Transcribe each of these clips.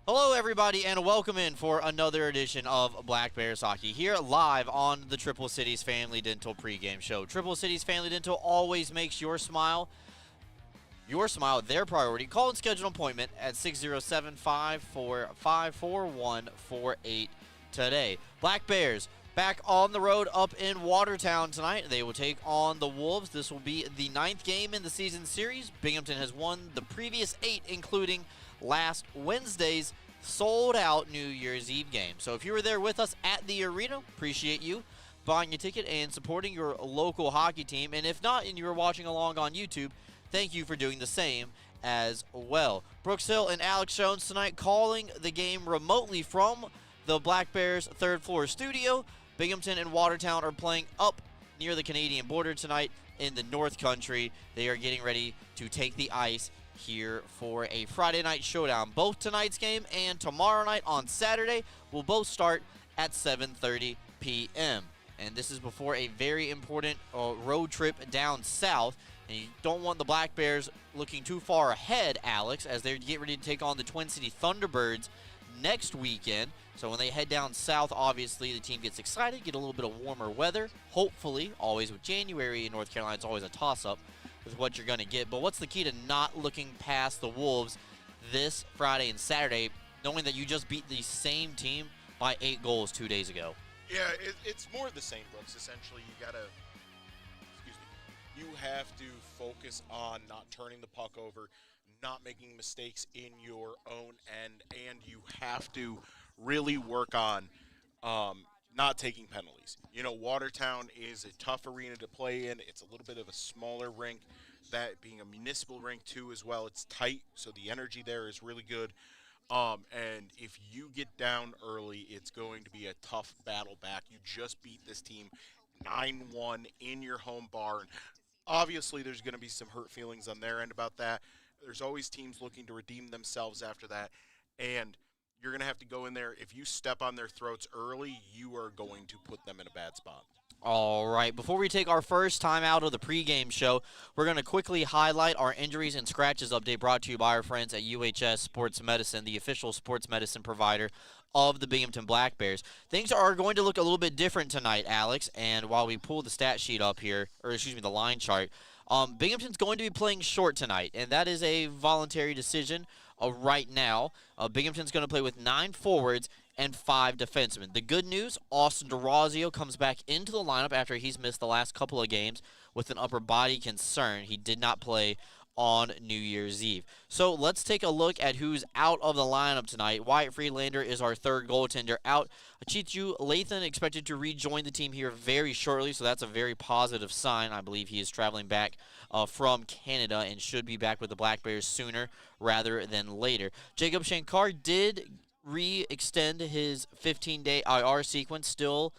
Hello, everybody, and welcome in for another edition of Black Bears Hockey here live on the Triple Cities Family Dental pregame show. Triple Cities Family Dental always makes your smile their priority. Call and schedule an appointment at 607-545-4148 today. Black Bears back on the road up in Watertown tonight. They will take on the Wolves. This will be the 9th game in the season series. Binghamton has won the previous 8, including last Wednesday's sold-out New Year's Eve game. So if you were there with us at the arena, appreciate you buying your ticket and supporting your local hockey team. And if not, and you were watching along on YouTube, thank you for doing the same as well. Brooks Hill and Alex Jones tonight calling the game remotely from the Black Bears third floor studio. Binghamton and Watertown are playing up near the Canadian border tonight in the North Country. They are getting ready to take the ice here for a Friday night showdown. Both tonight's game and tomorrow night on Saturday will both start at 7:30 p.m. And this is before a very important road trip down south. And you don't want the Black Bears looking too far ahead, Alex, as they get ready to take on the Twin City Thunderbirds next weekend. So when they head down south, obviously the team gets excited, get a little bit of warmer weather. Hopefully, always with January in North Carolina, it's always a toss-up with what you're going to get. But what's the key to not looking past the Wolves this Friday and Saturday, knowing that you just beat the same team by 8 goals 2 days ago? Yeah, it's more of the same, Brooks. Essentially, you have to focus on not turning the puck over, not making mistakes in your own end, and you have to really work on not taking penalties. You know, Watertown is a tough arena to play in. It's a little bit of a smaller rink, that being a municipal rink too as well. It's tight, so the energy there is really good. And if you get down early, it's going to be a tough battle back. You just beat this team 9-1 in your home barn. Obviously, there's going to be some hurt feelings on their end about that. There's always teams looking to redeem themselves after that. And you're going to have to go in there. If you step on their throats early, you are going to put them in a bad spot. All right, before we take our first time out of the pregame show, we're going to quickly highlight our injuries and scratches update brought to you by our friends at UHS Sports Medicine, the official sports medicine provider of the Binghamton Black Bears. Things are going to look a little bit different tonight, Alex, and while we pull the stat sheet up here, the line chart, Binghamton's going to be playing short tonight, and that is a voluntary decision right now. Binghamton's going to play with 9 forwards and 5 defensemen. The good news, Austin DeRazio comes back into the lineup after he's missed the last couple of games with an upper body concern. He did not play on New Year's Eve. So let's take a look at who's out of the lineup tonight. Wyatt Friedlander is our third goaltender out. Achichu Lathan expected to rejoin the team here very shortly, so that's a very positive sign. I believe he is traveling back from Canada and should be back with the Black Bears sooner rather than later. Jacob Shankar did re-extend his 15-day IR sequence, still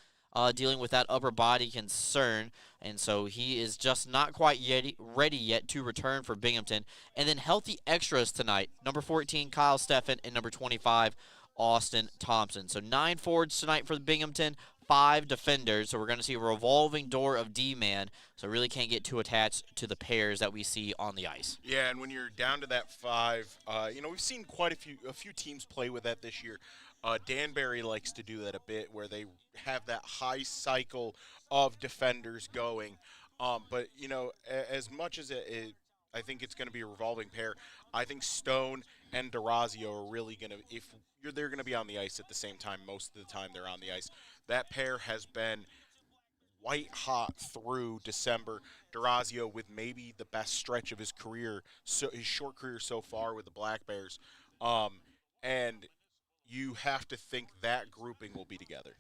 dealing with that upper body concern, and so he is just not quite ready yet to return for Binghamton. And then healthy extras tonight, number 14, Kyle Steffen, and number 25, Austin Thompson. So 9 forwards tonight for Binghamton, 5 defenders, so we're going to see a revolving door of D-man, so really can't get too attached to the pairs that we see on the ice. Yeah, and when you're down to that 5, we've seen quite a few teams play with that this year. Danbury likes to do that a bit, where they have that high cycle of defenders going. But, as much as I think it's going to be a revolving pair, I think Stone and DeRazio are really going to, they're going to be on the ice at the same time most of the time they're on the ice. That pair has been white hot through December. DeRazio with maybe the best stretch of his career, his short career so far with the Black Bears. And you have to think that grouping will be together.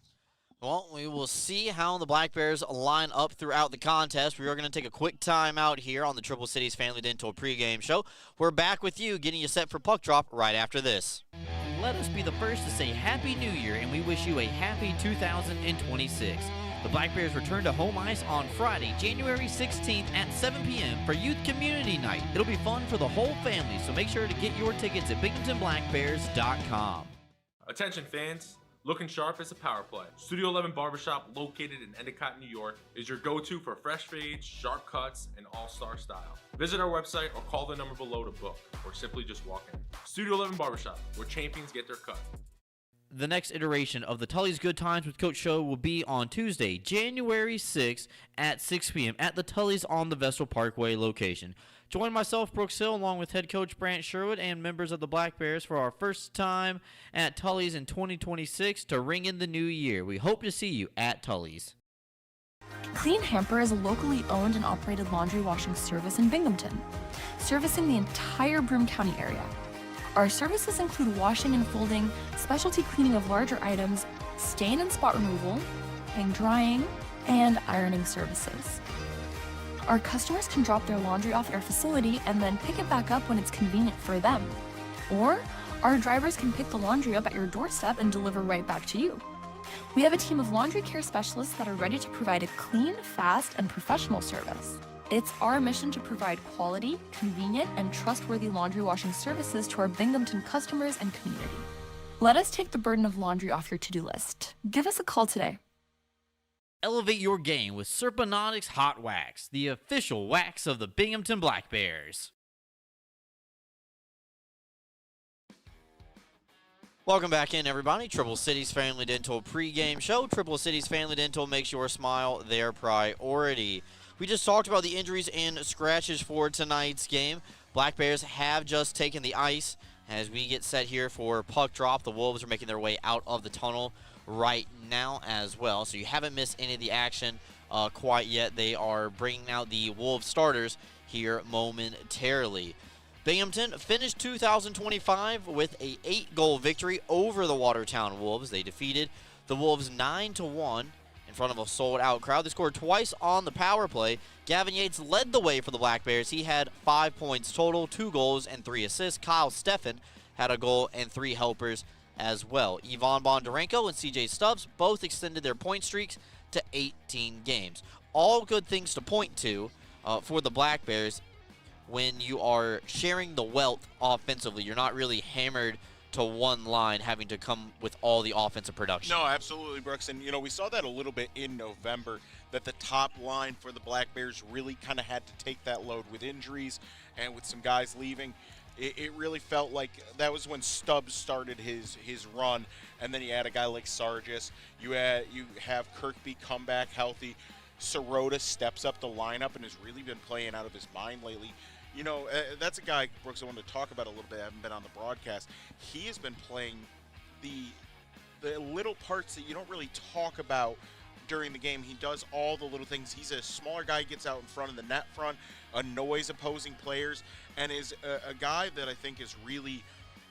Well, we will see how the Black Bears line up throughout the contest. We are going to take a quick time out here on the Triple Cities Family Dental pregame show. We're back with you, getting you set for puck drop right after this. Let us be the first to say Happy New Year, and we wish you a happy 2026. The Black Bears return to home ice on Friday, January 16th at 7 p.m. for Youth Community Night. It'll be fun for the whole family, so make sure to get your tickets at BinghamtonBlackBears.com. Attention fans, Looking sharp is a power play. Studio 11 Barbershop, located in Endicott, New York, is your go-to for fresh fades, sharp cuts, and all-star style. Visit our website or call the number below to book, or simply just walk in. Studio 11 Barbershop, where champions get their cut. The next iteration of the Tully's Good Times with Coach show will be on Tuesday, January 6th at 6 p.m. at the Tully's on the Vestal Parkway location. Join myself, Brooks Hill, along with head coach Brant Sherwood and members of the Black Bears for our first time at Tully's in 2026 to ring in the new year. We hope to see you at Tully's. Clean Hamper is a locally owned and operated laundry washing service in Binghamton, servicing the entire Broome County area. Our services include washing and folding, specialty cleaning of larger items, stain and spot removal, hang drying, and ironing services. Our customers can drop their laundry off at our facility and then pick it back up when it's convenient for them. Or our drivers can pick the laundry up at your doorstep and deliver right back to you. We have a team of laundry care specialists that are ready to provide a clean, fast, and professional service. It's our mission to provide quality, convenient, and trustworthy laundry washing services to our Binghamton customers and community. Let us take the burden of laundry off your to-do list. Give us a call today. Elevate your game with Serponautics Hot Wax, the official wax of the Binghamton Black Bears. Welcome back in, everybody. Triple Cities Family Dental pregame show. Triple Cities Family Dental makes your smile their priority. We just talked about the injuries and scratches for tonight's game. Black Bears have just taken the ice as we get set here for puck drop. The Wolves are making their way out of the tunnel right now as well, so you haven't missed any of the action quite yet. They are bringing out the Wolves starters here momentarily. Binghamton finished 2025 with a 8-goal victory over the Watertown Wolves. They defeated the Wolves 9-1 in front of a sold-out crowd. They scored twice on the power play. Gavin Yates led the way for the Black Bears. He had 5 points total, 2 goals and 3 assists. Kyle Steffen had a goal and 3 helpers as well. Ivan Bondarenko and CJ Stubbs both extended their point streaks to 18 games. All good things to point to for the Black Bears when you are sharing the wealth offensively. You're not really hammered to one line having to come with all the offensive production. No, absolutely, Brooks. And, we saw that a little bit in November, that the top line for the Black Bears really kind of had to take that load with injuries and with some guys leaving. It really felt like that was when Stubbs started his run, and then you had a guy like Sargis. You have Kirkby come back healthy. Sirota steps up the lineup and has really been playing out of his mind lately. That's a guy, Brooks, I wanted to talk about a little bit. I haven't been on the broadcast. He has been playing the little parts that you don't really talk about during the game. He does all the little things. He's a smaller guy, gets out in front of the net front, annoys opposing players, and is a guy that I think has really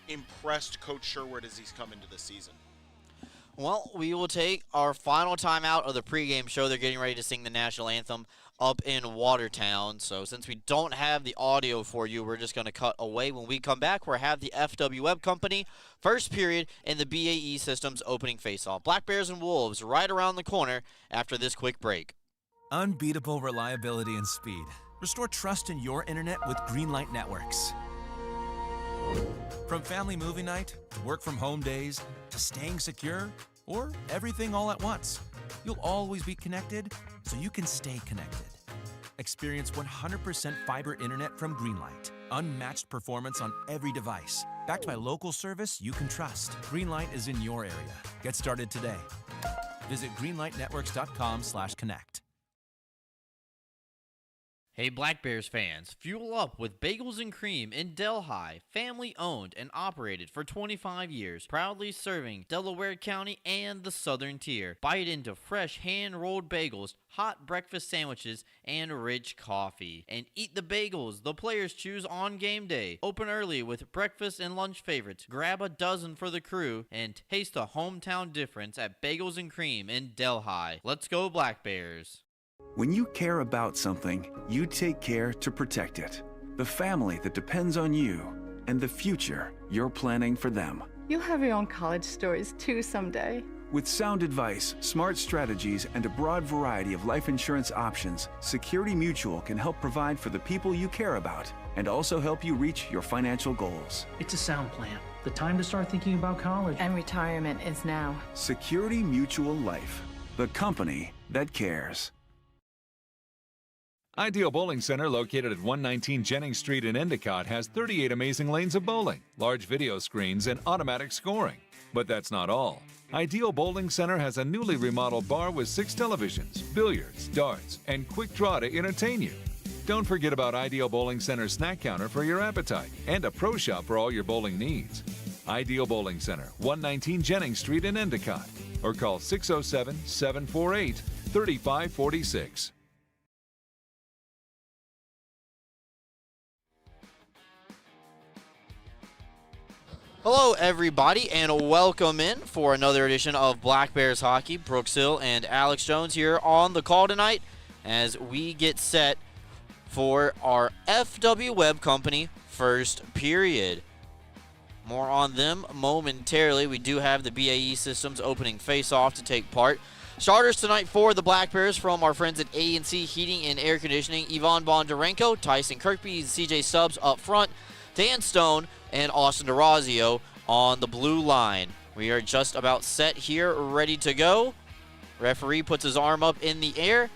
impressed Coach Sherwood as he's come into the season. Well, we will take our final time out of the pregame show. They're getting ready to sing the national anthem up in Watertown. So since we don't have the audio for you, we're just going to cut away. When we come back, we'll have the FW Web Company first period in the BAE Systems opening faceoff. Black Bears and Wolves right around the corner after this quick break. Unbeatable reliability and speed. Restore trust in your internet with Greenlight Networks. From family movie night, to work from home days, to staying secure, or everything all at once, you'll always be connected so you can stay connected. Experience 100% fiber internet from Greenlight. Unmatched performance on every device. Backed by local service you can trust. Greenlight is in your area. Get started today. Visit greenlightnetworks.com/connect. Hey Black Bears fans, fuel up with Bagels and Cream in Delhi, family owned and operated for 25 years, proudly serving Delaware County and the Southern Tier. Bite into fresh hand-rolled bagels, hot breakfast sandwiches, and rich coffee. And eat the bagels the players choose on game day. Open early with breakfast and lunch favorites. Grab a dozen for the crew and taste the hometown difference at Bagels and Cream in Delhi. Let's go Black Bears. When you care about something, you take care to protect it. The family that depends on you, and the future you're planning for them. You'll have your own college stories too someday. With sound advice, smart strategies, and a broad variety of life insurance options, Security Mutual can help provide for the people you care about and also help you reach your financial goals. It's a sound plan. the time to start thinking about college. And retirement is now. Security Mutual Life, the company that cares. Ideal Bowling Center, located at 119 Jennings Street in Endicott, has 38 amazing lanes of bowling, large video screens, and automatic scoring. But that's not all. Ideal Bowling Center has a newly remodeled bar with 6 televisions, billiards, darts, and quick draw to entertain you. Don't forget about Ideal Bowling Center's snack counter for your appetite and a pro shop for all your bowling needs. Ideal Bowling Center, 119 Jennings Street in Endicott, or call 607-748-3546. Hello, everybody, and welcome in for another edition of Black Bears Hockey. Brooks Hill and Alex Jones here on the call tonight as we get set for our FW Web Company first period. More on them momentarily. We do have the BAE Systems opening face-off to take part. Starters tonight for the Black Bears from our friends at A&C Heating and Air Conditioning: Ivan Bondarenko, Tyson Kirkby, CJ Stubbs up front, Dan Stone, and Austin DeRazio on the blue line. We are just about set here, ready to go. Referee puts his arm up in the air.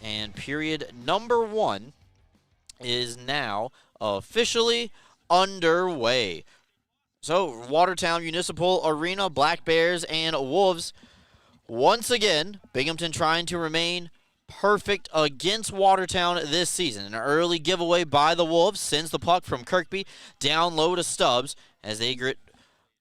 And period number 1 is now officially underway. So, Watertown Municipal Arena, Black Bears and Wolves. Once again, Binghamton trying to remain perfect against Watertown this season. An early giveaway by the Wolves sends the puck from Kirkby down low to Stubbs as they grit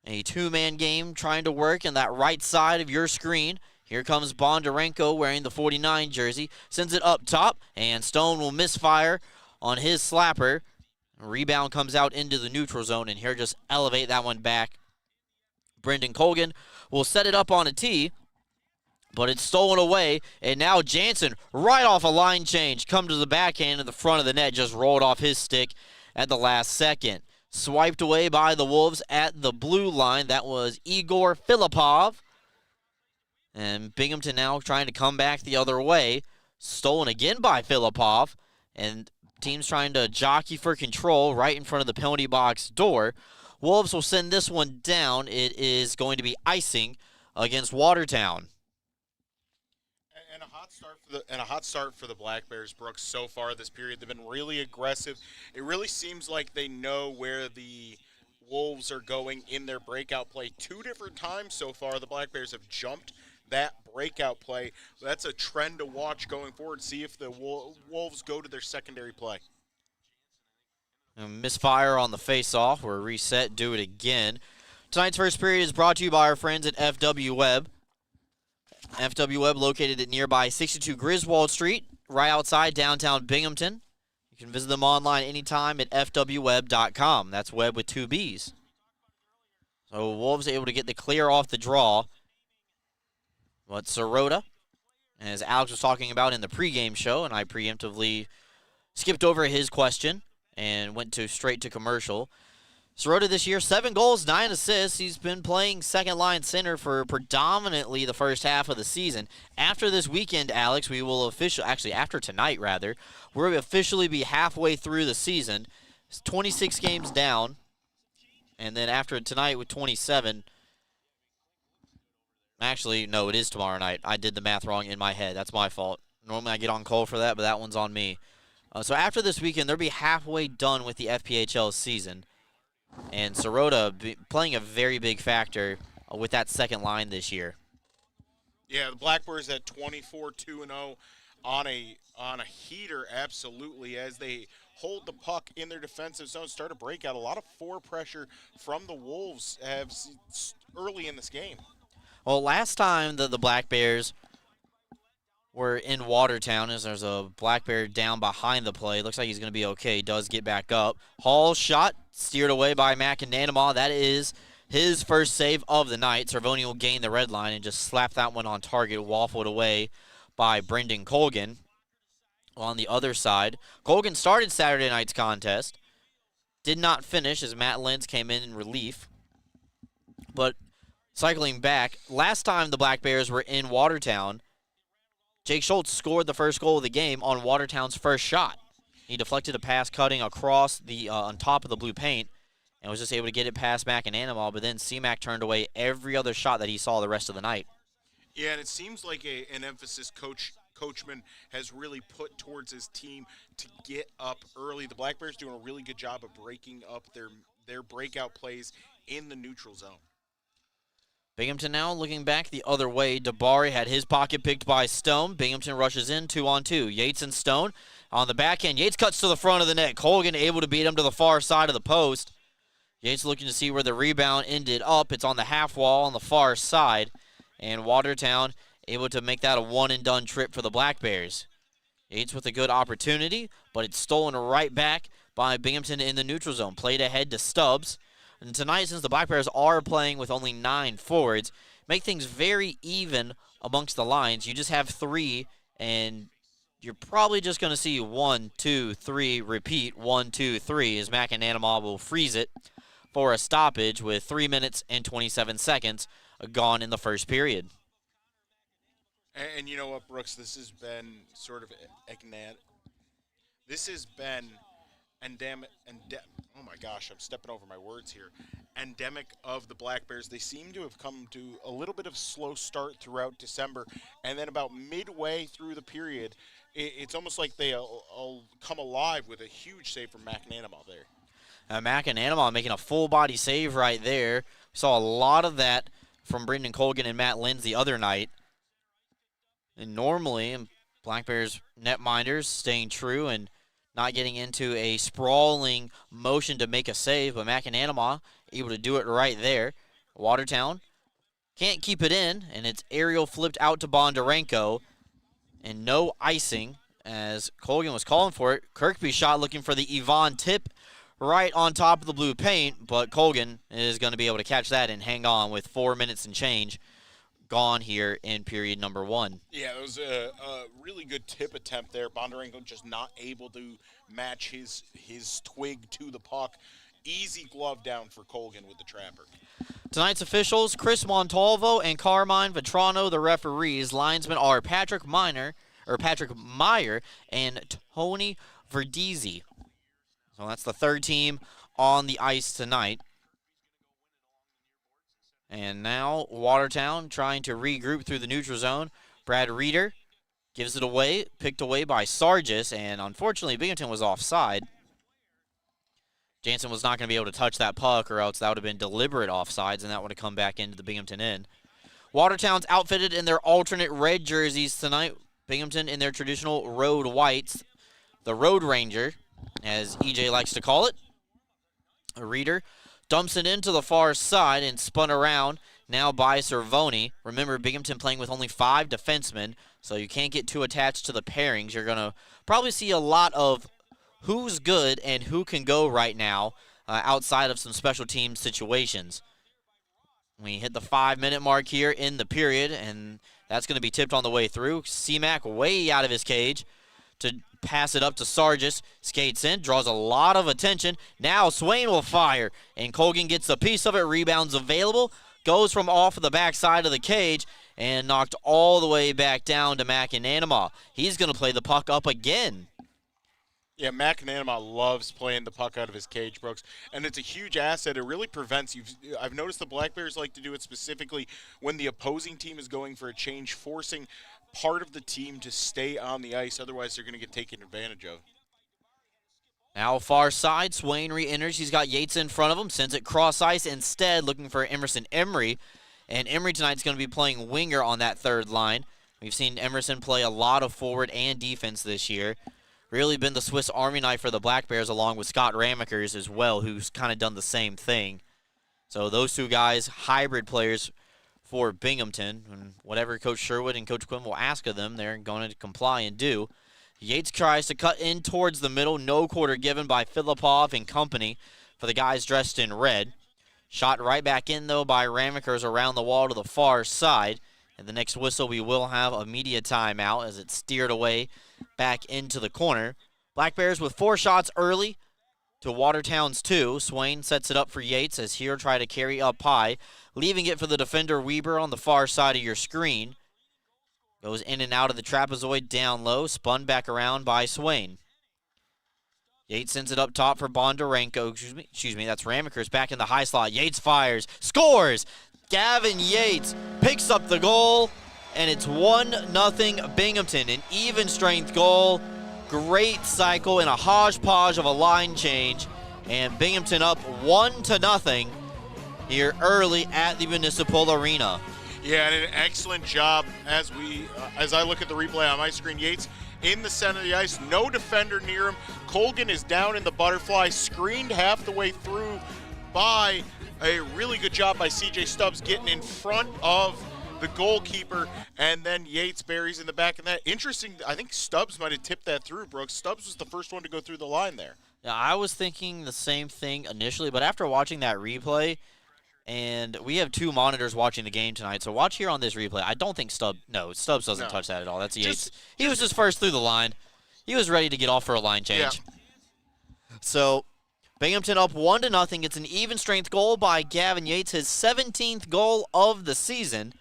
a two-man game trying to work in that right side of your screen. Here comes Bondarenko wearing the 49 jersey, sends it up top, and Stone will misfire on his slapper. Rebound comes out into the neutral zone, and here just elevate that one back. Brendan Colgan will set it up on a tee, but it's stolen away, and now Jansen, right off a line change, come to the backhand in the front of the net, just rolled off his stick at the last second. Swiped away by the Wolves at the blue line. That was Igor Filipov. And Binghamton now trying to come back the other way. Stolen again by Filipov, and team's trying to jockey for control right in front of the penalty box door. Wolves will send this one down. It is going to be icing against Watertown. And a hot start for the Black Bears, Brooks, so far this period. They've been really aggressive. It really seems like they know where the Wolves are going in their breakout play. 2 different times so far, the Black Bears have jumped that breakout play. That's a trend to watch going forward. See if the Wolves go to their secondary play. Misfire on the face-off. We're reset, do it again. Tonight's first period is brought to you by our friends at FW Web. FW Web located at nearby 62 Griswold Street, right outside downtown Binghamton. You can visit them online anytime at fwweb.com. That's web with 2 B's. So Wolves able to get the clear off the draw. But Sirota, as Alex was talking about in the pregame show, and I preemptively skipped over his question and went straight to commercial. Sirota this year, 7 goals, 9 assists. He's been playing second-line center for predominantly the first half of the season. After this weekend, Alex, we will after tonight, rather, we'll officially be halfway through the season. It's 26 games down, and then after tonight with 27, actually, no, it is tomorrow night. I did the math wrong in my head. That's my fault. Normally I get on call for that, but that one's on me. So after this weekend, they'll be halfway done with the FPHL season. And Sirota playing a very big factor with that second line this year. Yeah, the Black Bears at 24-2-0 on a heater, absolutely, as they hold the puck in their defensive zone, start a breakout. A lot of forward pressure from the Wolves early in this game. Well, last time the Black Bears were in Watertown, as there's a Black Bear down behind the play. Looks like he's going to be okay. He does get back up. Hall's shot steered away by McAnanama. That is his first save of the night. Cervoni will gain the red line and just slap that one on target, waffled away by Brendan Colgan. On the other side, Colgan started Saturday night's contest. Did not finish as Matt Lenz came in relief. But cycling back, last time the Black Bears were in Watertown, Jake Schultz scored the first goal of the game on Watertown's first shot. He deflected a pass cutting across the on top of the blue paint and was just able to get it past McAnanamall, but then C-Mac turned away every other shot that he saw the rest of the night. Yeah, and it seems like an emphasis Coachman has really put towards his team to get up early. The Black Bears doing a really good job of breaking up their breakout plays in the neutral zone. Binghamton now looking back the other way. Dabari had his pocket picked by Stone. Binghamton rushes in 2-on-2. Yates and Stone on the backhand. Yates cuts to the front of the net. Colgan able to beat him to the far side of the post. Yates looking to see where the rebound ended up. It's on the half wall on the far side. And Watertown able to make that a one-and-done trip for the Black Bears. Yates with a good opportunity, but it's stolen right back by Binghamton in the neutral zone. Played ahead to Stubbs. And tonight, since the Black Bears are playing with only 9 forwards, make things very even amongst the lines. You just have 3, and you're probably just going to see 1, 2, 3 repeat. 1, 2, 3 as McAnanamall will freeze it for a stoppage with 3 minutes and 27 seconds gone in the first period. And you know what, Brooks? This has been sort of oh my gosh, I'm stepping over my words here. Endemic of the Black Bears. They seem to have come to a little bit of slow start throughout December, and then about midway through the period, it's almost like they'll come alive with a huge save from McAnanamall there. McAnanamall making a full body save right there. We saw a lot of that from Brendan Colgan and Matt Lenz the other night. And normally, Black Bears netminders staying true and not getting into a sprawling motion to make a save, but McAnanamall able to do it right there. Watertown can't keep it in, and it's aerial flipped out to Bondarenko, and no icing as Colgan was calling for it. Kirkby shot looking for the Yvonne tip right on top of the blue paint, but Colgan is going to be able to catch that and hang on with 4 minutes and change gone here in period number 1. Yeah, it was a really good tip attempt there. Bondarenko just not able to match his twig to the puck. Easy glove down for Colgan with the trapper. Tonight's officials, Chris Montalvo and Carmine Vetrano, the referees. Linesmen are Patrick Meyer and Tony Verdizzi. So that's the third team on the ice tonight. And now Watertown trying to regroup through the neutral zone. Brad Reeder gives it away, picked away by Sargis, and unfortunately Binghamton was offside. Jansen was not going to be able to touch that puck, or else that would have been deliberate offsides, and that would have come back into the Binghamton end. Watertown's outfitted in their alternate red jerseys tonight. Binghamton in their traditional road whites. The Road Ranger, as EJ likes to call it. Reeder dumps it into the far side and spun around now by Cervoni. Remember, Binghamton playing with only 5 defensemen, so you can't get too attached to the pairings. You're going to probably see a lot of who's good and who can go right now outside of some special team situations. We hit the 5-minute mark here in the period, and that's going to be tipped on the way through. C-Mac way out of his cage to pass it up to Sargis. Skates in, draws a lot of attention. Now Swain will fire, and Colgan gets a piece of it. Rebounds available. Goes from off of the backside of the cage and knocked all the way back down to McAnanamall. He's going to play the puck up again. Yeah, McAnanamall loves playing the puck out of his cage, Brooks, and it's a huge asset. It really prevents you. I've noticed the Black Bears like to do it specifically when the opposing team is going for a change, forcing part of the team to stay on the ice. Otherwise, they're going to get taken advantage of. Now far side, Swain re-enters. He's got Yates in front of him, sends it cross ice instead, looking for Emerson Emery. And Emery tonight's going to be playing winger on that third line. We've seen Emerson play a lot of forward and defense this year. Really been the Swiss Army knife for the Black Bears, along with Scott Ramakers as well, who's kind of done the same thing. So those two guys, hybrid players for Binghamton. And whatever Coach Sherwood and Coach Quinn will ask of them, they're going to comply and do. Yates tries to cut in towards the middle. No quarter given by Filipov and company for the guys dressed in red. Shot right back in, though, by Ramakers around the wall to the far side. And the next whistle, we will have a media timeout as it's steered away back into the corner. Black Bears with 4 shots early to Watertown's 2. Swain sets it up for Yates as here try to carry up high, leaving it for the defender Weber on the far side of your screen. Goes in and out of the trapezoid down low, spun back around by Swain. Yates sends it up top for Bondarenko. Excuse me, that's Ramekers back in the high slot. Yates fires, scores. Gavin Yates picks up the goal, and it's 1-0 Binghamton. An even strength goal. Great cycle and a hodgepodge of a line change. And Binghamton up 1-0 here early at the Municipal Arena. Yeah, and an excellent job as I look at the replay on my screen. Yates in the center of the ice, no defender near him. Colgan is down in the butterfly, screened half the way through by a really good job by CJ Stubbs getting in front of the goalkeeper, and then Yates buries in the back of that. Interesting, I think Stubbs might have tipped that through, Brooks. Stubbs was the first one to go through the line there. Yeah, I was thinking the same thing initially, but after watching that replay, and we have 2 monitors watching the game tonight, so watch here on this replay. I don't think Stubbs doesn't touch that at all. That's Yates. He was just first through the line. He was ready to get off for a line change. Yeah. So Binghamton up 1-0. It's an even strength goal by Gavin Yates, his 17th goal of the season.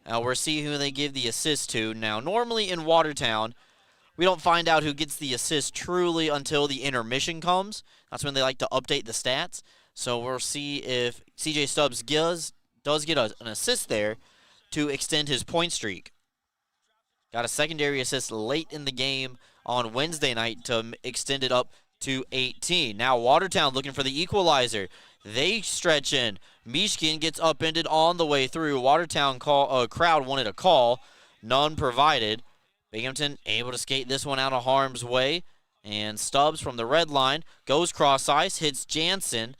Now we'll see who they give the assist to. Now, normally in Watertown, we don't find out who gets the assist truly until the intermission comes. That's when they like to update the stats. So we'll see if CJ Stubbs does get an assist there to extend his point streak. Got a secondary assist late in the game on Wednesday night to extend it up to 18. Now Watertown looking for the equalizer. They stretch in. Mishkin gets upended on the way through. Watertown crowd wanted a call. None provided. Binghamton able to skate this one out of harm's way. And Stubbs from the red line goes cross ice, hits Jansen.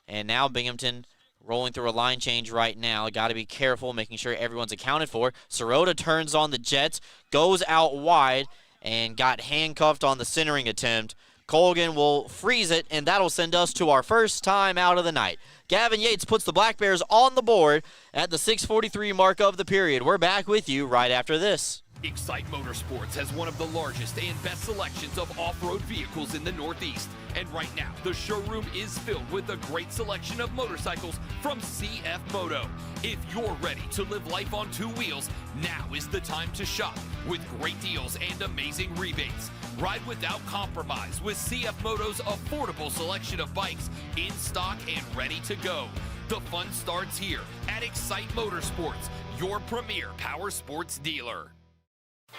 And now Binghamton rolling through a line change right now. Got to be careful, making sure everyone's accounted for. Sirota turns on the Jets, goes out wide, and got handcuffed on the centering attempt. Colgan will freeze it, and that'll send us to our first time out of the night. Gavin Yates puts the Black Bears on the board at the 6:43 mark of the period. We're back with you right after this. Excite Motorsports has one of the largest and best selections of off-road vehicles in the Northeast. And right now, the showroom is filled with a great selection of motorcycles from CF Moto. If you're ready to live life on 2 wheels, now is the time to shop with great deals and amazing rebates. Ride without compromise with CF Moto's affordable selection of bikes in stock and ready to go. The fun starts here at Excite Motorsports, your premier power sports dealer.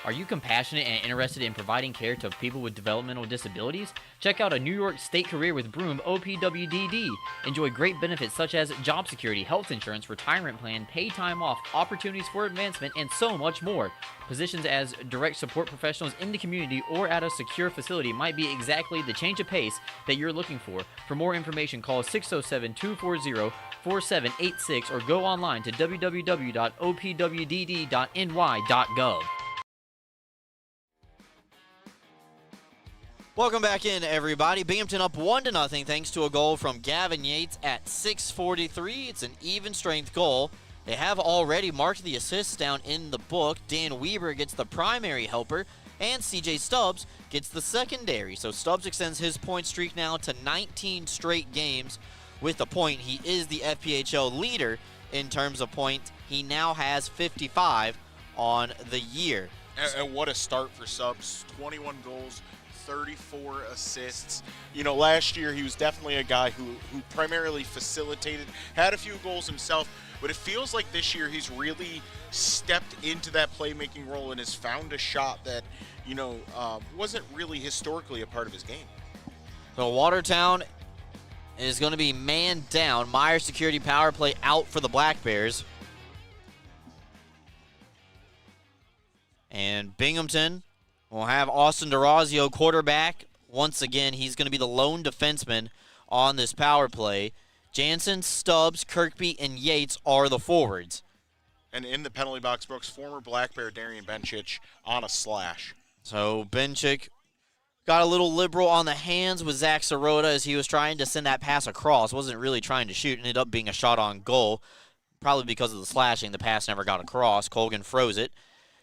Are you compassionate and interested in providing care to people with developmental disabilities? Check out a New York State Career with Broom OPWDD. Enjoy great benefits such as job security, health insurance, retirement plan, paid time off, opportunities for advancement, and so much more. Positions as direct support professionals in the community or at a secure facility might be exactly the change of pace that you're looking for. For more information, call 607-240-4786 or go online to www.opwdd.ny.gov. Welcome back in, everybody. Binghamton up 1-0 thanks to a goal from Gavin Yates at 6:43. It's an even strength goal. They have already marked the assists down in the book. Dan Weber gets the primary helper, and CJ Stubbs gets the secondary. So Stubbs extends his point streak now to 19 straight games with a point. He is the FPHL leader in terms of points. He now has 55 on the year. And what a start for Stubbs. 21 goals. 34 assists. You know, last year he was definitely a guy who primarily facilitated, had a few goals himself, but it feels like this year he's really stepped into that playmaking role and has found a shot that, you know, wasn't really historically a part of his game. So Watertown is going to be man down. Meyer security power play out for the Black Bears. And Binghamton will have Austin DeRazio quarterback. Once again, he's going to be the lone defenseman on this power play. Jansen, Stubbs, Kirkby, and Yates are the forwards. And in the penalty box, Brooks, former Black Bear Darian Benchich on a slash. So Benchik got a little liberal on the hands with Zach Sirota as he was trying to send that pass across. Wasn't really trying to shoot. Ended up being a shot on goal. Probably because of the slashing, the pass never got across. Colgan froze it.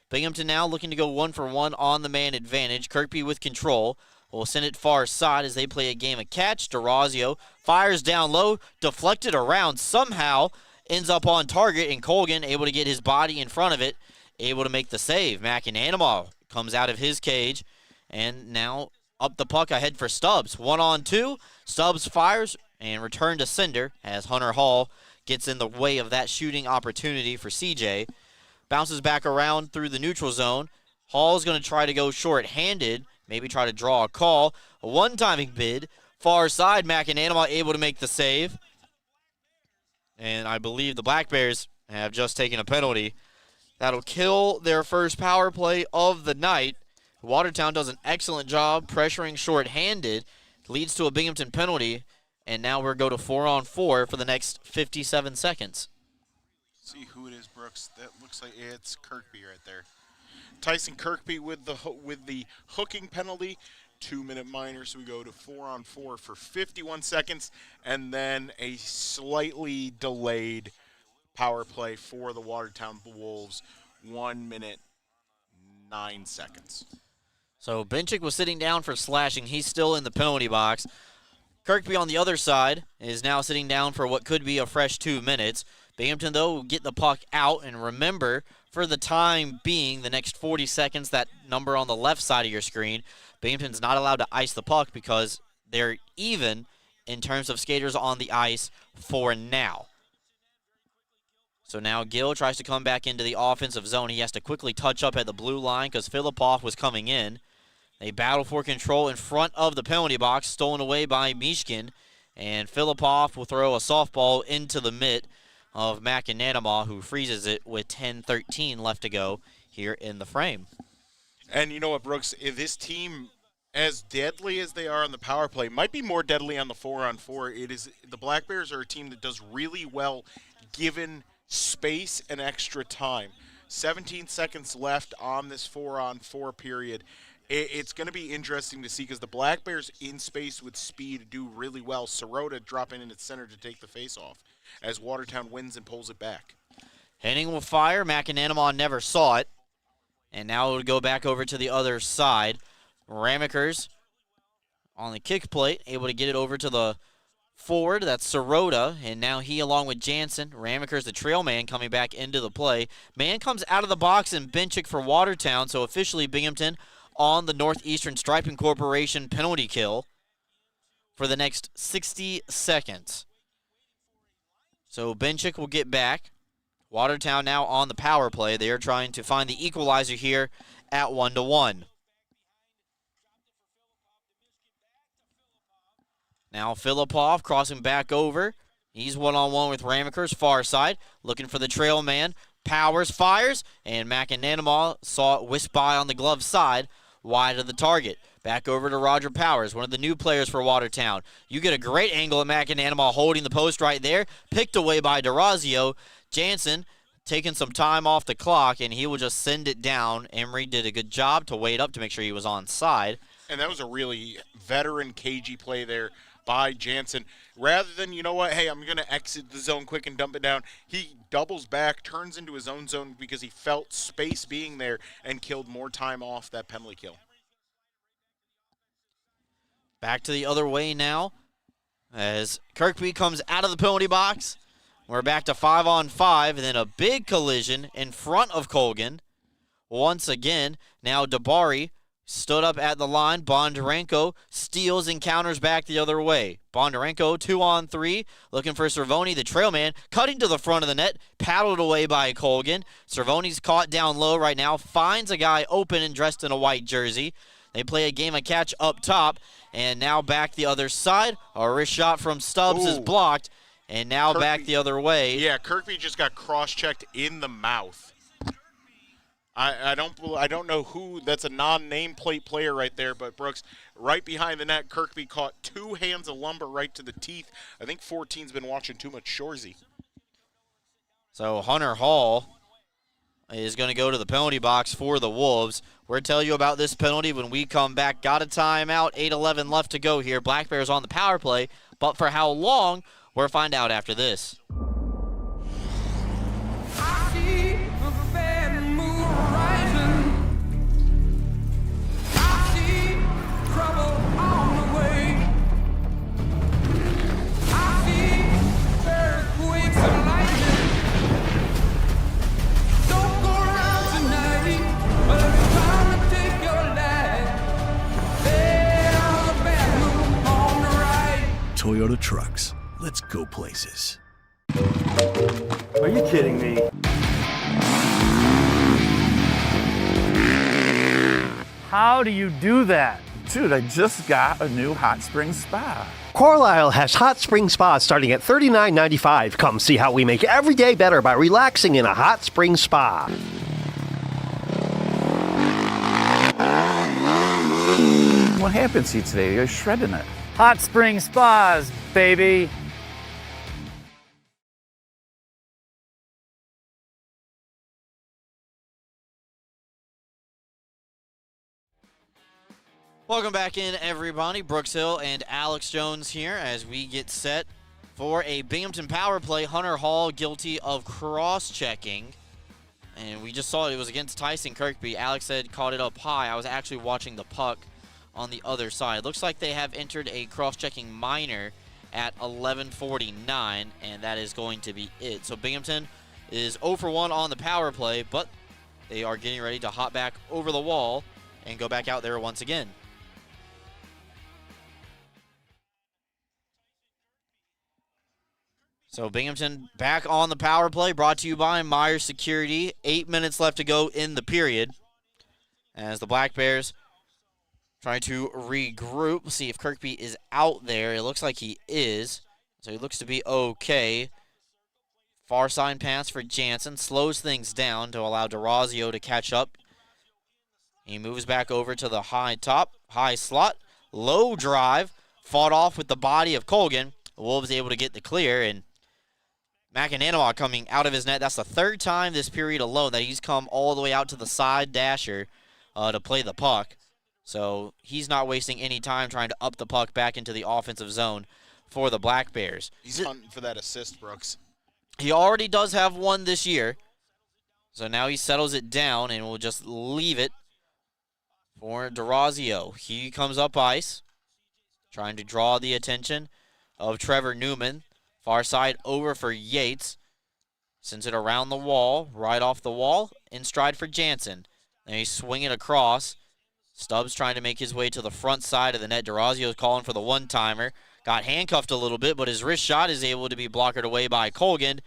Binghamton now looking to go 1-for-1 on the man advantage. Kirkby with control. Will send it far side as they play a game of catch. DeRazio fires down low, deflected around somehow, ends up on target, and Colgan able to get his body in front of it, able to make the save. McAnanima comes out of his cage, and now Up the puck ahead for Stubbs. 1-on-2. Stubbs fires and return to sender as Hunter Hall gets in the way of that shooting opportunity for CJ. Bounces back around through the neutral zone. Hall's going to try to go short-handed, maybe try to draw a call. A one-timing bid. Far side, McAnanama able to make the save. And I believe the Black Bears have just taken a penalty. That'll kill their first power play of the night. Watertown does an excellent job pressuring short-handed. Leads to a Binghamton penalty. And now we're going to 4-on-4 for the next 57 seconds. See who it is, Brooks. That looks like it's Kirkby right there. Tyson Kirkby with the hooking penalty. 2-minute minor, so we go to 4-on-4 for 51 seconds, and then a slightly delayed power play for the Watertown Wolves. 1 minute, 9 seconds. So Benchik was sitting down for slashing. He's still in the penalty box. Kirkby on the other side is now sitting down for what could be a fresh 2 minutes. Binghamton, though, will get the puck out, and remember, for the time being, the next 40 seconds, that number on the left side of your screen, Binghamton's not allowed to ice the puck because they're even in terms of skaters on the ice for now. So now Gill tries to come back into the offensive zone. He has to quickly touch up at the blue line because Filippov was coming in. They battle for control in front of the penalty box, stolen away by Mishkin. And Filippov will throw a softball into the mitt of McAnanama, who freezes it with 10:13 left to go here in the frame. And you know what, Brooks? If this team, as deadly as they are on the power play, might be more deadly on the 4-on-4. It is the Black Bears are a team that does really well given space and extra time. 17 seconds left on this 4-on-4 period. It's going to be interesting to see because the Black Bears in space with speed do really well. Sirota dropping in at center to take the face-off as Watertown wins and pulls it back. Henning will fire. McAnanama never saw it. And now it would go back over to the other side. Ramekers on the kick plate, able to get it over to the forward. That's Sirota. And now he, along with Jansen, Ramekers, the trail man, coming back into the play. Man comes out of the box and Benchik for Watertown. So officially Binghamton on the Northeastern Striping Corporation penalty kill for the next 60 seconds. So Benchik will get back. Watertown now on the power play. They are trying to find the equalizer here at 1-1. Now Filippov crossing back over. He's one-on-one with Ramekers, far side, looking for the trail man. Powers fires, and McAnanama saw it whisk by on the glove side, wide of the target. Back over to Roger Powers, one of the new players for Watertown. You get a great angle of McAnanama holding the post right there, picked away by DeRazio. Jansen taking some time off the clock, and he will just send it down. Emery did a good job to wait up to make sure he was onside. And that was a really veteran, cagey play there by Jansen. Rather than, you know what, hey, I'm going to exit the zone quick and dump it down, he doubles back, turns into his own zone because he felt space being there and killed more time off that penalty kill. Back to the other way now as Kirkby comes out of the penalty box. We're back to 5-on-5, and then a big collision in front of Colgan. Once again, now Dabari stood up at the line. Bondarenko steals and counters back the other way. Bondarenko 2-on-3, looking for Cervoni, the trail man, cutting to the front of the net, paddled away by Colgan. Cervoni's caught down low right now, finds a guy open and dressed in a white jersey. They play a game of catch up top, and now back the other side. A wrist shot from Stubbs is blocked, and now Kirkby, back the other way. Yeah, Kirkby just got cross-checked in the mouth. I don't know who. That's a non-nameplate player right there, but Brooks, right behind the net, Kirkby caught 2 hands of lumber right to the teeth. I think 14's been watching too much Shorzy. So Hunter Hall is going to go to the penalty box for the Wolves. We'll tell you about this penalty when we come back. Got a timeout, 8:11 left to go here. Black Bears on the power play, but for how long, we'll find out after this. trucks. Let's go places. Are you kidding me? How do you do that? Dude, I just got a new hot spring spa. Carlisle has hot spring spas starting at $39.95. Come see how we make every day better by relaxing in a hot spring spa. What happened to you today? You're shredding it. Hot spring spas, baby. Welcome back in, everybody. Brooks Hill and Alex Jones here as we get set for a Binghamton power play. Hunter Hall guilty of cross-checking. And we just saw it was against Tyson Kirkby. Alex said caught it up high. I was actually watching the puck on the other side. Looks like they have entered a cross-checking minor at 11:49, and that is going to be it. So Binghamton is 0 for 1 on the power play, but they are getting ready to hop back over the wall and go back out there once again. So Binghamton back on the power play, brought to you by Myers Security. 8 minutes left to go in the period as the Black Bears try to regroup. See if Kirkby is out there. It looks like he is, so he looks to be okay. Far side pass for Jansen. Slows things down to allow DeRozio to catch up. He moves back over to the high top, high slot. Low drive. Fought off with the body of Colgan. Wolves able to get the clear, and McAnanama coming out of his net. That's the third time this period alone that he's come all the way out to the side dasher to play the puck. So he's not wasting any time trying to up the puck back into the offensive zone for the Black Bears. He's hunting for that assist, Brooks. He already does have one this year. So now he settles it down and will just leave it for DeRozio. He comes up ice, trying to draw the attention of Trevor Newman. Far side over for Yates. Sends it around the wall, right off the wall, in stride for Jansen. Then he's swinging across. Stubbs trying to make his way to the front side of the net. DeRozio's calling for the one-timer. Got handcuffed a little bit, but his wrist shot is able to be blocked away by Colgan.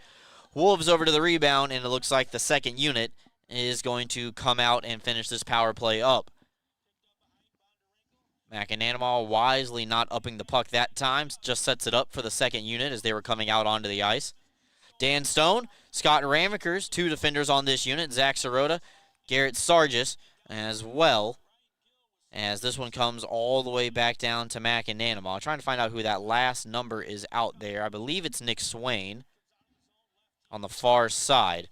Wolves over to the rebound, and it looks like the second unit is going to come out and finish this power play up. McAnanama wisely not upping the puck that time, just sets it up for the second unit as they were coming out onto the ice. Dan Stone, Scott Ramekers, two defenders on this unit, Zach Sirota, Garrett Sargis as well, as this one comes all the way back down to McAnanama. I'm trying to find out who that last number is out there. I believe it's Nick Swain on the far side.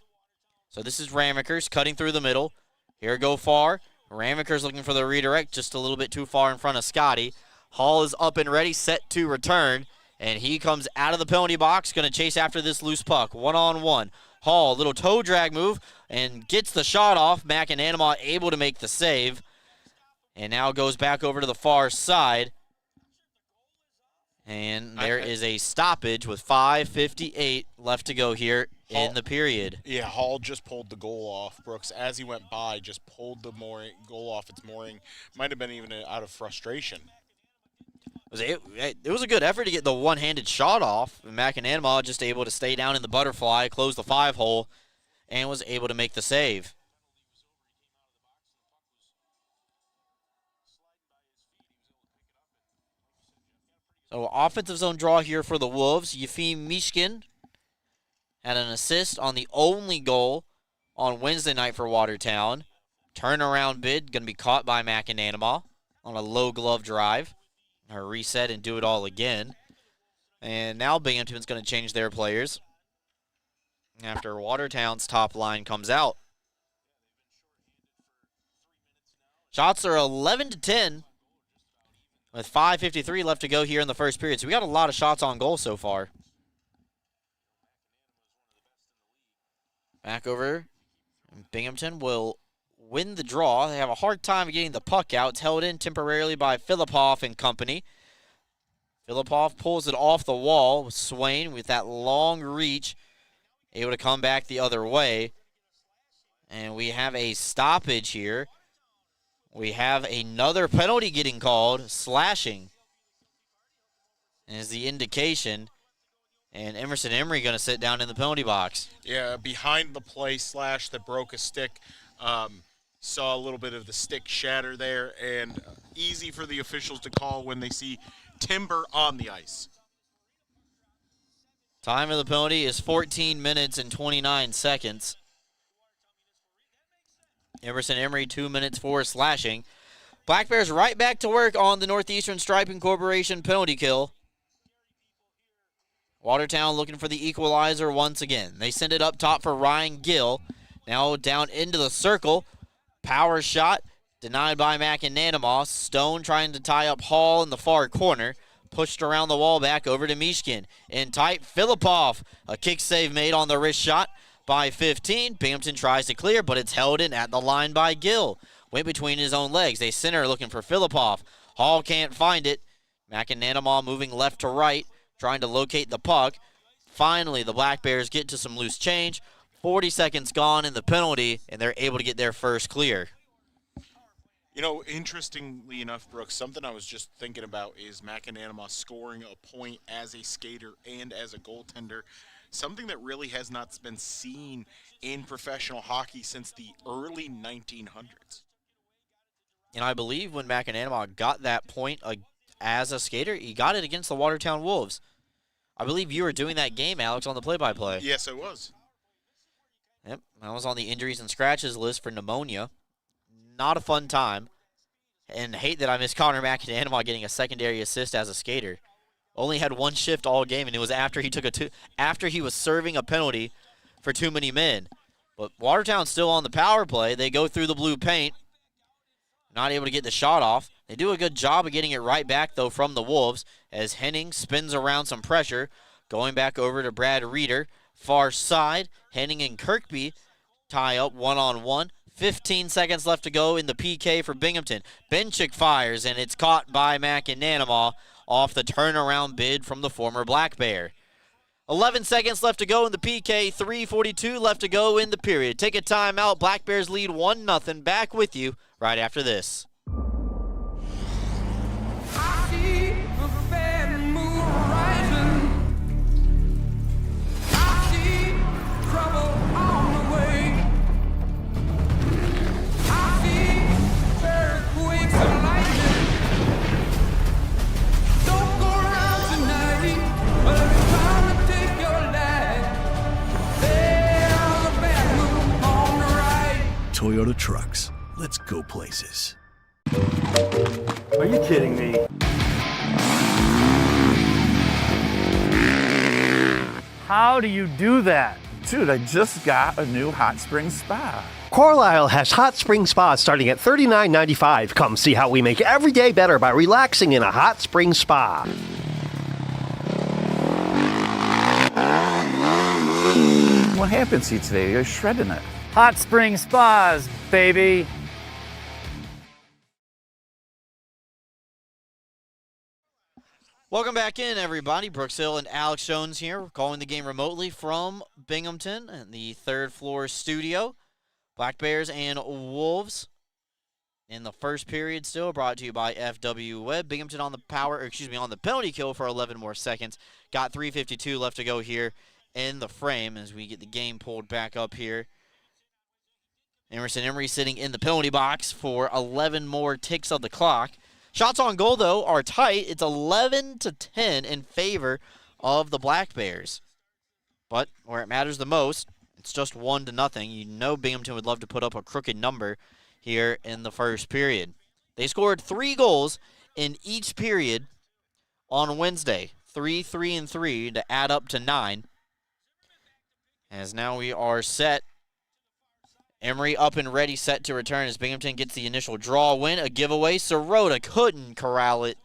So this is Ramekers cutting through the middle. Here go far. Ramekers looking for the redirect, just a little bit too far in front of Scotty. Hall is up and ready, set to return, and he comes out of the penalty box, going to chase after this loose puck. One-on-one. Hall, little toe drag move, and gets the shot off. McAnanama able to make the save, and now goes back over to the far side. And there is a stoppage with 5:58 left to go here in the period. Yeah, Hall just pulled the goal off. Brooks, as he went by, just pulled the goal off its mooring. Might have been even out of frustration. It was a good effort to get the one-handed shot off. McAnanama just able to stay down in the butterfly, close the 5-hole, and was able to make the save. So offensive zone draw here for the Wolves. Yefim Mishkin had an assist on the only goal on Wednesday night for Watertown. Turnaround bid going to be caught by McAnanama on a low glove drive. Her reset and do it all again. And now Binghamton's going to change their players after Watertown's top line comes out. Shots are 11-10. With 5:53 left to go here in the first period. So we got a lot of shots on goal so far. Back over. Binghamton will win the draw. They have a hard time getting the puck out. It's held in temporarily by Filipov and company. Filipov pulls it off the wall with Swain with that long reach. Able to come back the other way. And we have a stoppage here. We have another penalty getting called, slashing. is the indication. And Emerson Emery going to sit down in the penalty box. Yeah, behind the play slash that broke a stick. Saw a little bit of the stick shatter there, and easy for the officials to call when they see timber on the ice. Time of the penalty is 14 minutes and 29 seconds. Emerson Emery, 2 minutes for slashing. Black Bears right back to work on the Northeastern Striping Corporation penalty kill. Watertown looking for the equalizer once again. They send it up top for Ryan Gill. Now down into the circle. Power shot denied by McAnanamah. Stone trying to tie up Hall in the far corner. Pushed around the wall back over to Mishkin. In tight, Filippov. A kick save made on the wrist shot by 15. Binghamton tries to clear, but it's held in at the line by Gill. Went between his own legs. They center looking for Filippov. Hall can't find it. McAnanamah moving left to right, trying to locate the puck. Finally, the Black Bears get to some loose change. 40 seconds gone in the penalty, and they're able to get their first clear. You know, interestingly enough, Brooks, something I was just thinking about is McAnanamah scoring a point as a skater and as a goaltender. Something that really has not been seen in professional hockey since the early 1900s. And I believe when McAnanamah got that point as a skater, he got it against the Watertown Wolves. I believe you were doing that game, Alex, on the play-by-play. Yes, it was. Yep, I was on the injuries and scratches list for pneumonia. Not a fun time. And hate that I missed Connor McAnanamah getting a secondary assist as a skater. Only had one shift all game, and it was after he was serving a penalty for too many men. But Watertown's still on the power play. They go through the blue paint. Not able to get the shot off. They do a good job of getting it right back, though, from the Wolves, as Henning spins around some pressure. Going back over to Brad Reeder. Far side, Henning and Kirkby tie up one-on-one. 15 seconds left to go in the PK for Binghamton. Benchik fires, and it's caught by McAnanamah off the turnaround bid from the former Black Bear. 11 seconds left to go in the PK, 3:42 left to go in the period. Take a timeout. Black Bears lead 1-0. Back with you right after this. Toyota trucks. Let's go places. Are you kidding me? How do you do that? Dude, I just got a new hot spring spa. Carlisle has hot spring spas starting at $39.95. Come see how we make every day better by relaxing in a hot spring spa. What happened to you today? You're shredding it. Hot spring spas, baby. Welcome back in, everybody. Brooks Hill and Alex Jones here. We're calling the game remotely from Binghamton and the third floor studio. Black Bears and Wolves in the first period still, brought to you by FW Web. Binghamton on the penalty kill for 11 more seconds. Got 3:52 left to go here in the frame as we get the game pulled back up here. Emerson Emery sitting in the penalty box for 11 more ticks of the clock. Shots on goal, though, are tight. It's 11-10 in favor of the Black Bears. But where it matters the most, it's just 1-0. You know Binghamton would love to put up a crooked number here in the first period. They scored 3 goals in each period on Wednesday. 3, 3, and 3 to add up to 9. As now we are set. Emery up and ready, set to return as Binghamton gets the initial draw win. A giveaway. Sirota couldn't corral it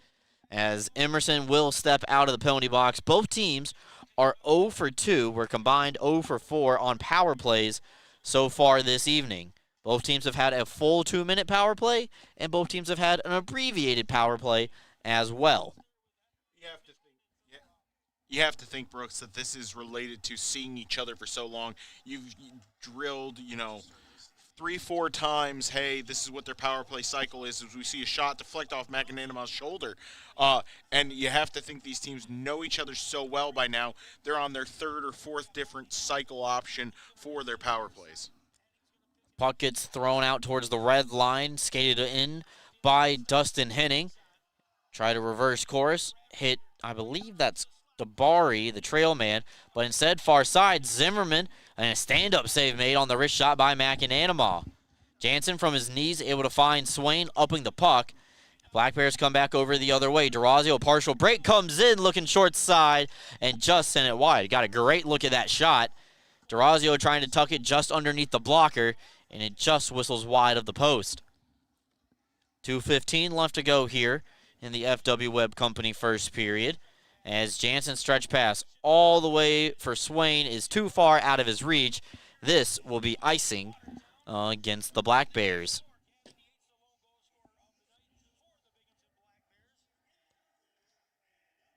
as Emerson will step out of the penalty box. Both teams are 0 for 2. We're combined 0 for 4 on power plays so far this evening. Both teams have had a full 2-minute power play, and both teams have had an abbreviated power play as well. You have to think, Brooks, that this is related to seeing each other for so long. You've drilled, 3-4 times, hey, this is what their power play cycle is we see a shot deflect off McAnanama's shoulder. And you have to think these teams know each other so well by now. They're on their third or fourth different cycle option for their power plays. Puck gets thrown out towards the red line, skated in by Dustin Henning. Try to reverse course, hit, I believe that's Dabari, the trail man, but instead far side, Zimmerman, and a stand-up save made on the wrist shot by McAnanama. Jansen from his knees able to find Swain upping the puck. Black Bears come back over the other way. DeRazio, partial break, comes in looking short side and just sent it wide. Got a great look at that shot. DeRazio trying to tuck it just underneath the blocker, and it just whistles wide of the post. 2:15 left to go here in the FW Webb Company first period, as Jansen stretch pass all the way for Swain is too far out of his reach. This will be icing against the Black Bears.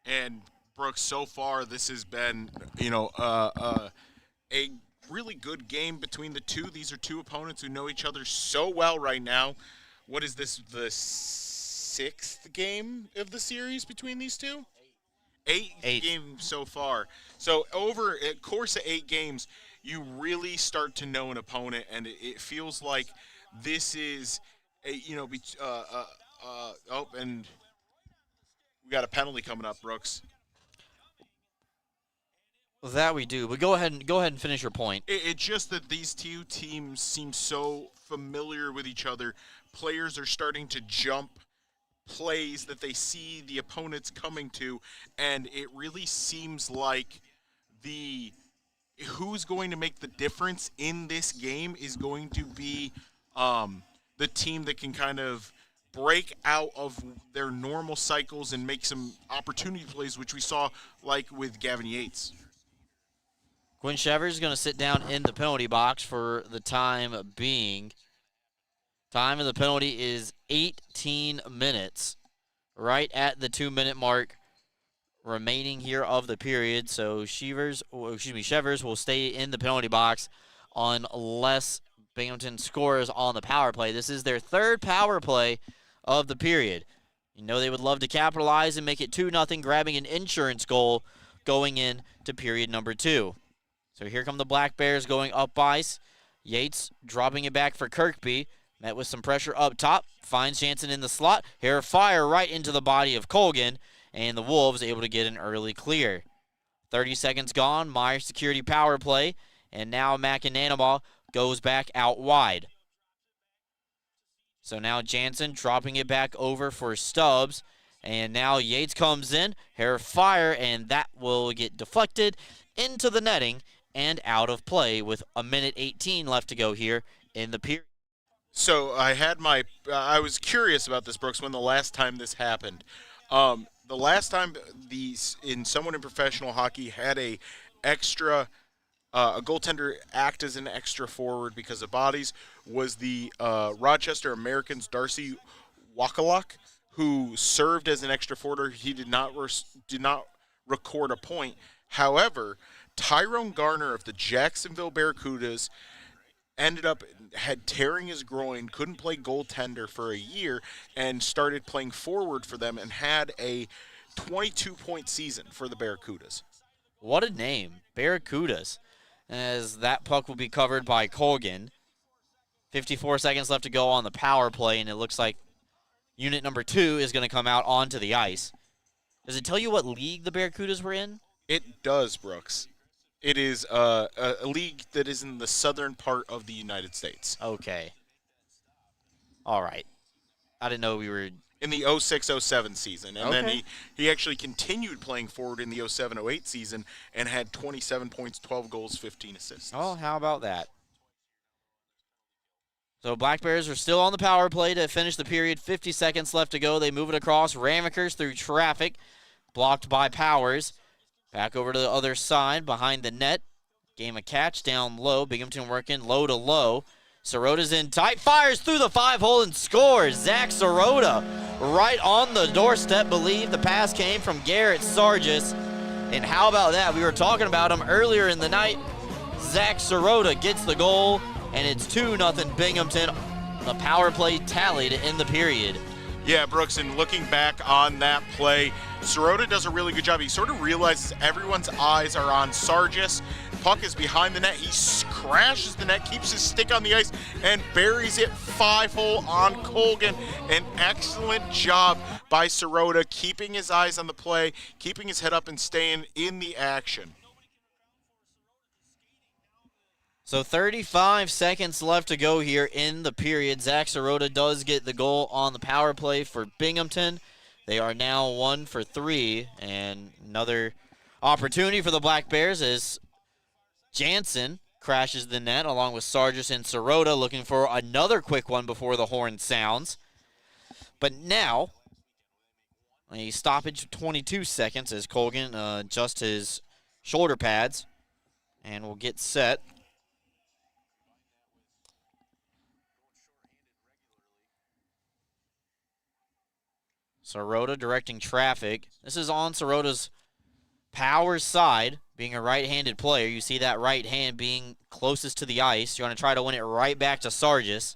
And Brooks, so far this has been, a really good game between the two. These are two opponents who know each other so well right now. What is this, the sixth game of the series between these two? Eight games so far. So over a course of 8 games, you really start to know an opponent, and it feels like this is and we got a penalty coming up, Brooks. That we do, but go ahead and finish your point. It's just that these two teams seem so familiar with each other. Players are starting to jump plays that they see the opponents coming to, and it really seems like who's going to make the difference in this game is going to be the team that can kind of break out of their normal cycles and make some opportunity plays, which we saw like with Gavin Yates. Quinn Shevers is going to sit down in the penalty box for the time being. Time of the penalty is 18 minutes, right at the 2-minute mark remaining here of the period. So Shevers will stay in the penalty box unless Binghamton scores on the power play. This is their third power play of the period. You know they would love to capitalize and make it 2-0, grabbing an insurance goal going into period number 2. So here come the Black Bears going up ice. Yates dropping it back for Kirkby. Met with some pressure up top. Finds Jansen in the slot. Here fire right into the body of Colgan. And the Wolves able to get an early clear. 30 seconds gone. Myers security power play. And now McAnanama goes back out wide. So now Jansen dropping it back over for Stubbs. And now Yates comes in. Here fire. And that will get deflected into the netting and out of play with 1:18 left to go here in the period. So I was curious about this, Brooks, when the last time this happened. The last time someone in professional hockey had a goaltender act as an extra forward because of bodies was the Rochester Americans' Darcy Wakaluk, who served as an extra forward. He did not record a point. However, Tyrone Garner of the Jacksonville Barracudas had tearing his groin, couldn't play goaltender for a year, and started playing forward for them and had a 22-point season for the Barracudas. What a name, Barracudas, as that puck will be covered by Colgan. 54 seconds left to go on the power play, and it looks like unit number 2 is going to come out onto the ice. Does it tell you what league the Barracudas were in? It does, Brooks. It is a league that is in the southern part of the United States. Okay. All right. I didn't know we were in the 06-07 season. And then he actually continued playing forward in the 07-08 season and had 27 points, 12 goals, 15 assists. Oh, how about that? So Black Bears are still on the power play to finish the period. 50 seconds left to go. They move it across. Ramekers through traffic. Blocked by Powers. Back over to the other side, behind the net. Game of catch down low. Binghamton working low to low. Sirota's in tight, fires through the 5-hole and scores. Zach Sirota right on the doorstep. Believe the pass came from Garrett Sargis. And how about that? We were talking about him earlier in the night. Zach Sirota gets the goal and it's 2-0 Binghamton. The power play tallied in the period. Yeah, Brooks, and looking back on that play, Sirota does a really good job. He sort of realizes everyone's eyes are on Sargis. Puck is behind the net. He crashes the net, keeps his stick on the ice, and buries it 5-hole on Colgan. An excellent job by Sirota, keeping his eyes on the play, keeping his head up, and staying in the action. So 35 seconds left to go here in the period. Zach Sirota does get the goal on the power play for Binghamton. They are now 1 for 3, and another opportunity for the Black Bears as Jansen crashes the net along with Sargis and Sirota, looking for another quick one before the horn sounds. But now, a stoppage of 22 seconds as Colgan adjusts his shoulder pads and will get set. Sirota directing traffic. This is on Sirota's power side, being a right-handed player. You see that right hand being closest to the ice. You want to try to win it right back to Sargis.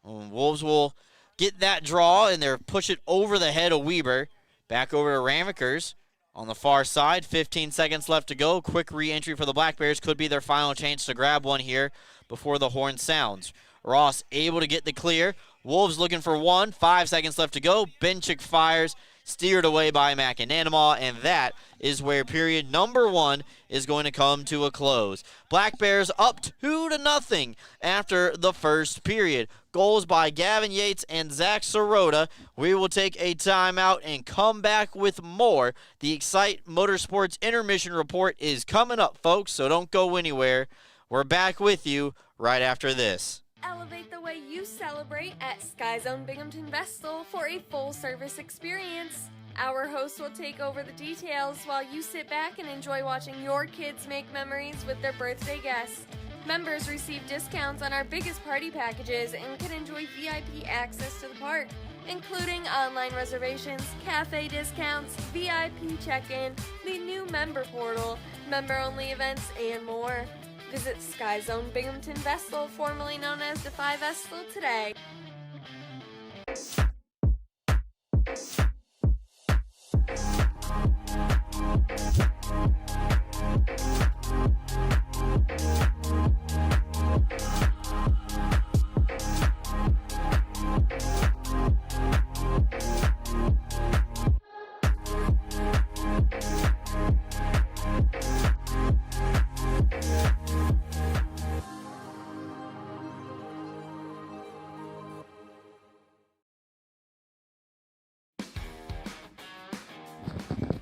Wolves will get that draw, and they'll push it over the head of Weber. Back over to Ramekers on the far side. 15 seconds left to go. Quick re-entry for the Black Bears. Could be their final chance to grab one here before the horn sounds. Ross able to get the clear. Wolves looking for one. 5 seconds left to go. Benchik fires, steered away by McAnanamaw, and that is where period number 1 is going to come to a close. Black Bears up 2-0 after the first period. Goals by Gavin Yates and Zach Sirota. We will take a timeout and come back with more. The Excite Motorsports Intermission Report is coming up, folks, so don't go anywhere. We're back with you right after this. Elevate the way you celebrate at Sky Zone Binghamton Vestal for a full-service experience. Our hosts will take over the details while you sit back and enjoy watching your kids make memories with their birthday guests. Members receive discounts on our biggest party packages and can enjoy VIP access to the park, including online reservations, cafe discounts, VIP check-in, the new member portal, member-only events, and more. Visit Sky Zone Binghamton Vestal, formerly known as Defy Vestal, today.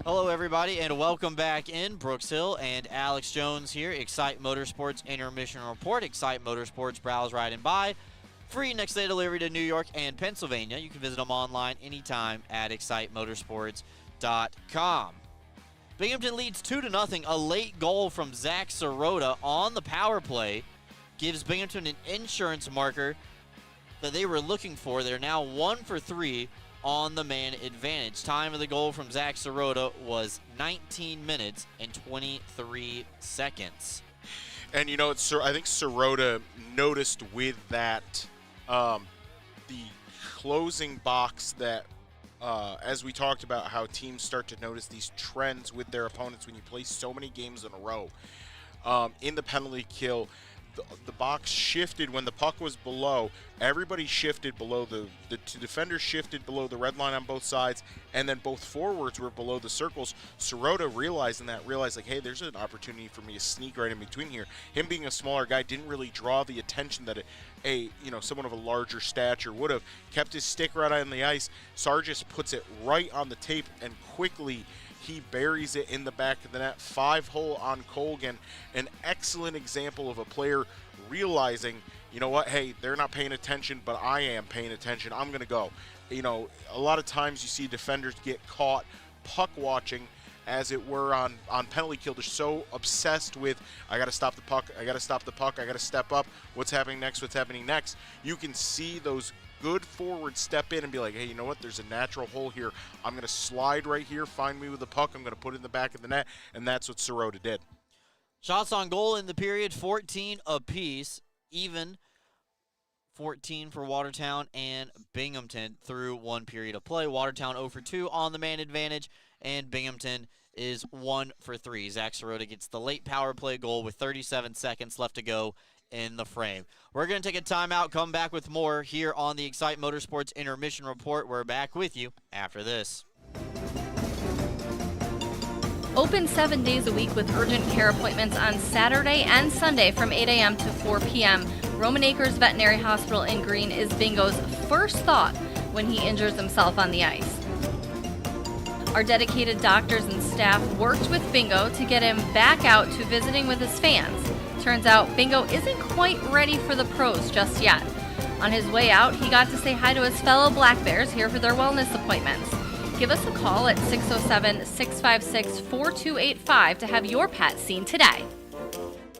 Hello, everybody, and welcome back in. Brooks Hill and Alex Jones here. Excite Motorsports Intermission Report. Excite Motorsports, browse, ride, and buy. Free next-day delivery to New York and Pennsylvania. You can visit them online anytime at excitemotorsports.com. Binghamton leads 2-0. A late goal from Zach Sirota on the power play gives Binghamton an insurance marker that they were looking for. They're now 1 for 3 on the man advantage. Time of the goal from Zach Sirota was 19 minutes and 23 seconds. And, you know, I think Sirota noticed with that the closing box that, as we talked about, how teams start to notice these trends with their opponents when you play so many games in a row. In the penalty kill, the box shifted when the puck was below. Everybody shifted below the two defenders shifted below the red line on both sides, and then both forwards were below the circles. Sirota realized like, hey, there's an opportunity for me to sneak right in between here. Him being a smaller guy didn't really draw the attention that someone of a larger stature would have. Kept his stick right on the ice. Sargis puts it right on the tape, and quickly he buries it in the back of the net. 5-hole on Colgan. An excellent example of a player realizing, you know what, hey, they're not paying attention, but I am paying attention. I'm going to go. You know, a lot of times you see defenders get caught puck watching, as it were, on penalty kill. They're so obsessed with, I got to stop the puck, I got to stop the puck, I got to step up. What's happening next? What's happening next? You can see those good forwards step in and be like, hey, you know what? There's a natural hole here. I'm going to slide right here, find me with the puck. I'm going to put it in the back of the net, and that's what Sirota did. Shots on goal in the period, 14 apiece, even 14 for Watertown and Binghamton through one period of play. Watertown 0 for 2 on the man advantage, and Binghamton is 1 for 3. Zach Sirota gets the late power play goal with 37 seconds left to go in the frame. We're going to take a timeout, come back with more here on the Excite Motorsports Intermission Report. We're back with you after this. Open 7 days a week with urgent care appointments on Saturday and Sunday from 8 a.m. to 4 p.m. Roman Acres Veterinary Hospital in Green is Bingo's first thought when he injures himself on the ice. Our dedicated doctors and staff worked with Bingo to get him back out to visiting with his fans. Turns out Bingo isn't quite ready for the pros just yet. On his way out, he got to say hi to his fellow Black Bears here for their wellness appointments. Give us a call at 607-656-4285 to have your pet seen today.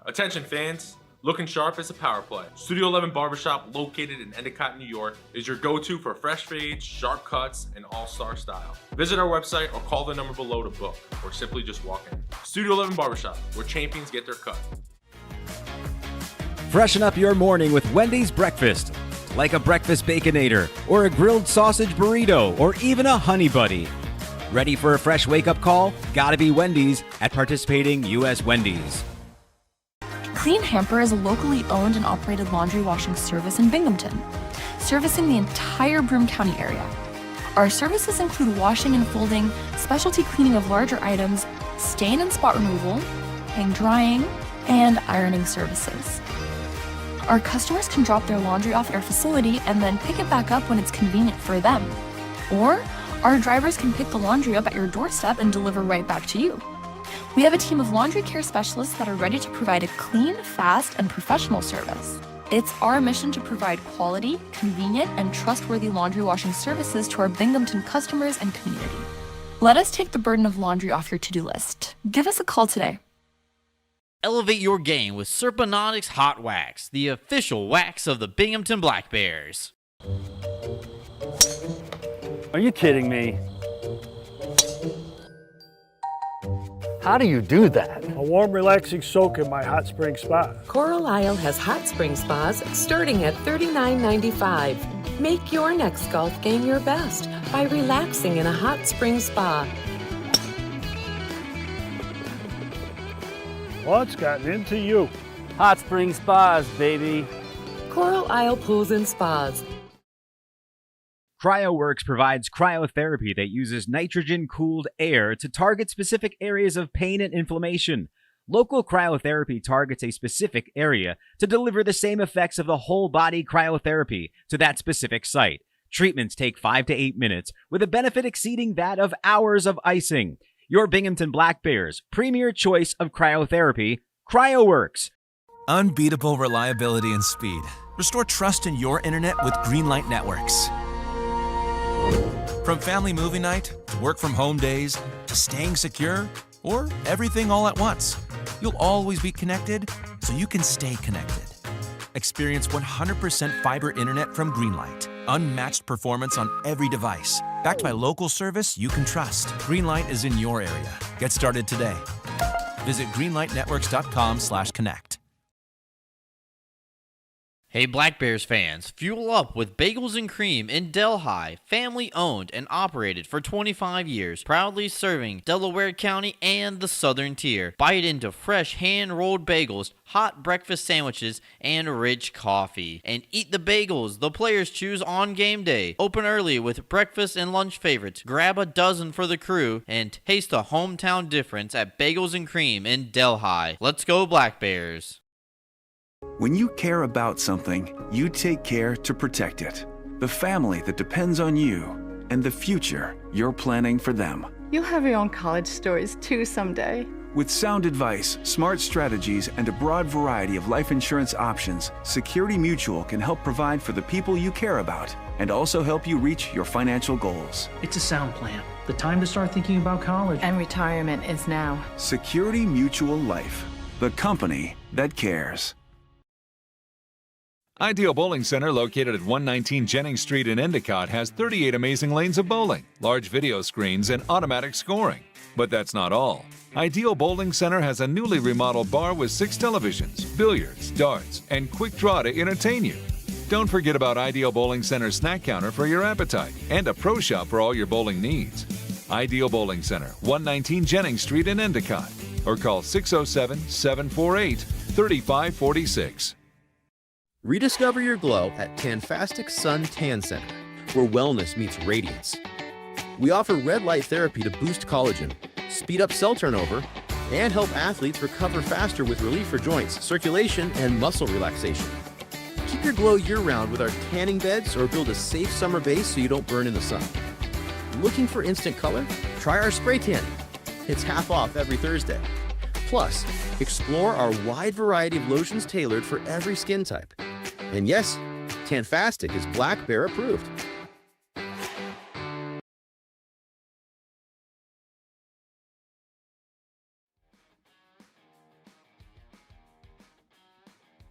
Attention fans, looking sharp is a power play. Studio 11 Barbershop, located in Endicott, New York, is your go-to for fresh fades, sharp cuts, and all-star style. Visit our website or call the number below to book, or simply just walk in. Studio 11 Barbershop, where champions get their cut. Freshen up your morning with Wendy's breakfast, like a breakfast Baconator, or a grilled sausage burrito, or even a Honey Buddy. Ready for a fresh wake-up call? Gotta be Wendy's at participating U.S. Wendy's. Clean Hamper is a locally owned and operated laundry washing service in Binghamton, servicing the entire Broome County area. Our services include washing and folding, specialty cleaning of larger items, stain and spot removal, hang drying, and ironing services. Our customers can drop their laundry off at our facility and then pick it back up when it's convenient for them. Or our drivers can pick the laundry up at your doorstep and deliver right back to you. We have a team of laundry care specialists that are ready to provide a clean, fast, and professional service. It's our mission to provide quality, convenient, and trustworthy laundry washing services to our Binghamton customers and community. Let us take the burden of laundry off your to-do list. Give us a call today. Elevate your game with Serponautics Hot Wax, the official wax of the Binghamton Black Bears. Are you kidding me? How do you do that? A warm, relaxing soak in my hot spring spa. Coral Isle has hot spring spas starting at $39.95. Make your next golf game your best by relaxing in a hot spring spa. What's gotten into you? Hot spring spas, baby. Coral Isle Pools and Spas. CryoWorks provides cryotherapy that uses nitrogen-cooled air to target specific areas of pain and inflammation. Local cryotherapy targets a specific area to deliver the same effects of the whole-body cryotherapy to that specific site. Treatments take 5 to 8 minutes, with a benefit exceeding that of hours of icing. Your Binghamton Black Bears' premier choice of cryotherapy, CryoWorks. Unbeatable reliability and speed. Restore trust in your internet with Greenlight Networks. From family movie night, to work from home days, to staying secure, or everything all at once, you'll always be connected so you can stay connected. Experience 100% fiber internet from Greenlight. Unmatched performance on every device. Backed by local service you can trust. Greenlight is in your area. Get started today. Visit greenlightnetworks.com/connect. Hey Black Bears fans, fuel up with Bagels and Cream in Delhi, family owned and operated for 25 years, proudly serving Delaware County and the Southern Tier. Bite into fresh hand-rolled bagels, hot breakfast sandwiches, and rich coffee. And eat the bagels the players choose on game day. Open early with breakfast and lunch favorites. Grab a dozen for the crew and taste the hometown difference at Bagels and Cream in Delhi. Let's go Black Bears. When you care about something, you take care to protect it. The family that depends on you and the future you're planning for them. You'll have your own college stories too someday. With sound advice, smart strategies, and a broad variety of life insurance options, Security Mutual can help provide for the people you care about and also help you reach your financial goals. It's a sound plan. The time to start thinking about college. And retirement is now. Security Mutual Life, the company that cares. Ideal Bowling Center, located at 119 Jennings Street in Endicott, has 38 amazing lanes of bowling, large video screens, and automatic scoring. But that's not all. Ideal Bowling Center has a newly remodeled bar with 6 televisions, billiards, darts, and quick draw to entertain you. Don't forget about Ideal Bowling Center's snack counter for your appetite and a pro shop for all your bowling needs. Ideal Bowling Center, 119 Jennings Street in Endicott, or call 607-748-3546. Rediscover your glow at Tanfastic Sun Tan Center, where wellness meets radiance. We offer red light therapy to boost collagen, speed up cell turnover, and help athletes recover faster with relief for joints, circulation, and muscle relaxation. Keep your glow year-round with our tanning beds or build a safe summer base so you don't burn in the sun. Looking for instant color? Try our spray tan. It's half off every Thursday. Plus, explore our wide variety of lotions tailored for every skin type. And yes, Tanfastic is Black Bear approved.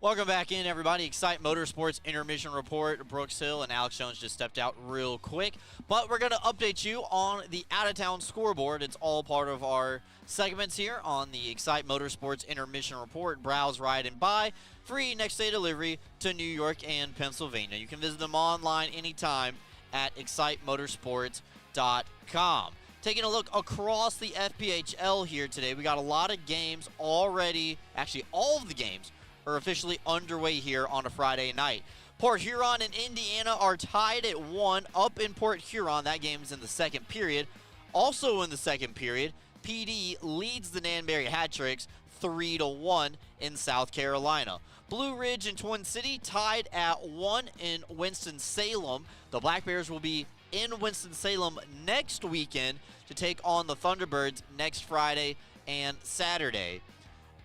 Welcome back in, everybody. Excite Motorsports Intermission Report. Brooks Hill and Alex Jones just stepped out real quick. But we're going to update you on the out-of-town scoreboard. It's all part of our segments here on the Excite Motorsports Intermission Report. Browse, ride, and buy. Free next-day delivery to New York and Pennsylvania. You can visit them online anytime at excitemotorsports.com. Taking a look across the FPHL here today. We got a lot of games already. Actually, all of the games are officially underway here on a Friday night. Port Huron and Indiana are tied at 1 up in Port Huron. That game is in the second period. Also in the second period, PD leads the Nanberry Hat-Tricks 3-1 in South Carolina. Blue Ridge and Twin City tied at 1 in Winston-Salem. The Black Bears will be in Winston-Salem next weekend to take on the Thunderbirds next Friday and Saturday.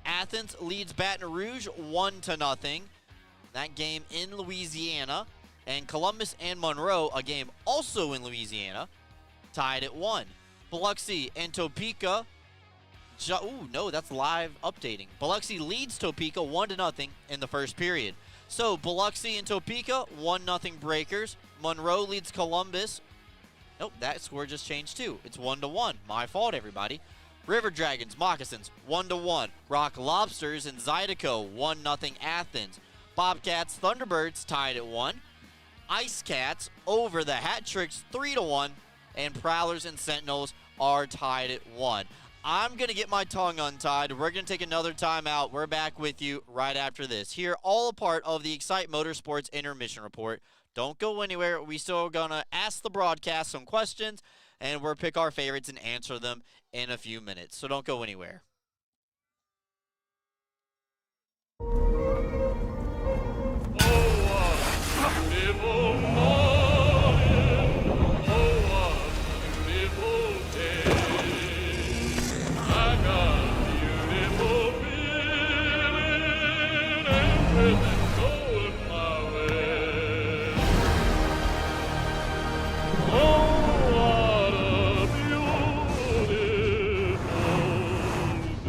Athens leads Baton Rouge 1-0. That game in Louisiana. And Columbus and Monroe, a game also in Louisiana, tied at 1. Biloxi and Topeka. No, that's live updating. Biloxi leads Topeka 1-0 in the first period. So Biloxi and Topeka 1-0 breakers. Monroe leads Columbus. Nope, that score just changed too. It's 1-1. My fault, everybody. River Dragons, Moccasins, 1-1. Rock Lobsters and Zydeco, 1-0 Athens. Bobcats, Thunderbirds tied at 1. Ice Cats over the Hat-Tricks, 3-1. And Prowlers and Sentinels are tied at 1. I'm going to get my tongue untied. We're going to take another timeout. We're back with you right after this. Here, all a part of the Excite Motorsports Intermission Report. Don't go anywhere. We still going to ask the broadcast some questions, and we'll pick our favorites and answer them in a few minutes. So don't go anywhere.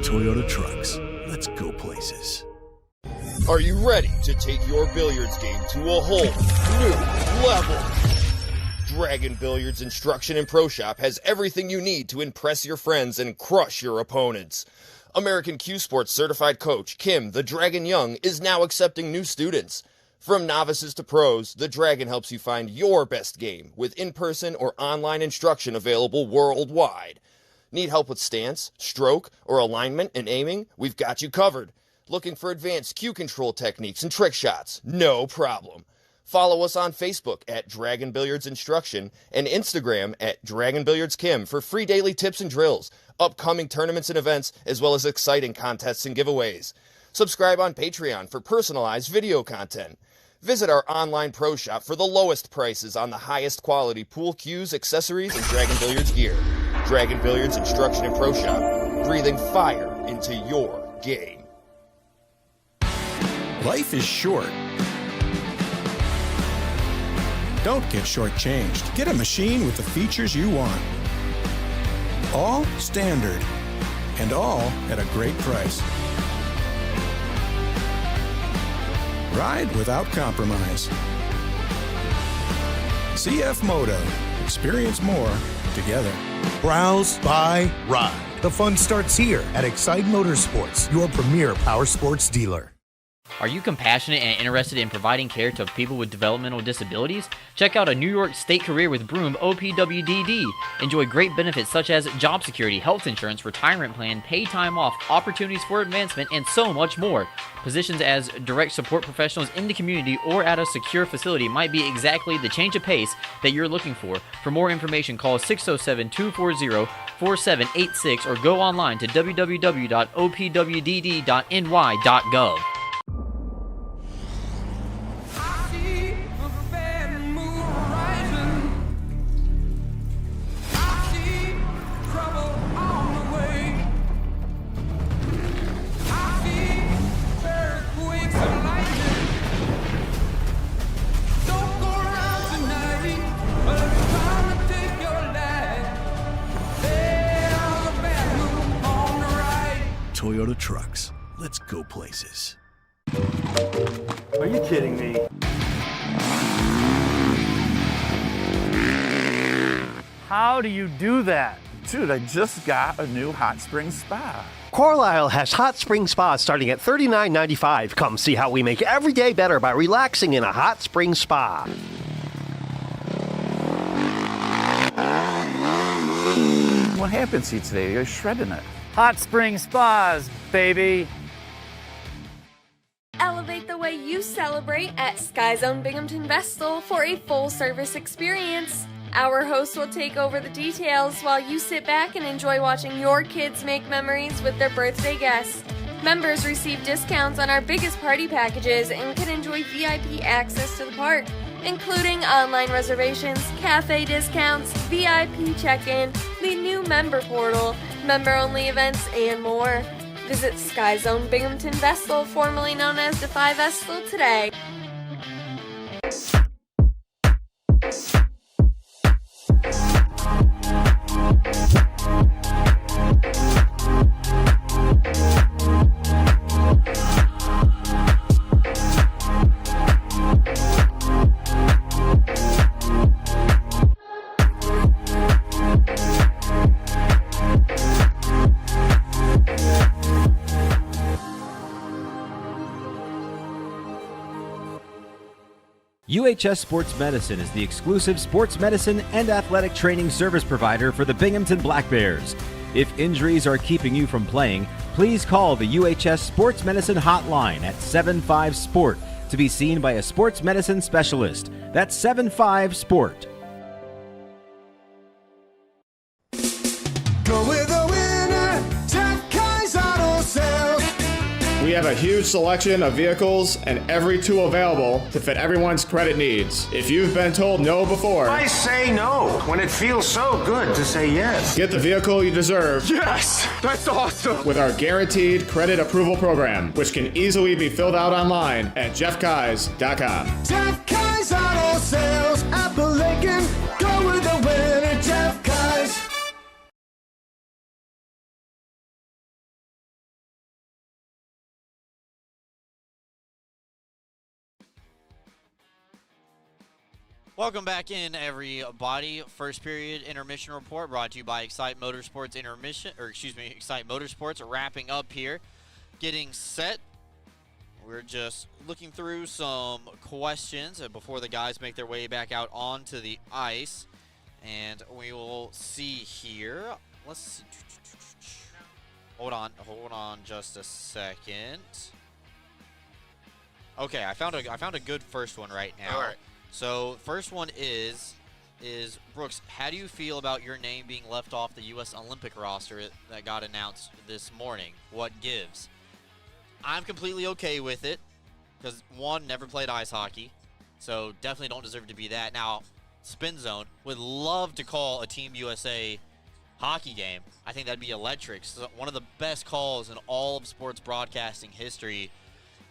Toyota Trucks. Let's go places. Are you ready to take your billiards game to a whole new level? Dragon Billiards Instruction and Pro Shop has everything you need to impress your friends and crush your opponents. American Q Sports certified coach Kim the Dragon Young is now accepting new students. From novices to pros, the Dragon helps you find your best game with in-person or online instruction available worldwide. Need help with stance, stroke, or alignment and aiming? We've got you covered. Looking for advanced cue control techniques and trick shots? No problem. Follow us on Facebook at Dragon Billiards Instruction and Instagram at Dragon Billiards Kim for free daily tips and drills, upcoming tournaments and events, as well as exciting contests and giveaways. Subscribe on Patreon for personalized video content. Visit our online pro shop for the lowest prices on the highest quality pool cues, accessories, and Dragon Billiards gear. Dragon Billiards Instruction and Pro Shop, breathing fire into your game. Life is short. Don't get shortchanged. Get a machine with the features you want. All standard, and all at a great price. Ride without compromise. CF Moto. Experience more together. Browse, buy, ride. The fun starts here at Excite Motorsports, your premier power sports dealer. Are you compassionate and interested in providing care to people with developmental disabilities? Check out a New York State career with Broom OPWDD. Enjoy great benefits such as job security, health insurance, retirement plan, paid time off, opportunities for advancement, and so much more. Positions as direct support professionals in the community or at a secure facility might be exactly the change of pace that you're looking for. For more information, call 607-240-4786 or go online to www.opwdd.ny.gov. Toyota Trucks. Let's go places. Are you kidding me? How do you do that? Dude, I just got a new hot spring spa. Carlisle has hot spring spas starting at $39.95. Come see how we make every day better by relaxing in a hot spring spa. What happened to you today? You're shredding it. Hot Spring Spas, baby. Elevate the way you celebrate at Sky Zone Binghamton Vestal for a full-service experience. Our host will take over the details while you sit back and enjoy watching your kids make memories with their birthday guests. Members receive discounts on our biggest party packages and can enjoy VIP access to the park, including online reservations, cafe discounts, VIP check-in, the new member portal, member-only events, and more. Visit Sky Zone Binghamton Vestal, formerly known as Defy Vestal, today. UHS Sports Medicine is the exclusive sports medicine and athletic training service provider for the Binghamton Black Bears. If injuries are keeping you from playing, please call the UHS Sports Medicine hotline at 75-SPORT to be seen by a sports medicine specialist. That's 75-SPORT. Go with the winner, Jeff Kai's Auto Sales. We have a huge selection of vehicles and every tool available to fit everyone's credit needs. If you've been told no before, I say no when it feels so good to say yes. Get the vehicle you deserve. Yes, that's awesome. With our guaranteed credit approval program, which can easily be filled out online at jeffkais.com. Jeff Kai's Auto Sales, Appalachian. Go with the winner, Jeff Kai's. Welcome back in, everybody. First period intermission report brought to you by Excite Motorsports Excite Motorsports. Wrapping up here, getting set. We're just looking through some questions before the guys make their way back out onto the ice, and we will see here. Let's see. Hold on, just a second. Okay, I found a good first one right now. All right. So, first one is Brooks, how do you feel about your name being left off the U.S. Olympic roster that got announced this morning? What gives? I'm completely okay with it because, one, never played ice hockey, so definitely don't deserve to be that. Now, Spin Zone would love to call a Team USA hockey game. I think that'd be electric. So one of the best calls in all of sports broadcasting history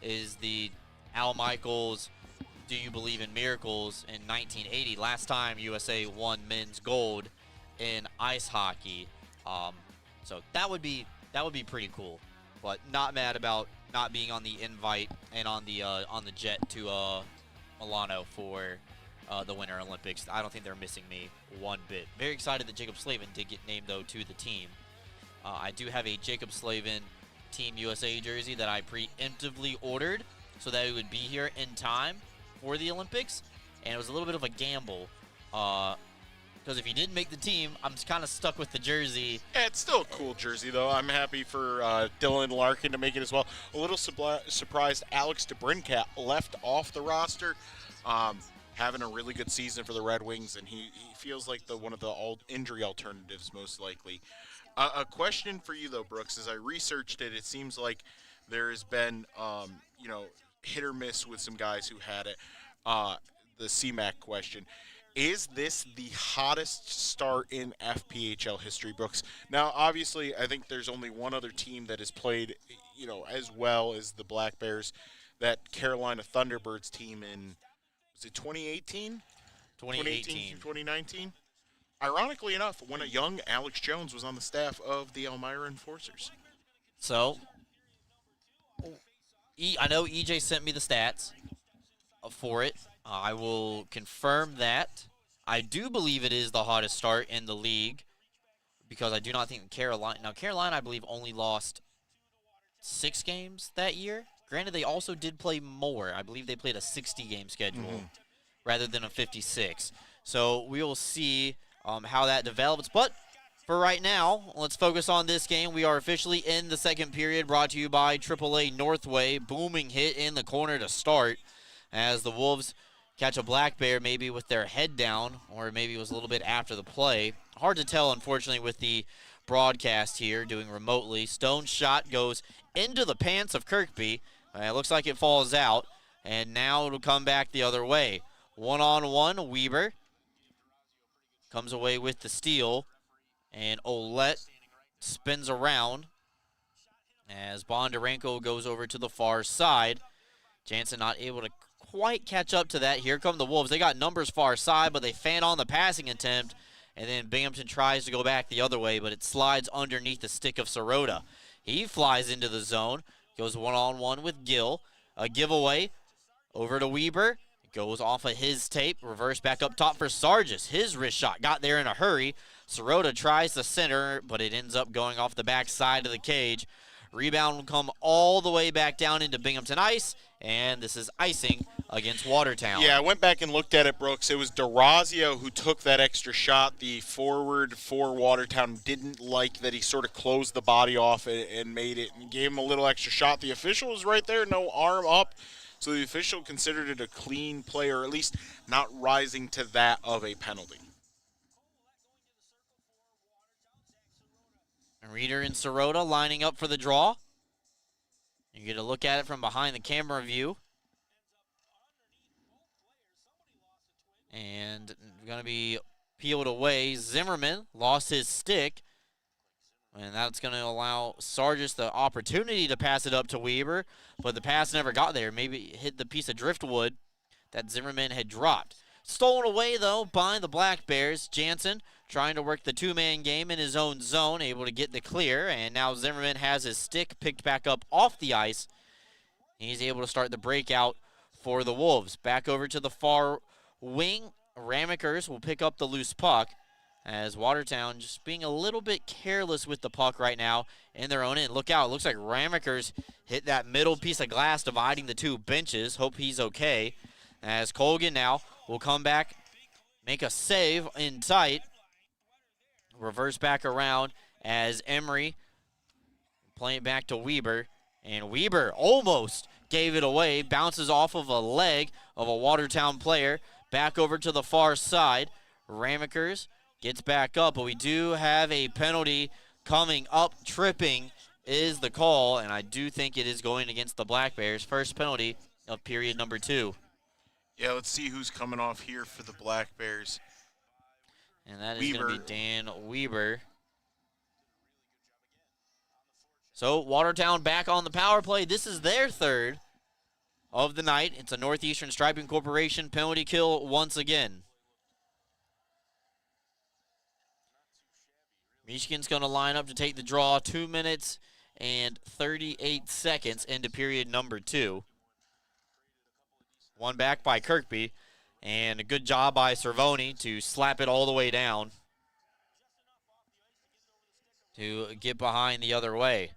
is the Al Michaels Do You Believe in Miracles in 1980, last time USA won men's gold in ice hockey. So that would be pretty cool, but not mad about not being on the invite and on the jet to Milano for the Winter Olympics. I don't think they're missing me one bit. Very excited that Jacob Slavin did get named, though, to the team. I do have a Jacob Slavin Team USA jersey that I preemptively ordered so that it would be here in time for the Olympics, and it was a little bit of a gamble because if he didn't make the team, I'm kind of stuck with the jersey. Yeah, it's still a cool jersey, though. I'm happy for Dylan Larkin to make it as well. A little surprised Alex DeBrincat left off the roster. Having a really good season for the Red Wings, and he feels like one of the injury alternatives most likely. A question for you, though, Brooks, as I researched it, it seems like there has been, hit or miss with some guys who had it. The CMAC question. Is this the hottest start in FPHL history, Brooks? Now, obviously, I think there's only one other team that has played, as well as the Black Bears, that Carolina Thunderbirds team in, was it 2018? 2018 through 2019? Ironically enough, when a young Alex Jones was on the staff of the Elmira Enforcers. So, I know EJ sent me the stats for it. I will confirm that. I do believe it is the hottest start in the league because I do not think Carolina... Now, Carolina, I believe, only lost 6 games that year. Granted, they also did play more. I believe they played a 60-game schedule rather than a 56. So we will see how that develops. But for right now, let's focus on this game. We are officially in the second period, brought to you by AAA Northway. Booming hit in the corner to start as the Wolves catch a Black Bear maybe with their head down, or maybe it was a little bit after the play. Hard to tell, unfortunately, with the broadcast here, doing remotely. Stone's shot goes into the pants of Kirkby. It looks like it falls out, and now it'll come back the other way. One-on-one, Weber comes away with the steal, and Olette spins around as Bondarenko goes over to the far side. Jansen not able to quite catch up to that. Here come the Wolves. They got numbers far side, but they fan on the passing attempt, and then Binghamton tries to go back the other way, but it slides underneath the stick of Sirota. He flies into the zone, goes one-on-one with Gill. A giveaway over to Weber. Goes off of his tape. Reverse back up top for Sargis. His wrist shot got there in a hurry. Sirota tries to center, but it ends up going off the back side of the cage. Rebound will come all the way back down into Binghamton ice, and this is icing against Watertown. Yeah, I went back and looked at it, Brooks. It was DeRazio who took that extra shot. The forward for Watertown didn't like that he sort of closed the body off and made it and gave him a little extra shot. The official was right there, no arm up. So the official considered it a clean play, or at least not rising to that of a penalty. Reeder and Sirota lining up for the draw. You get a look at it from behind the camera view. And going to be peeled away. Zimmerman lost his stick. And that's going to allow Sargis the opportunity to pass it up to Weber. But the pass never got there. Maybe hit the piece of driftwood that Zimmerman had dropped. Stolen away, though, by the Black Bears. Jansen trying to work the two-man game in his own zone, able to get the clear. And now Zimmerman has his stick picked back up off the ice. He's able to start the breakout for the Wolves. Back over to the far wing. Ramekers will pick up the loose puck as Watertown just being a little bit careless with the puck right now in their own end. Look out. It looks like Ramekers hit that middle piece of glass dividing the two benches. Hope he's okay. As Colgan now will come back, make a save in tight. Reverse back around as Emery playing it back to Weber. And Weber almost gave it away. Bounces off of a leg of a Watertown player. Back over to the far side. Ramekers gets back up, but we do have a penalty coming up. Tripping is the call, and I do think it is going against the Black Bears. First penalty of period number 2. Yeah, let's see who's coming off here for the Black Bears. And that is going to be Dan Weber. So Watertown back on the power play. This is their third of the night. It's a Northeastern Striping Corporation penalty kill once again. Michigan's going to line up to take the draw. 2 minutes and 38 seconds into period number 2. One back by Kirkby, and a good job by Cervoni to slap it all the way down to get behind the other way.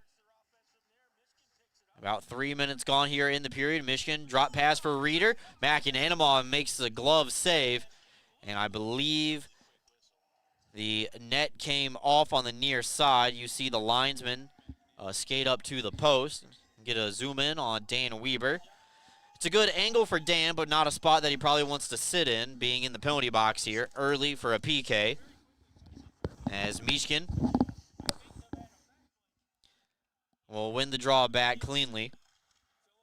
About 3 minutes gone here in the period. Michigan drop pass for Reeder. McAnanama makes the glove save, and I believe the net came off on the near side. You see the linesman skate up to the post. Get a zoom in on Dan Weber. It's a good angle for Dan, but not a spot that he probably wants to sit in, being in the penalty box here early for a PK. As Mishkin will win the draw back cleanly.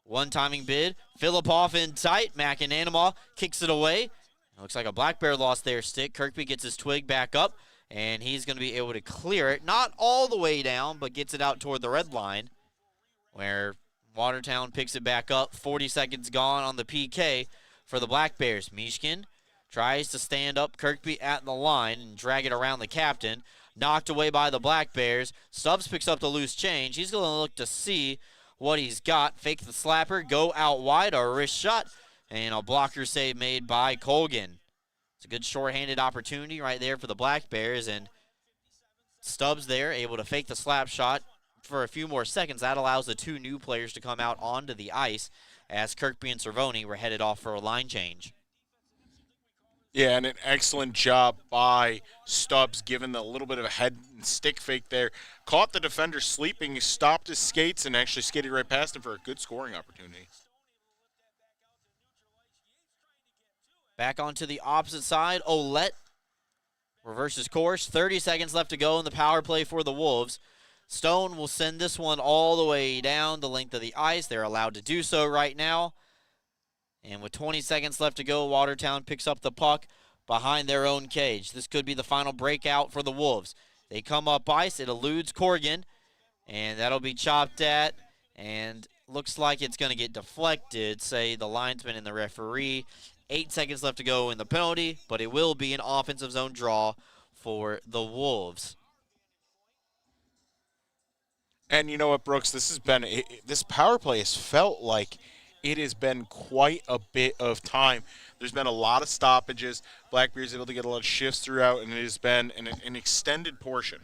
One timing bid. Filipoff in tight. McAnanama kicks it away. Looks like a Black Bear lost their stick. Kirkby gets his twig back up, and he's going to be able to clear it. Not all the way down, but gets it out toward the red line, where Watertown picks it back up. 40 seconds gone on the PK for the Black Bears. Mishkin tries to stand up Kirkby at the line and drag it around the captain. Knocked away by the Black Bears. Stubbs picks up the loose change. He's going to look to see what he's got. Fake the slapper, go out wide, a wrist shot, and a blocker save made by Colgan. It's a good shorthanded opportunity right there for the Black Bears, and Stubbs there able to fake the slap shot for a few more seconds. That allows the two new players to come out onto the ice as Kirkby and Cervoni were headed off for a line change. Yeah, and an excellent job by Stubbs, given a little bit of a head and stick fake there. Caught the defender sleeping, stopped his skates, and actually skated right past him for a good scoring opportunity. Back onto the opposite side, Ouellette reverses course. 30 seconds left to go in the power play for the Wolves. Stone will send this one all the way down the length of the ice. They're allowed to do so right now. And with 20 seconds left to go, Watertown picks up the puck behind their own cage. This could be the final breakout for the Wolves. They come up ice. It eludes Corrigan, and that'll be chopped at, and looks like it's going to get deflected, say the linesman and the referee. 8 seconds left to go in the penalty, but it will be an offensive zone draw for the Wolves. And you know what, Brooks? This power play has felt like it has been quite a bit of time. There's been a lot of stoppages. Blackbeard's able to get a lot of shifts throughout, and it has been an extended portion.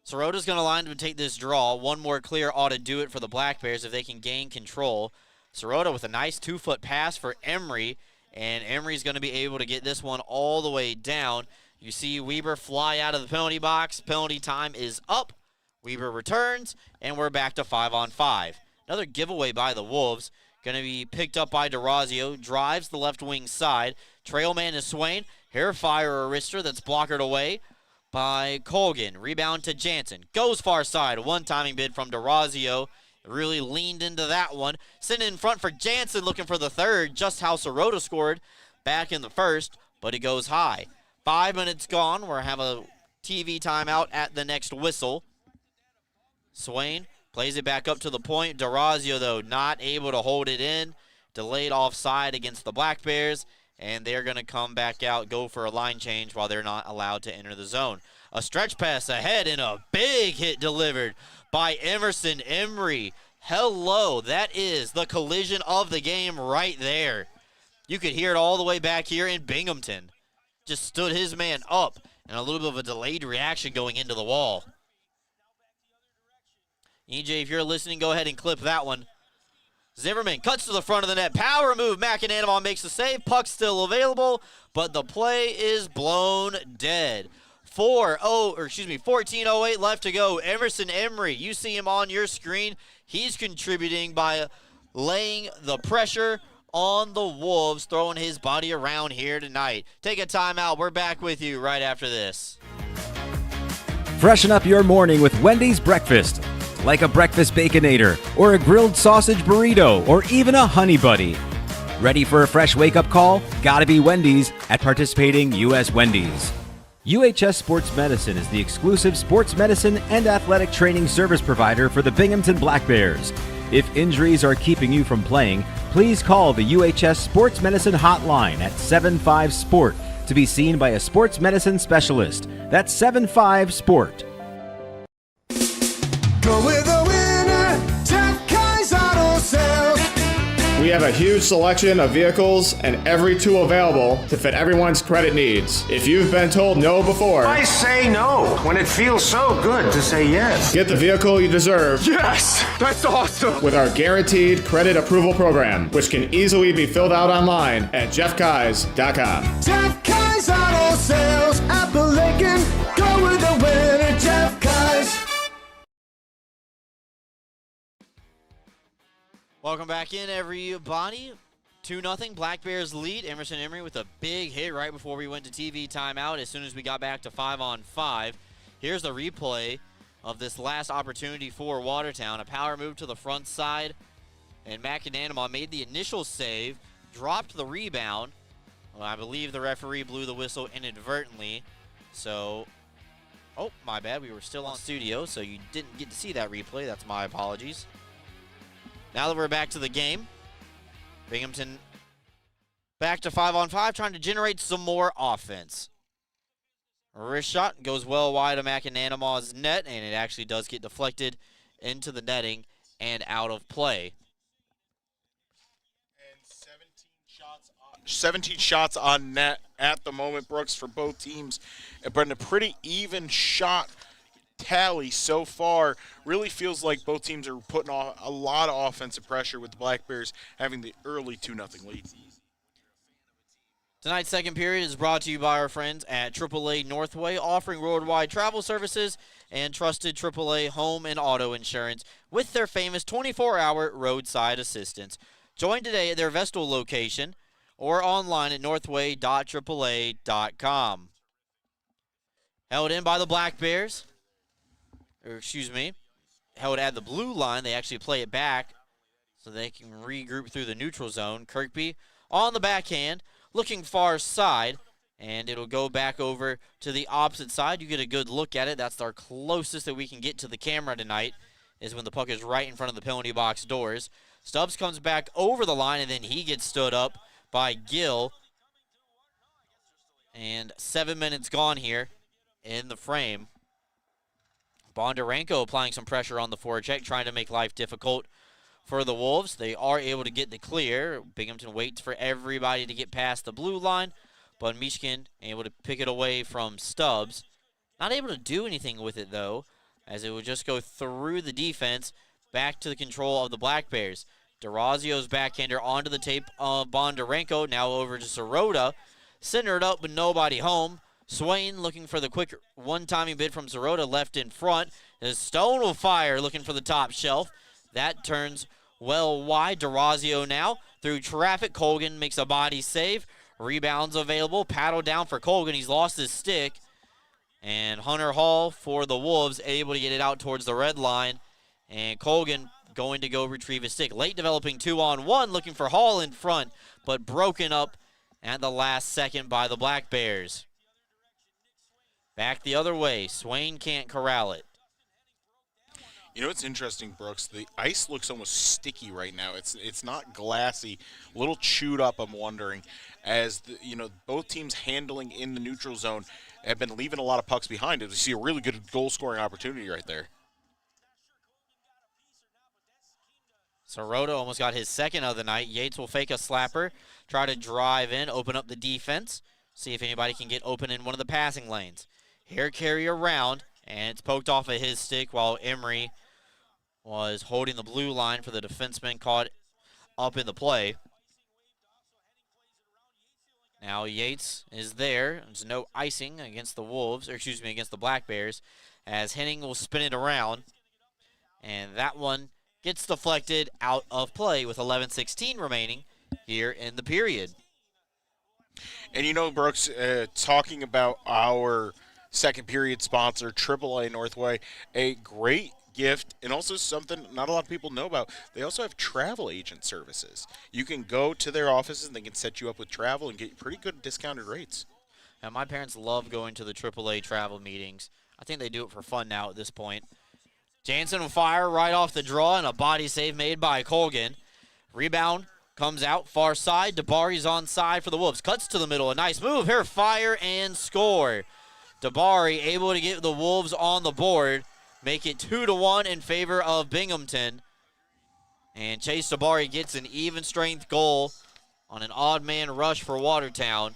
Sorota's going to line to take this draw. One more clear ought to do it for the Black Bears if they can gain control. Sorota with a nice 2-foot pass for Emery, and Emery's going to be able to get this one all the way down. You see Weber fly out of the penalty box. Penalty time is up. Weber returns, and we're back to 5-on-5. Another giveaway by the Wolves. Going to be picked up by DeRazio. Drives the left wing side. Trailman is Swain. Hairfire a wrister that's blockered away by Colgan. Rebound to Jansen. Goes far side. One timing bid from DeRazio. Really leaned into that one. Sent in front for Jansen looking for the third. Just how Sorota scored back in the first, but it goes high. 5 minutes gone. We'll have a TV timeout at the next whistle. Swain plays it back up to the point. DeRazio, though, not able to hold it in. Delayed offside against the Black Bears, and they're going to come back out, go for a line change while they're not allowed to enter the zone. A stretch pass ahead and a big hit delivered by Emerson Emery. Hello, that is the collision of the game right there. You could hear it all the way back here in Binghamton. Just stood his man up, and a little bit of a delayed reaction going into the wall. EJ, if you're listening, go ahead and clip that one. Zimmerman cuts to the front of the net. Power move. McAnanama makes the save. Puck's still available, but the play is blown dead. 14:08 left to go. Emerson Emery, you see him on your screen. He's contributing by laying the pressure on the Wolves, throwing his body around here tonight. Take a timeout. We're back with you right after this. Freshen up your morning with Wendy's breakfast. Like a breakfast Baconator, or a grilled sausage burrito, or even a Honey Buddy. Ready for a fresh wake-up call? Gotta be Wendy's at participating U.S. Wendy's. UHS Sports Medicine is the exclusive sports medicine and athletic training service provider for the Binghamton Black Bears. If injuries are keeping you from playing, please call the UHS Sports Medicine hotline at 75-SPORT to be seen by a sports medicine specialist. That's 75-SPORT. have a huge selection of vehicles and every tool available to fit everyone's credit needs. If you've been told no before, I say no when it feels so good to say yes. get the vehicle you deserve. Yes, that's awesome. With our guaranteed credit approval program, which can easily be filled out online at jeffkais.com. Jeff Kai's Auto Sales, Appalachian. Go with the winner, Jeff Kai's. Welcome back in, everybody. 2-0, Black Bears lead. Emerson Emery with a big hit right before we went to TV timeout as soon as we got back to 5-on-5. Here's the replay of this last opportunity for Watertown. A power move to the front side, and McAnanama made the initial save, dropped the rebound. Well, I believe the referee blew the whistle inadvertently. So, oh, my bad. We were still on studio, so you didn't get to see that replay. That's my apologies. Now that we're back to the game, Binghamton back to 5-on-5, trying to generate some more offense. Wrist shot goes well wide of McAnanama's net, and it actually does get deflected into the netting and out of play. 17 shots on net at the moment, Brooks, for both teams. But a pretty even shot tally so far. Really feels like both teams are putting on a lot of offensive pressure, with the Black Bears having the early 2-0 lead. Tonight's second period is brought to you by our friends at AAA Northway, offering worldwide travel services and trusted AAA home and auto insurance with their famous 24-hour roadside assistance. Join today at their Vestal location or online at northway.aaa.com. Held in by the Black Bears. Held at the blue line. They actually play it back so they can regroup through the neutral zone. Kirkby on the backhand, looking far side, and it'll go back over to the opposite side. You get a good look at it. That's our closest that we can get to the camera tonight, is when the puck is right in front of the penalty box doors. Stubbs comes back over the line, and then he gets stood up by Gill. And 7 minutes gone here in the frame. Bondarenko applying some pressure on the forecheck, trying to make life difficult for the Wolves. They are able to get the clear. Binghamton waits for everybody to get past the blue line, but Mishkin able to pick it away from Stubbs. Not able to do anything with it, though, as it would just go through the defense back to the control of the Black Bears. DeRazio's backhander onto the tape of Bondarenko, now over to Sirota. Centered up with nobody home. Swain looking for the quick one-timing bid from Sirota, left in front. As Stone will fire, looking for the top shelf. That turns well wide. DeRazio now through traffic. Colgan makes a body save. Rebounds available. Paddle down for Colgan. He's lost his stick. And Hunter Hall for the Wolves, able to get it out towards the red line. And Colgan going to go retrieve his stick. Late developing 2-on-1, looking for Hall in front, but broken up at the last second by the Black Bears. Back the other way. Swain can't corral it. You know what's interesting, Brooks? The ice looks almost sticky right now. It's not glassy, a little chewed up. I'm wondering, as both teams handling in the neutral zone have been leaving a lot of pucks behind. You see a really good goal-scoring opportunity right there. Sirota almost got his second of the night. Yates will fake a slapper, try to drive in, open up the defense, see if anybody can get open in one of the passing lanes. Hair carry around, and it's poked off of his stick while Emery was holding the blue line for the defenseman caught up in the play. Now Yates is there. There's no icing against the Wolves, or excuse me, against the Black Bears, as Henning will spin it around. And that one gets deflected out of play with 11:16 remaining here in the period. And Brooks, talking about our second period sponsor, AAA Northway, a great gift, and also something not a lot of people know about. They also have travel agent services. You can go to their offices and they can set you up with travel and get pretty good discounted rates. Now, my parents love going to the AAA travel meetings. I think they do it for fun now at this point. Jansen will fire right off the draw, and a body save made by Colgan. Rebound comes out far side. DeBari's on side for the Wolves. Cuts to the middle. A nice move here. Fire and score. DeBari able to get the Wolves on the board. Make it 2-1 in favor of Binghamton. And Chase Tabari gets an even strength goal on an odd man rush for Watertown.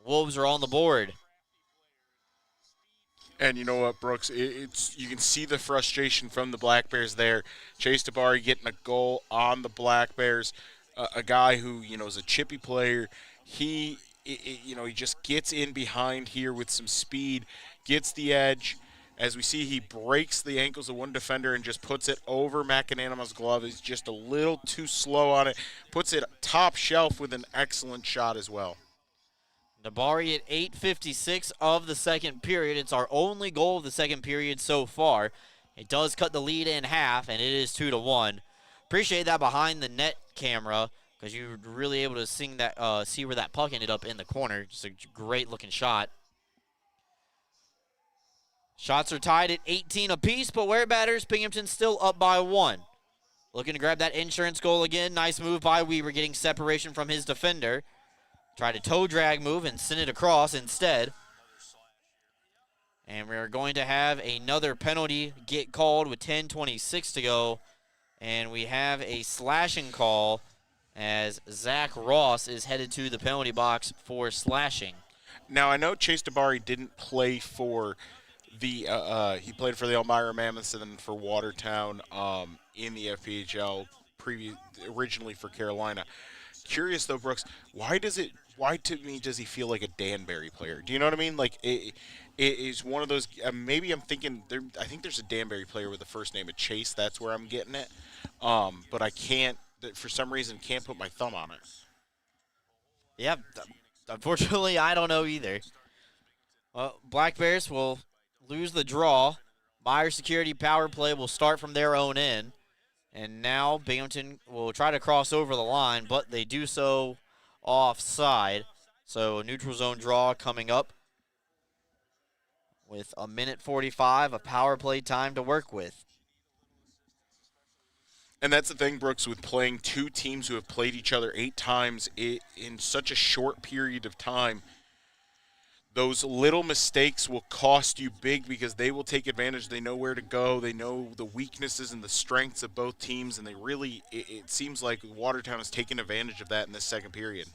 Wolves are on the board. And you know what, Brooks? You can see the frustration from the Black Bears there. Chase Tabari getting a goal on the Black Bears, a guy who is a chippy player. He just gets in behind here with some speed, gets the edge. As we see, he breaks the ankles of one defender and just puts it over McAnanima's glove. He's just a little too slow on it. Puts it top shelf with an excellent shot as well. Nabari at 8:56 of the second period. It's our only goal of the second period so far. It does cut the lead in half, and it is 2-1. Appreciate that behind the net camera because you were really able to see where that puck ended up in the corner. Just a great-looking shot. Shots are tied at 18 apiece, but where it matters, Binghamton still up by 1. Looking to grab that insurance goal again. Nice move by Weaver, getting separation from his defender. Tried a toe drag move and sent it across instead. And we're going to have another penalty get called with 10:26 to go. And we have a slashing call as Zach Ross is headed to the penalty box for slashing. Now, I know Chase Tabari didn't play for he played for the Elmira Mammoths and then for Watertown in the FPHL originally for Carolina. Curious though, Brooks, why to me does he feel like a Danbury player? Do you know what I mean? Like it is one of those. Maybe I'm thinking I think there's a Danbury player with the first name of Chase. That's where I'm getting it. But I can't for some reason can't put my thumb on it. Yeah, unfortunately I don't know either. Well, Black Bears will lose the draw. Meyer Security power play will start from their own end. And now Binghamton will try to cross over the line, but they do so offside. So neutral zone draw coming up with 1:45 of power play time to work with. And that's the thing, Brooks, with playing two teams who have played each other 8 times in such a short period of time. Those little mistakes will cost you big because they will take advantage. They know where to go. They know the weaknesses and the strengths of both teams, and they really, it seems like Watertown has taken advantage of that in this second period.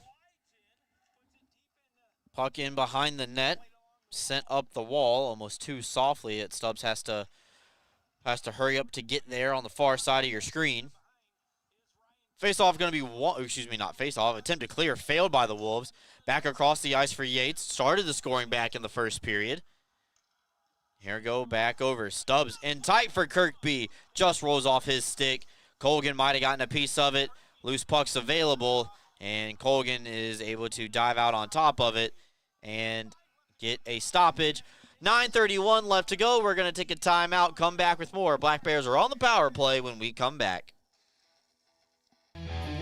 Puck in behind the net, sent up the wall almost too softly. Stubbs has to hurry up to get there on the far side of your screen. Face-off going to be not face-off. Attempt to clear failed by the Wolves. Back across the ice for Yates. Started the scoring back in the first period. Here we go, back over. Stubbs in tight for Kirkby. Just rolls off his stick. Colgan might have gotten a piece of it. Loose puck's available, and Colgan is able to dive out on top of it and get a stoppage. 9:31 left to go. We're going to take a timeout, come back with more. Black Bears are on the power play when we come back.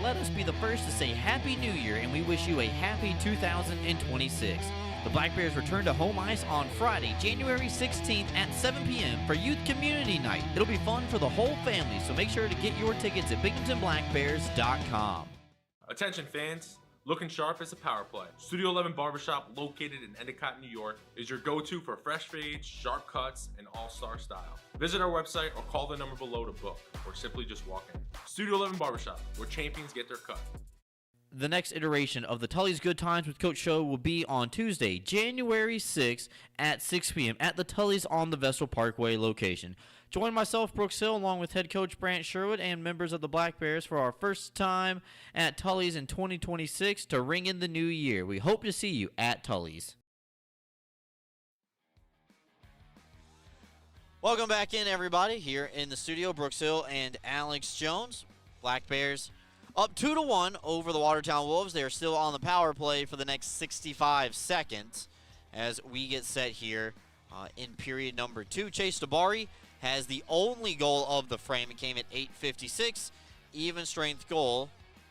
Let us be the first to say Happy New Year, and we wish you a happy 2026. The Black Bears return to home ice on Friday, January 16th at 7 p.m. for Youth Community Night. It'll be fun for the whole family, so make sure to get your tickets at BinghamtonBlackBears.com. Attention fans, looking sharp is a power play. Studio 11 Barbershop, located in Endicott, New York, is your go-to for fresh fades, sharp cuts, and all-star style. Visit our website or call the number below to book, or simply just walk in. Studio 11 Barbershop, where champions get their cut. The next iteration of the Tully's Good Times with Coach show will be on Tuesday, January 6th at 6 p.m. at the Tully's on the Vestal Parkway location. Join myself, Brooks Hill, along with head coach Brant Sherwood and members of the Black Bears for our first time at Tully's in 2026 to ring in the new year. We hope to see you at Tully's. Welcome back in, everybody, here in the studio. Brooks Hill and Alex Jones. Black Bears up 2-1 over the Watertown Wolves. They are still on the power play for the next 65 seconds as we get set here in period number 2. Chase Tabari has the only goal of the frame. It came at 8:56. Even strength goal.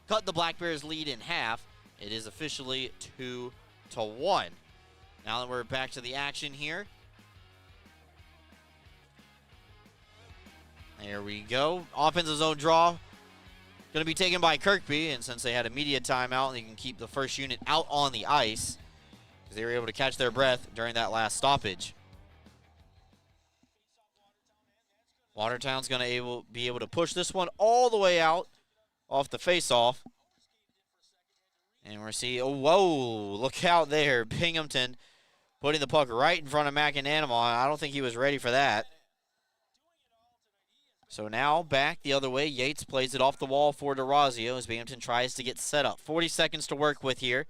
Cut the Black Bears lead in half. It is officially 2-1. Now that we're back to the action here. There we go. Offensive zone draw. Going to be taken by Kirkby, and since they had a media timeout, they can keep the first unit out on the ice because they were able to catch their breath during that last stoppage. Watertown's going to be able to push this one all the way out off the face-off. And we're seeing, oh, whoa, look out there. Binghamton putting the puck right in front of McAnanama. I don't think he was ready for that. So now back the other way. Yates plays it off the wall for DeRazio as Binghamton tries to get set up. 40 seconds to work with here.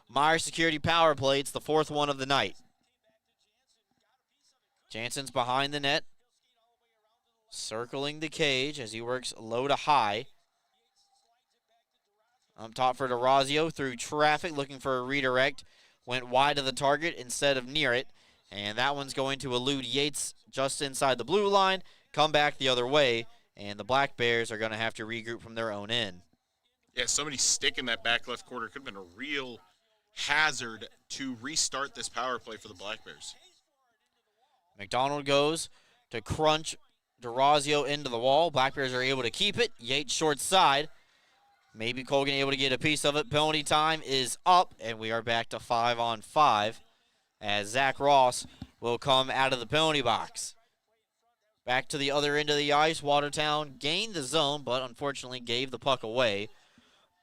Meyer security power play. It's the fourth one of the night. Jansen's behind the net. Circling the cage as he works low to high. Up top for DeRazio through traffic, looking for a redirect. Went wide of the target instead of near it. And that one's going to elude Yates just inside the blue line. Come back the other way. And the Black Bears are going to have to regroup from their own end. Yeah, somebody stick in that back left corner could have been a real hazard to restart this power play for the Black Bears. McDonald goes to crunch DeRazio into the wall. Black Bears are able to keep it. Yates short side. Maybe Colgan able to get a piece of it. Penalty time is up, and we are back to 5-on-5 as Zach Ross will come out of the penalty box. Back to the other end of the ice. Watertown gained the zone, but unfortunately gave the puck away.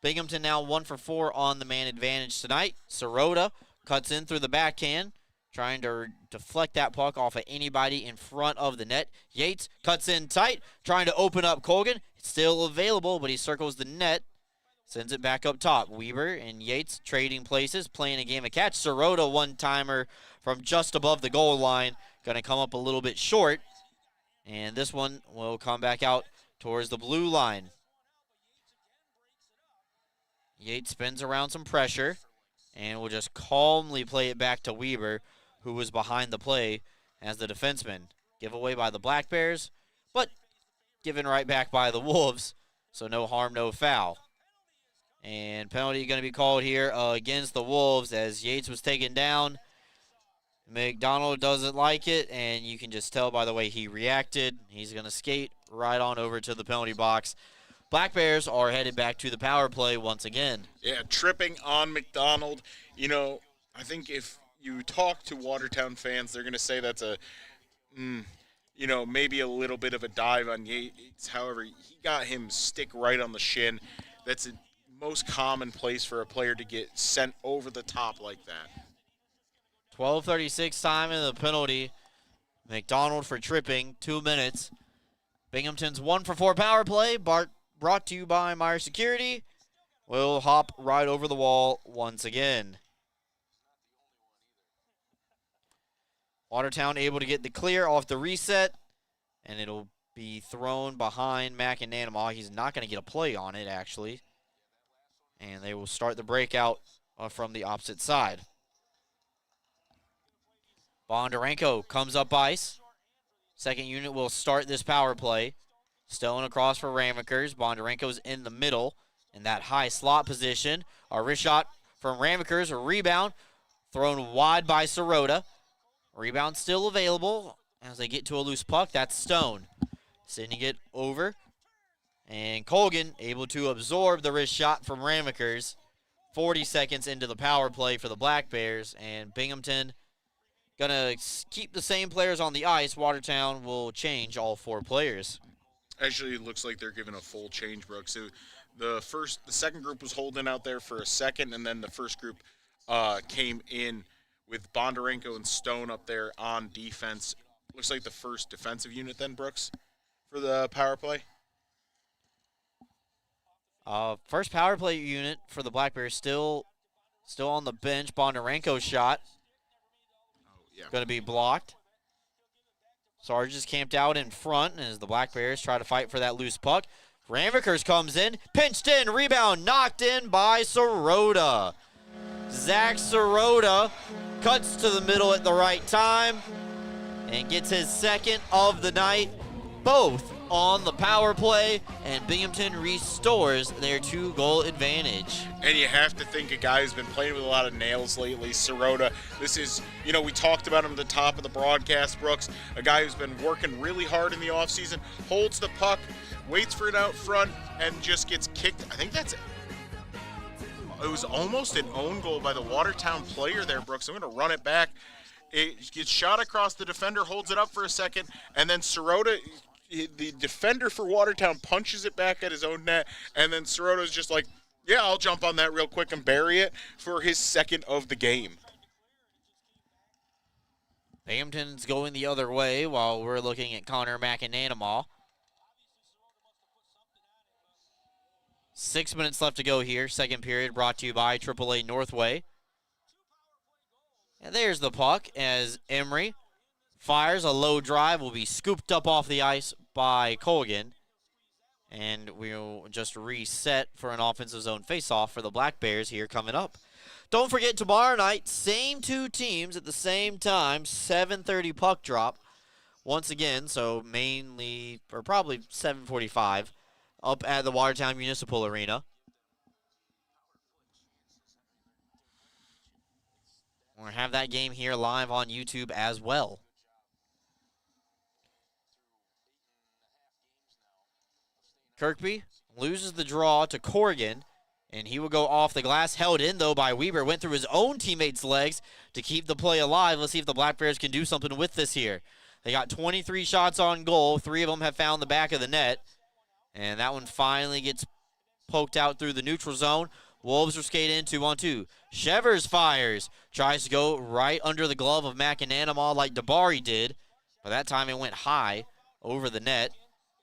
Binghamton now 1 for 4 on the man advantage tonight. Sirota cuts in through the backhand, trying to deflect that puck off of anybody in front of the net. Yates cuts in tight, trying to open up Colgan. It's still available, but he circles the net. Sends it back up top. Weber and Yates trading places, playing a game of catch. Sirota one-timer from just above the goal line. Going to come up a little bit short. And this one will come back out towards the blue line. Yates spins around some pressure and will just calmly play it back to Weber, who was behind the play as the defenseman. Giveaway by the Black Bears, but given right back by the Wolves, so no harm, no foul. And penalty going to be called here against the Wolves as Yates was taken down. McDonald doesn't like it, and you can just tell by the way he reacted. He's going to skate right on over to the penalty box. Black Bears are headed back to the power play once again. Yeah, tripping on McDonald. You know, I think if you talk to Watertown fans, they're going to say that's a, maybe a little bit of a dive on Yates. However, he got him stick right on the shin. That's the most common place for a player to get sent over the top like that. 12:36 time in the penalty. McDonald for tripping, 2 minutes. Binghamton's 1 for 4 power play. Brought to you by Meyer Security. Will hop right over the wall once again. Watertown able to get the clear off the reset, and it'll be thrown behind McAnanama. He's not going to get a play on it, actually. And they will start the breakout from the opposite side. Bondarenko comes up ice. Second unit will start this power play. Stone across for Ramekers. Bondarenko's in the middle in that high slot position. A wrist shot from Ramekers. A rebound thrown wide by Sirota. Rebound still available as they get to a loose puck. That's Stone. Sending it over. And Colgan able to absorb the wrist shot from Ramekers. 40 seconds into the power play for the Black Bears. And Binghamton going to keep the same players on the ice. Watertown will change all 4 players. Actually, it looks like they're giving a full change, Brooks. So the second group was holding out there for a second, and then the first group came in with Bondarenko and Stone up there on defense. Looks like the first defensive unit then, Brooks, for the power play. First power play unit for the Black Bears still on the bench. Bondarenko's shot. Going to be blocked. Sarge is camped out in front as the Black Bears try to fight for that loose puck. Ramekers comes in, pinched in, rebound, knocked in by Sirota. Zach Sirota cuts to the middle at the right time and gets his second of the night, both on the power play, and Binghamton restores their 2-goal advantage. And you have to think a guy who's been playing with a lot of nails lately, Sirota. This is, we talked about him at the top of the broadcast, Brooks. A guy who's been working really hard in the offseason, holds the puck, waits for it out front, and just gets kicked. I think it was almost an own goal by the Watertown player there, Brooks. I'm going to run it back. It gets shot across the defender, holds it up for a second, and then Sirota the defender for Watertown punches it back at his own net, and then Sorota's just like, yeah, I'll jump on that real quick and bury it for his second of the game. Binghamton's going the other way while we're looking at Connor McAnanamaw. 6 minutes left to go here. Second period brought to you by AAA Northway. And there's the puck as Emery fires a low drive. Will be scooped up off the ice by Colgan. And we'll just reset for an offensive zone faceoff for the Black Bears here coming up. Don't forget, tomorrow night, same two teams at the same time, 7:30 puck drop. Once again, so mainly, or probably 7:45, up at the Watertown Municipal Arena. We'll have that game here live on YouTube as well. Kirkby loses the draw to Corrigan, and he will go off the glass. Held in, though, by Weber. Went through his own teammates' legs to keep the play alive. Let's see if the Black Bears can do something with this here. They got 23 shots on goal. 3 of them have found the back of the net. And that one finally gets poked out through the neutral zone. Wolves are skated in 2-on-2. Shevers fires. Tries to go right under the glove of McAnanamaw like Dabari did. But that time it went high over the net.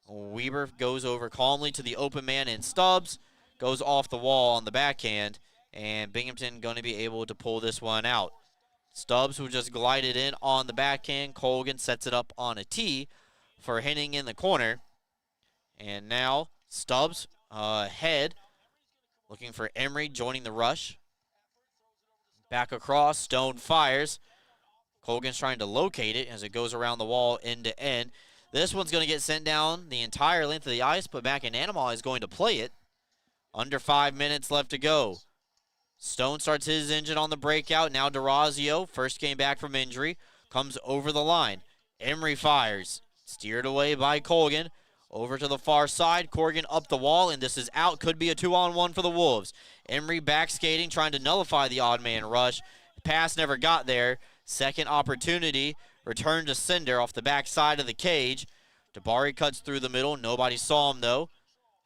Weber goes over calmly to the open man, and Stubbs goes off the wall on the backhand. And Binghamton going to be able to pull this one out. Stubbs will just glide it in on the backhand. Colgan sets it up on a tee for hitting in the corner. And now Stubbs ahead, looking for Emery joining the rush. Back across, Stone fires. Colgan's trying to locate it as it goes around the wall end to end. This one's going to get sent down the entire length of the ice, but McAnanamaw is going to play it. Under 5 minutes left to go. Stone starts his engine on the breakout. Now DeRazio, first came back from injury, comes over the line. Emery fires. Steered away by Colgan. Over to the far side. Corrigan up the wall, and this is out. Could be a 2-on-1 for the Wolves. Emery back skating, trying to nullify the odd man rush. Pass never got there. Second opportunity. Return to Cinder off the back side of the cage. Dabari cuts through the middle. Nobody saw him, though,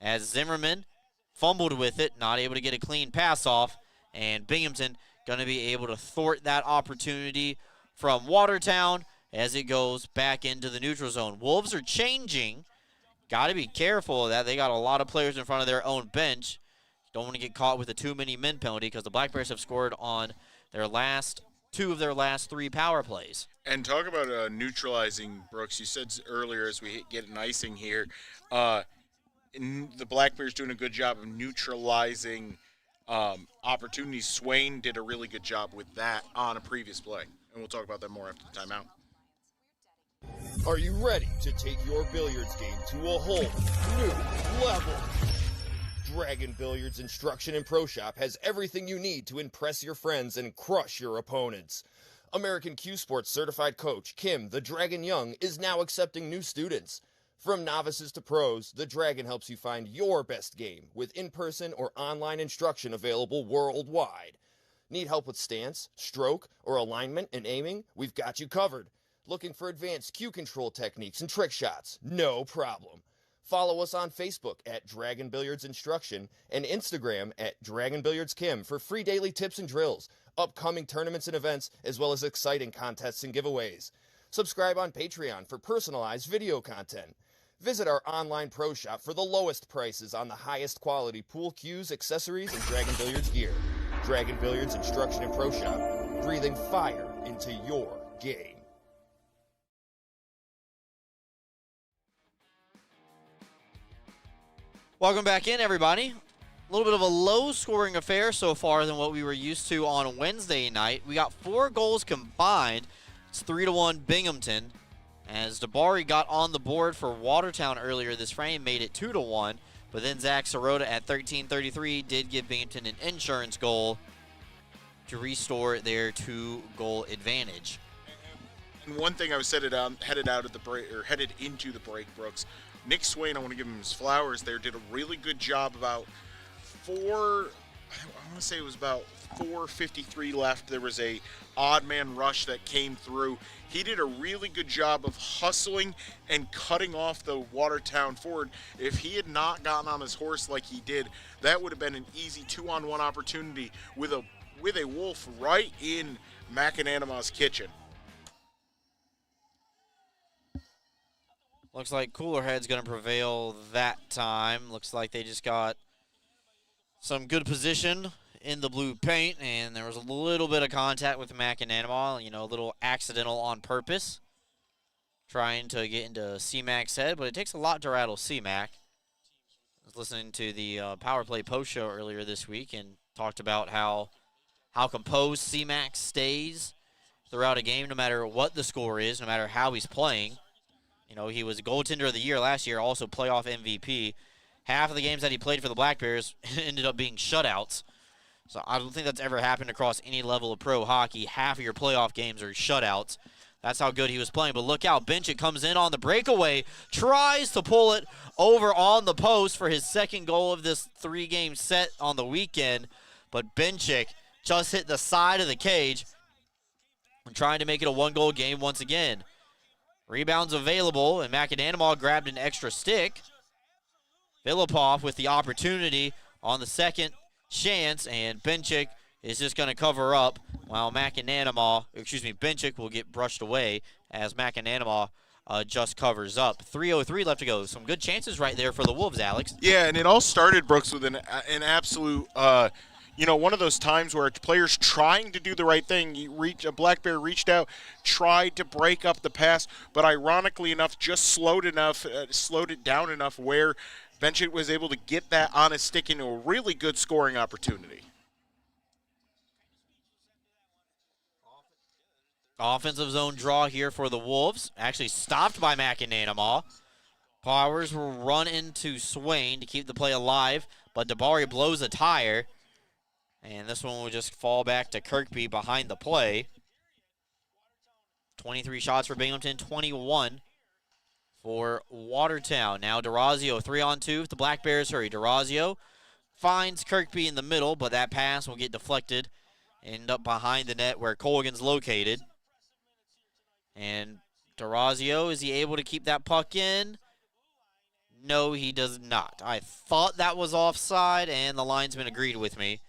as Zimmerman fumbled with it, not able to get a clean pass off. And Binghamton going to be able to thwart that opportunity from Watertown as it goes back into the neutral zone. Wolves are changing. Got to be careful of that. They got a lot of players in front of their own bench. Don't want to get caught with a too many men penalty because the Black Bears have scored on their last 2 of their last 3 power plays. And talk about neutralizing, Brooks. You said earlier as we get an icing here, the Black Bears doing a good job of neutralizing opportunities. Swain did a really good job with that on a previous play. And we'll talk about that more after the timeout. Are you ready to take your billiards game to a whole new level? Dragon Billiards Instruction and Pro Shop has everything you need to impress your friends and crush your opponents. American Q Sports certified coach Kim the Dragon Young is now accepting new students. From novices to pros, the Dragon helps you find your best game with in-person or online instruction available worldwide. Need help with stance, stroke, or alignment and aiming? We've got you covered. Looking for advanced cue control techniques and trick shots? No problem. Follow us on Facebook at Dragon Billiards Instruction and Instagram at Dragon Billiards Kim for free daily tips and drills, upcoming tournaments and events, as well as exciting contests and giveaways. Subscribe on Patreon for personalized video content. Visit our online pro shop for the lowest prices on the highest quality pool cues, accessories, and Dragon Billiards gear. Dragon Billiards Instruction and Pro Shop, breathing fire into your game. Welcome back in, everybody. A little bit of a low-scoring affair so far than what we were used to on Wednesday night. We got 4 goals combined. It's 3-1 Binghamton. As Dabari got on the board for Watertown earlier this frame, made it 2-1. But then Zach Sirota at 13:33 did give Binghamton an insurance goal to restore their 2-goal advantage. And one thing I was headed out at the break, or headed into the break, Brooks. Nick Swain, I want to give him his flowers there, did a really good job about 4 I want to say it was about 4:53 left. There was a odd man rush that came through. He did a really good job of hustling and cutting off the Watertown forward. If he had not gotten on his horse like he did, that would have been an easy 2-on-1 opportunity with a wolf right in McAnanama's kitchen. Looks like Cooler Head's going to prevail that time. Looks like they just got some good position in the blue paint, and there was a little bit of contact with McAnanama, a little accidental on purpose, trying to get into C-Mac's head, but it takes a lot to rattle C-Mac. I was listening to the Power Play post show earlier this week and talked about how composed C-Mac stays throughout a game, no matter what the score is, no matter how he's playing. He was goaltender of the year last year, also playoff MVP. Half of the games that he played for the Black Bears ended up being shutouts. So I don't think that's ever happened across any level of pro hockey. Half of your playoff games are shutouts. That's how good he was playing. But look out, Benchik comes in on the breakaway, tries to pull it over on the post for his second goal of this 3-game set on the weekend. But Benchik just hit the side of the cage and trying to make it a 1-goal game once again. Rebounds available, and McAnanama grabbed an extra stick. Filipov with the opportunity on the second chance, and Benchik is just going to cover up while Benchik will get brushed away as McAnanama just covers up. 3:03 left to go. Some good chances right there for the Wolves, Alex. Yeah, and it all started, Brooks, with an absolute, one of those times where a player's trying to do the right thing. A Black Bear reached out, tried to break up the pass, but ironically enough, just slowed it down enough where Benchik was able to get that on his stick into a really good scoring opportunity. Offensive zone draw here for the Wolves. Actually stopped by McAnanama. Powers will run into Swain to keep the play alive, but Dabari blows a tire. And this one will just fall back to Kirkby behind the play. 23 shots for Binghamton, 21 for Watertown. Now DeRazio 3-on-2 with the Black Bears hurry. DeRazio finds Kirkby in the middle, but that pass will get deflected. End up behind the net where Colgan's located. And DeRazio, is he able to keep that puck in? No, he does not. I thought that was offside, and the linesman agreed with me.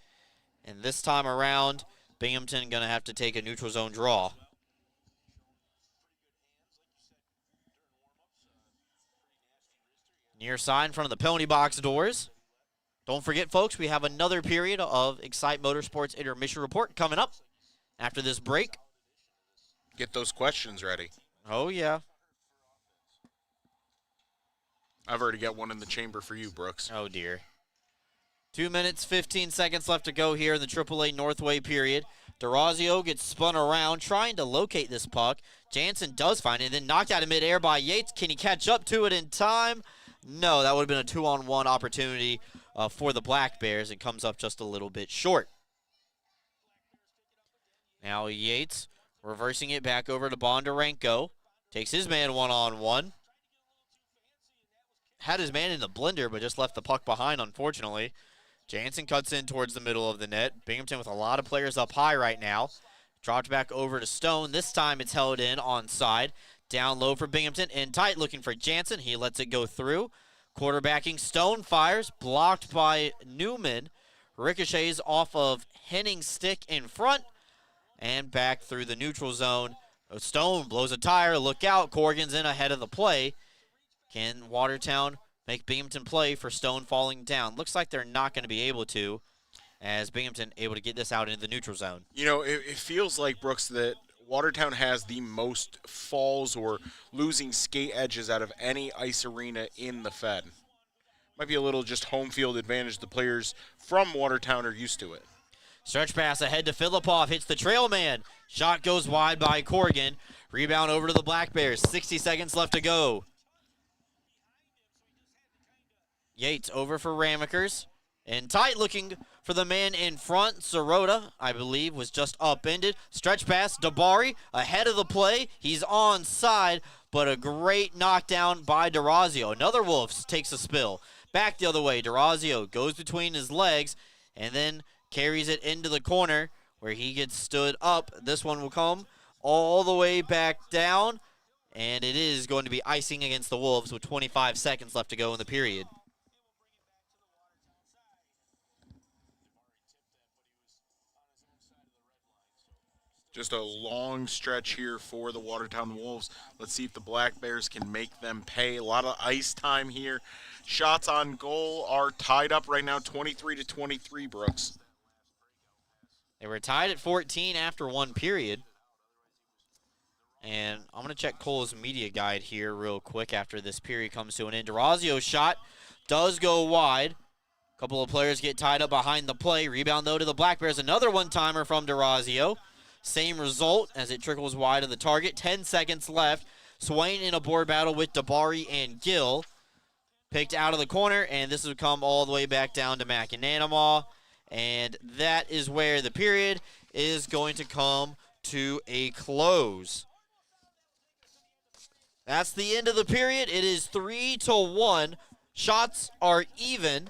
And this time around, Binghamton going to have to take a neutral zone draw. Near side in front of the penalty box doors. Don't forget, folks, we have another period of Excite Motorsports Intermission Report coming up after this break. Get those questions ready. Oh, yeah. I've already got one in the chamber for you, Brooks. Oh, dear. 2 minutes, 15 seconds left to go here in the AAA Northway period. DeRazio gets spun around trying to locate this puck. Jansen does find it, and then knocked out of midair by Yates. Can he catch up to it in time? No, that would have been a 2-on-1 opportunity for the Black Bears. It comes up just a little bit short. Now Yates reversing it back over to Bondarenko. Takes his man 1-on-1. Had his man in the blender, but just left the puck behind, unfortunately. Jansen cuts in towards the middle of the net. Binghamton with a lot of players up high right now. Dropped back over to Stone. This time it's held in onside. Down low for Binghamton. In tight looking for Jansen. He lets it go through. Quarterbacking Stone fires. Blocked by Newman. Ricochets off of Henning's stick in front. And back through the neutral zone. Stone blows a tire. Look out. Corrigan's in ahead of the play. Can Watertown make Binghamton play for Stone falling down? Looks like they're not going to be able to, as Binghamton able to get this out into the neutral zone. You know, it feels like, Brooks, that Watertown has the most falls or losing skate edges out of any ice arena in the Fed. Might be a little just home field advantage. The players from Watertown are used to it. Stretch pass ahead to Filipov. Hits the trail man. Shot goes wide by Corrigan. Rebound over to the Black Bears. 60 seconds left to go. Yates over for Ramekers. And tight looking for the man in front. Sirota, I believe, was just upended. Stretch pass. Dabari ahead of the play. He's onside, but a great knockdown by DeRazio. Another Wolves takes a spill. Back the other way. DeRazio goes between his legs and then carries it into the corner where he gets stood up. This one will come all the way back down, and it is going to be icing against the Wolves with 25 seconds left to go in the period. Just a long stretch here for the Watertown Wolves. Let's see if the Black Bears can make them pay. A lot of ice time here. Shots on goal are tied up right now, 23-23, Brooks. They were tied at 14 after one period. And I'm going to check Cole's media guide here real quick after this period comes to an end. DeRazio's shot does go wide. A couple of players get tied up behind the play. Rebound, though, to the Black Bears. Another one-timer from DeRazio. Same result as it trickles wide of the target. 10 seconds left. Swain in a board battle with Dabari and Gill. Picked out of the corner, and this will come all the way back down to McAnanamaw. And that is where the period is going to come to a close. That's the end of the period. It is 3-1. Shots are even.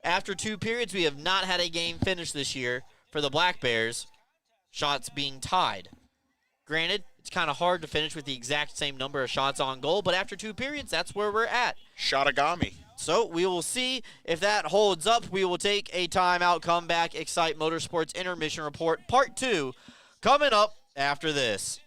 After two periods, we have not had a game finish this year for the Black Bears. Shots being tied. Granted, it's kind of hard to finish with the exact same number of shots on goal, but after two periods, that's where we're at. Shotagami. So we will see if that holds up. We will take a timeout, come back, Excite Motorsports Intermission Report Part 2 coming up after this.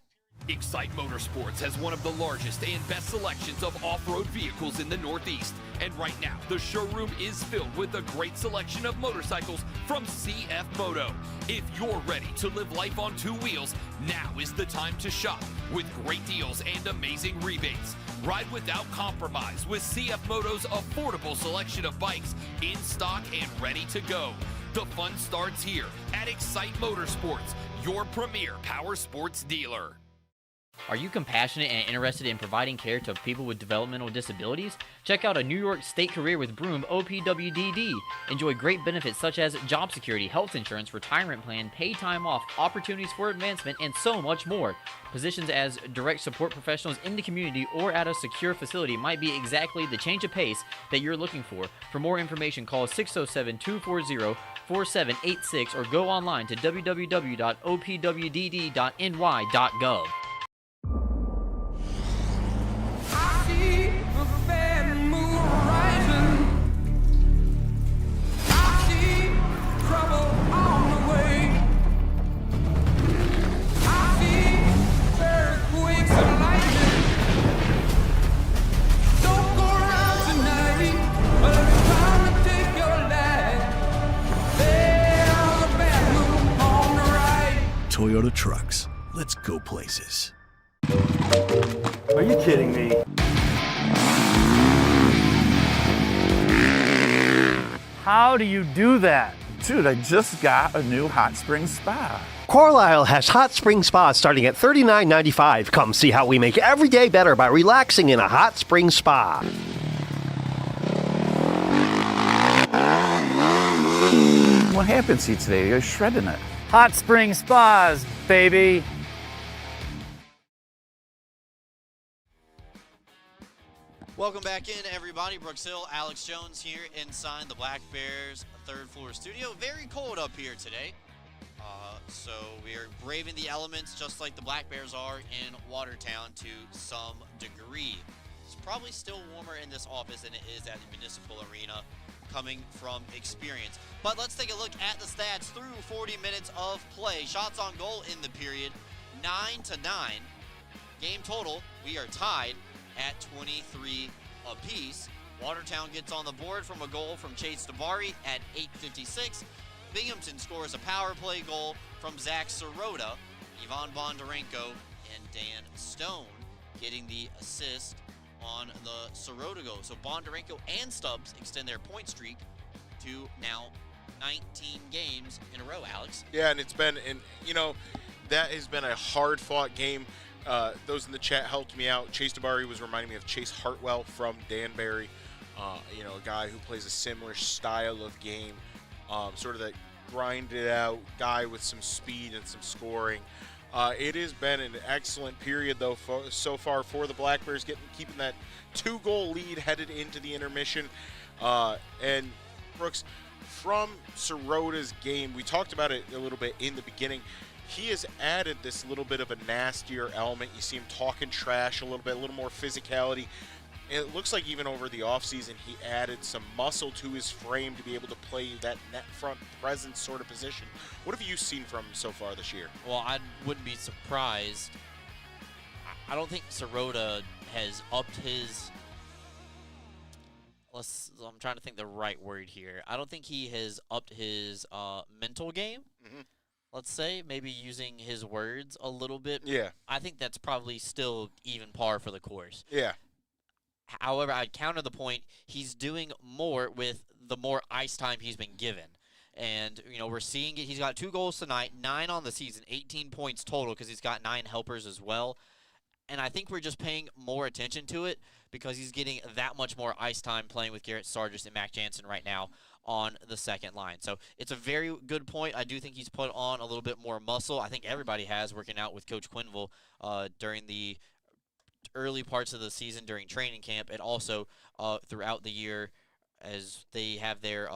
Excite Motorsports has one of the largest and best selections of off-road vehicles in the Northeast. And right now, the showroom is filled with a great selection of motorcycles from CF Moto. If you're ready to live life on two wheels, now is the time to shop with great deals and amazing rebates. Ride without compromise with CF Moto's affordable selection of bikes in stock and ready to go. The fun starts here at Excite Motorsports, your premier power sports dealer. Are you compassionate and interested in providing care to people with developmental disabilities? Check out a New York State Career with Broom OPWDD. Enjoy great benefits such as job security, health insurance, retirement plan, paid time off, opportunities for advancement, and so much more. Positions as direct support professionals in the community or at a secure facility might be exactly the change of pace that you're looking for. For more information, call 607-240-4786 or go online to www.opwdd.ny.gov. Toyota trucks. Let's go places. Are you kidding me? How do you do that? Dude, I just got a new hot spring spa. Carlisle has hot spring spas starting at $39.95. Come see how we make every day better by relaxing in a hot spring spa. What happened to you today? You're shredding it. Hot spring spas, baby. Welcome back in, everybody. Brooks Hill, Alex Jones here inside the Black Bears third floor studio. Very cold up here today. So we are braving the elements just like the Black Bears are in Watertown to some degree. It's probably still warmer in this office than it is at the Municipal Arena, coming from experience. But let's take a look at the stats through 40 minutes of play. Shots on goal in the period, 9-9. Game total, we are tied at 23 apiece. Watertown gets on the board from a goal from Chase Dabari at 8:56. Binghamton scores a power play goal from Zach Sirota. Ivan Bondarenko and Dan Stone getting the assist on the Sirota goal. So Bondarenko and Stubbs extend their point streak to now 19 games in a row, Alex. Yeah, and it's been, that has been a hard-fought game. Those in the chat helped me out. Chase Dabari was reminding me of Chase Hartwell from Danbury, a guy who plays a similar style of game, sort of that grinded-out guy with some speed and some scoring. It has been an excellent period, though, so far for the Black Bears, keeping that 2-goal lead headed into the intermission. And, Brooks, from Sirota's game, we talked about it a little bit in the beginning. He has added this little bit of a nastier element. You see him talking trash a little bit, a little more physicality. It looks like even over the offseason, he added some muscle to his frame to be able to play that net front presence sort of position. What have you seen from him so far this year? Well, I wouldn't be surprised. I don't think Sirota has upped his... I'm trying to think the right word here. I don't think he has upped his mental game. Mm-hmm. Let's say, maybe using his words a little bit. Yeah. I think that's probably still even par for the course. Yeah. However, I'd counter the point, he's doing more with the more ice time he's been given. And, we're seeing it. He's got 2 goals tonight, 9 on the season, 18 points total because he's got 9 helpers as well. And I think we're just paying more attention to it because he's getting that much more ice time playing with Garrett Sargis and Mac Jansen right now on the second line. So it's a very good point. I do think he's put on a little bit more muscle. I think everybody has working out with Coach Quinville during the early parts of the season during training camp and also throughout the year as they have their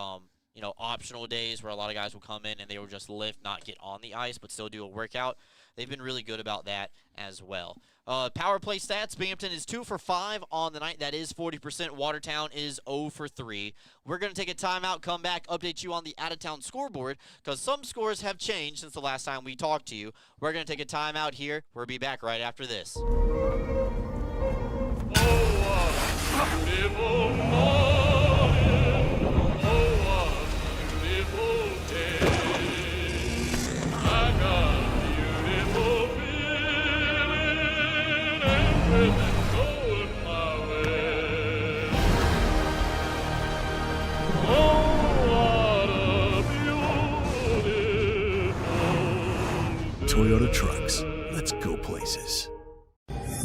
optional days where a lot of guys will come in and they will just lift, not get on the ice, but still do a workout. They've been really good about that as well. Power play stats, Binghamton is 2 for 5 on the night. That is 40%. Watertown is 0 for 3. We're going to take a timeout, come back, update you on the out-of-town scoreboard because some scores have changed since the last time we talked to you. We're going to take a timeout here. We'll be back right after this. Toyota Trucks. Let's go places.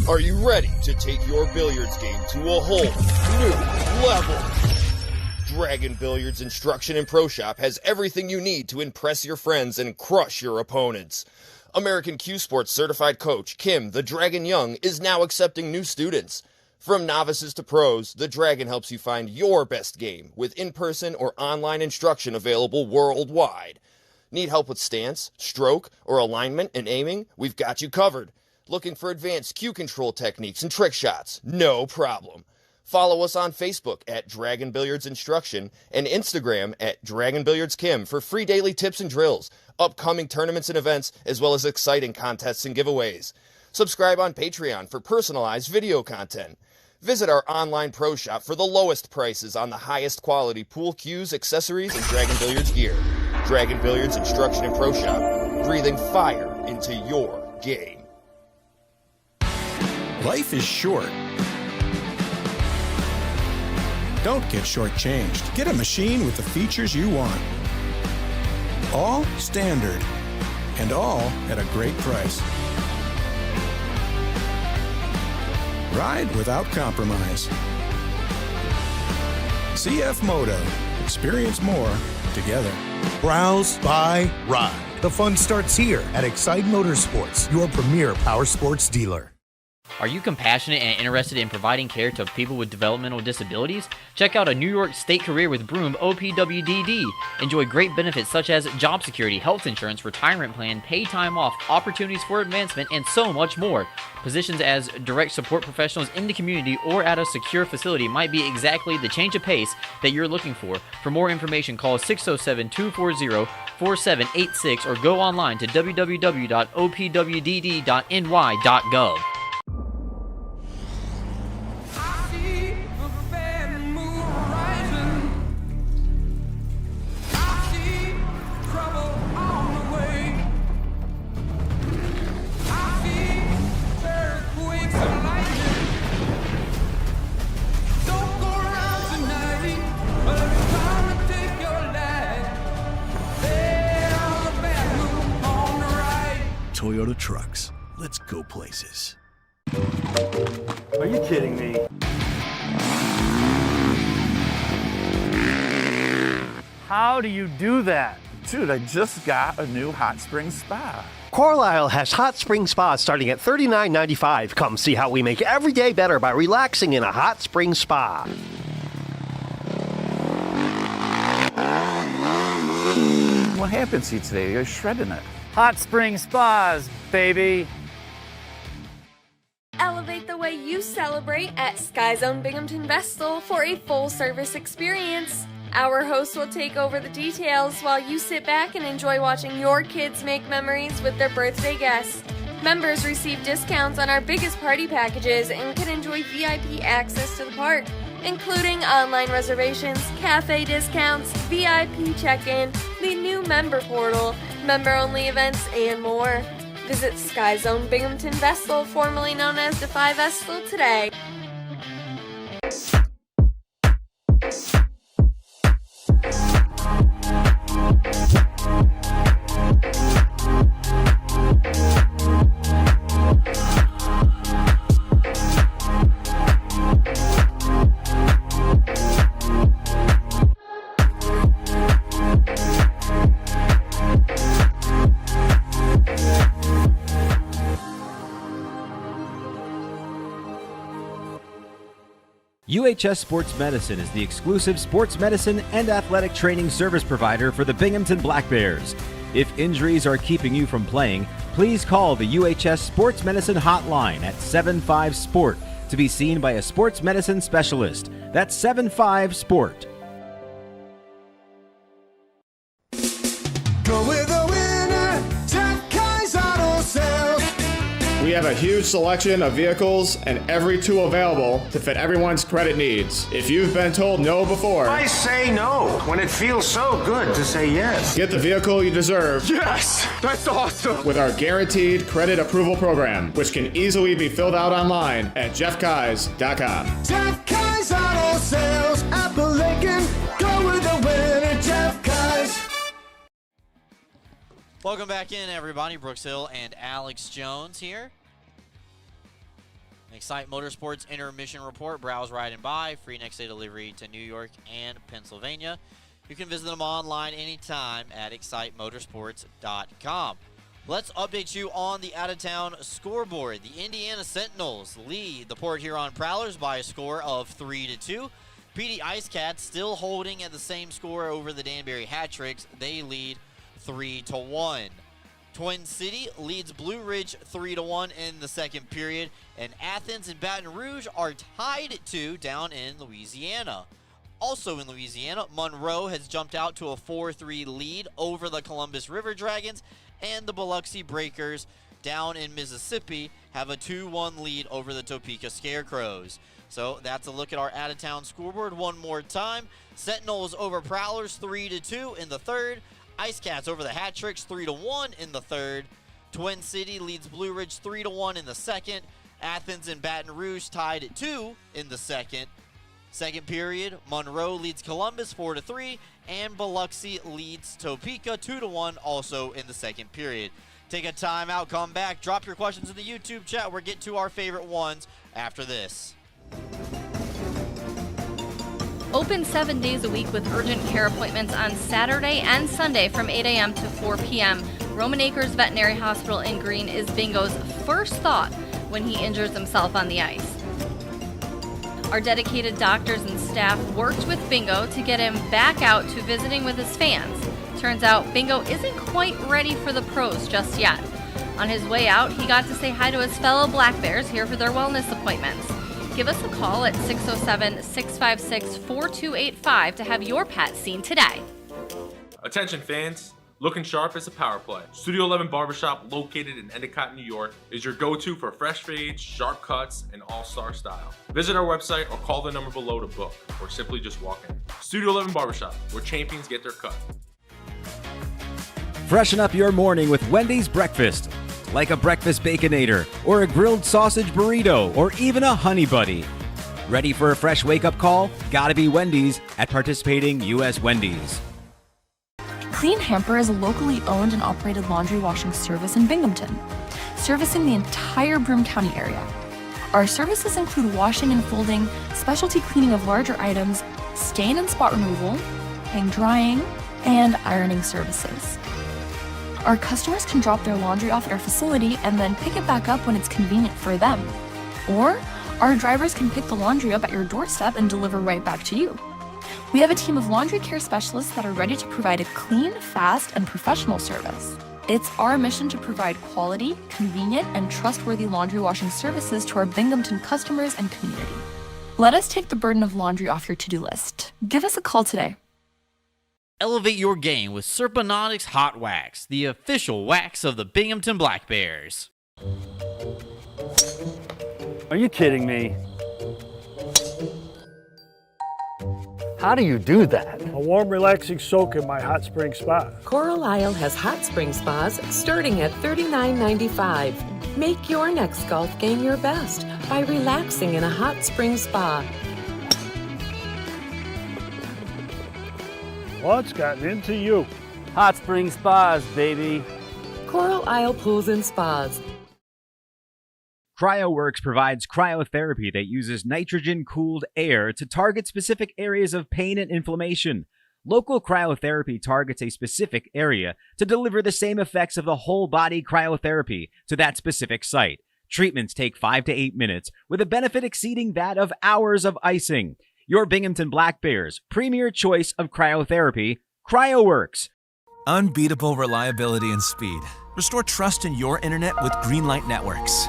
Are you ready to take your billiards game to a whole new level? Dragon Billiards Instruction and Pro Shop has everything you need to impress your friends and crush your opponents. American Q Sports certified coach Kim the Dragon Young is now accepting new students. From novices to pros, the Dragon helps you find your best game with in-person or online instruction available worldwide. Need help with stance, stroke, or alignment and aiming? We've got you covered. Looking for advanced cue control techniques and trick shots? No problem. Follow us on Facebook at Dragon Billiards Instruction and Instagram at Dragon Billiards Kim for free daily tips and drills, upcoming tournaments and events, as well as exciting contests and giveaways. Subscribe on Patreon for personalized video content. Visit our online pro shop for the lowest prices on the highest quality pool cues, accessories, and Dragon Billiards gear. Dragon Billiards Instruction and Pro Shop, breathing fire into your game. Life is short. Don't get shortchanged. Get a machine with the features you want. All standard, and all at a great price. Ride without compromise. CF Moto. Experience more together. Browse, buy, ride. The fun starts here at Excite Motorsports, your premier power sports dealer. Are you compassionate and interested in providing care to people with developmental disabilities? Check out a New York State career with Broom OPWDD. Enjoy great benefits such as job security, health insurance, retirement plan, paid time off, opportunities for advancement, and so much more. Positions as direct support professionals in the community or at a secure facility might be exactly the change of pace that you're looking for. For more information, call 607-240-4786 or go online to www.opwdd.ny.gov. Toyota Trucks. Let's go places. Are you kidding me? How do you do that? Dude, I just got a new hot spring spa. Carlisle has hot spring spas starting at $39.95. Come see how we make every day better by relaxing in a hot spring spa. what happened to you today? You're shredding it. Hot spring spas, baby. Elevate the way you celebrate at Sky Zone Binghamton Vestal for a full-service experience. Our hosts will take over the details while you sit back and enjoy watching your kids make memories with their birthday guests. Members receive discounts on our biggest party packages and can enjoy VIP access to the park, including online reservations, cafe discounts, VIP check-in, the new member portal, member-only events, and more. Visit Sky Zone Binghamton Vestal, formerly known as Defy Vestal, today. UHS Sports Medicine is the exclusive sports medicine and athletic training service provider for the Binghamton Black Bears. If injuries are keeping you from playing, please call the UHS Sports Medicine hotline at 75-SPORT to be seen by a sports medicine specialist. That's 75-SPORT. Go with the winner, Jeff Kai's Auto Sales. We have a huge selection of vehicles and every tool available to fit everyone's credit needs. If you've been told no before, I say no when it feels so good to say yes. Get the vehicle you deserve. Yes! That's awesome! With our guaranteed credit approval program, which can easily be filled out online at jeffkais.com. Jeff Kai's Auto Sales, Appalachian. Go with the winner, Jeff Kai's. Welcome back in, everybody. Brooks Hill and Alex Jones here. Excite Motorsports Intermission Report. Browse, ride, and buy. Free next-day delivery to New York and Pennsylvania. You can visit them online anytime at excitemotorsports.com. Let's update you on the out-of-town scoreboard. The Indiana Sentinels lead the Port Huron Prowlers by a score of 3-2. PD Ice Cats still holding at the same score over the Danbury Hat-Tricks. They lead 3-1. Twin City leads Blue Ridge 3-1 in the second period, and Athens and Baton Rouge are tied at 2 down in Louisiana. Also in Louisiana, Monroe has jumped out to a 4-3 lead over the Columbus River Dragons, and the Biloxi Breakers down in Mississippi have a 2-1 lead over the Topeka Scarecrows. So that's a look at our out-of-town scoreboard one more time. Sentinels over Prowlers 3-2 in the third. Ice Cats over the Hat Tricks 3-1 in the third. Twin City leads Blue Ridge 3-1 in the second. Athens and Baton Rouge tied at 2 in the second. Second period, Monroe leads Columbus 4-3, and Biloxi leads Topeka 2-1 also in the second period. Take a timeout, come back, drop your questions in the YouTube chat. We'll get to our favorite ones after this. Open 7 days a week with urgent care appointments on Saturday and Sunday from 8 a.m. to 4 p.m. Roman Acres Veterinary Hospital in Green is Bingo's first thought when he injures himself on the ice. Our dedicated doctors and staff worked with Bingo to get him back out to visiting with his fans. Turns out Bingo isn't quite ready for the pros just yet. On his way out, he got to say hi to his fellow Black Bears here for their wellness appointments. Give us a call at 607-656-4285 to have your pet seen today. Attention fans, looking sharp is a power play. Studio 11 Barbershop, located in Endicott, New York, is your go-to for fresh fades, sharp cuts, and all-star style. Visit our website or call the number below to book, or simply just walk in. Studio 11 Barbershop, where champions get their cut. Freshen up your morning with Wendy's breakfast, like a breakfast Baconator, or a grilled sausage burrito, or even a Honey Buddy. Ready for a fresh wake-up call? Gotta be Wendy's at participating U.S. Wendy's. Clean Hamper is a locally owned and operated laundry washing service in Binghamton, servicing the entire Broome County area. Our services include washing and folding, specialty cleaning of larger items, stain and spot removal, hang drying, and ironing services. Our customers can drop their laundry off at our facility and then pick it back up when it's convenient for them. Or our drivers can pick the laundry up at your doorstep and deliver right back to you. We have a team of laundry care specialists that are ready to provide a clean, fast, and professional service. It's our mission to provide quality, convenient, and trustworthy laundry washing services to our Binghamton customers and community. Let us take the burden of laundry off your to-do list. Give us a call today. Elevate your game with Serponautics Hot Wax, the official wax of the Binghamton Black Bears. Are you kidding me? How do you do that? A warm, relaxing soak in my hot spring spa. Coral Isle has hot spring spas starting at $39.95. Make your next golf game your best by relaxing in a hot spring spa. What's gotten into you? Hot spring spas, baby. Coral Isle Pools and Spas. CryoWorks provides cryotherapy that uses nitrogen-cooled air to target specific areas of pain and inflammation. Local cryotherapy targets a specific area to deliver the same effects of the whole-body cryotherapy to that specific site. Treatments take 5 to 8 minutes, with a benefit exceeding that of hours of icing. Your Binghamton Black Bears' premier choice of cryotherapy, CryoWorks. Unbeatable reliability and speed. Restore trust in your internet with Greenlight Networks.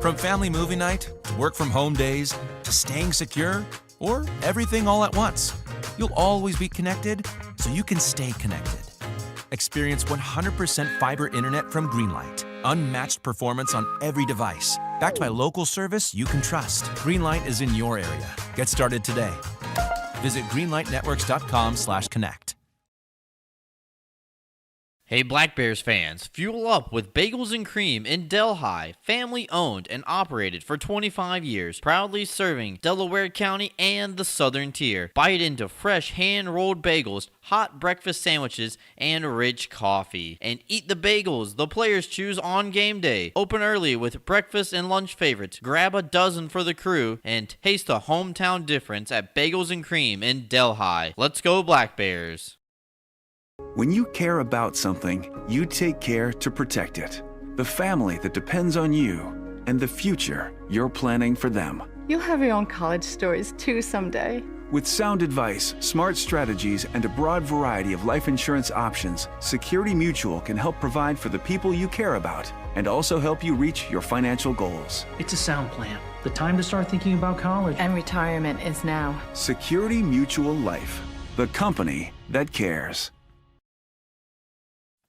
From family movie night, to work from home days, to staying secure, or everything all at once, you'll always be connected so you can stay connected. Experience 100% fiber internet from Greenlight. Unmatched performance on every device. Backed by local service you can trust. Greenlight is in your area. Get started today. Visit greenlightnetworks.com/connect. Hey Black Bears fans, fuel up with Bagels and Cream in Delhi, family owned and operated for 25 years, proudly serving Delaware County and the Southern Tier. Bite into fresh hand-rolled bagels, hot breakfast sandwiches, and rich coffee. And eat the bagels the players choose on game day. Open early with breakfast and lunch favorites. Grab a dozen for the crew and taste the hometown difference at Bagels and Cream in Delhi. Let's go Black Bears. When you care about something, you take care to protect it. The family that depends on you, and the future you're planning for them. You'll have your own college stories too someday. With sound advice, smart strategies, and a broad variety of life insurance options, Security Mutual can help provide for the people you care about and also help you reach your financial goals. It's a sound plan. The time to start thinking about college. And retirement is now. Security Mutual Life, the company that cares.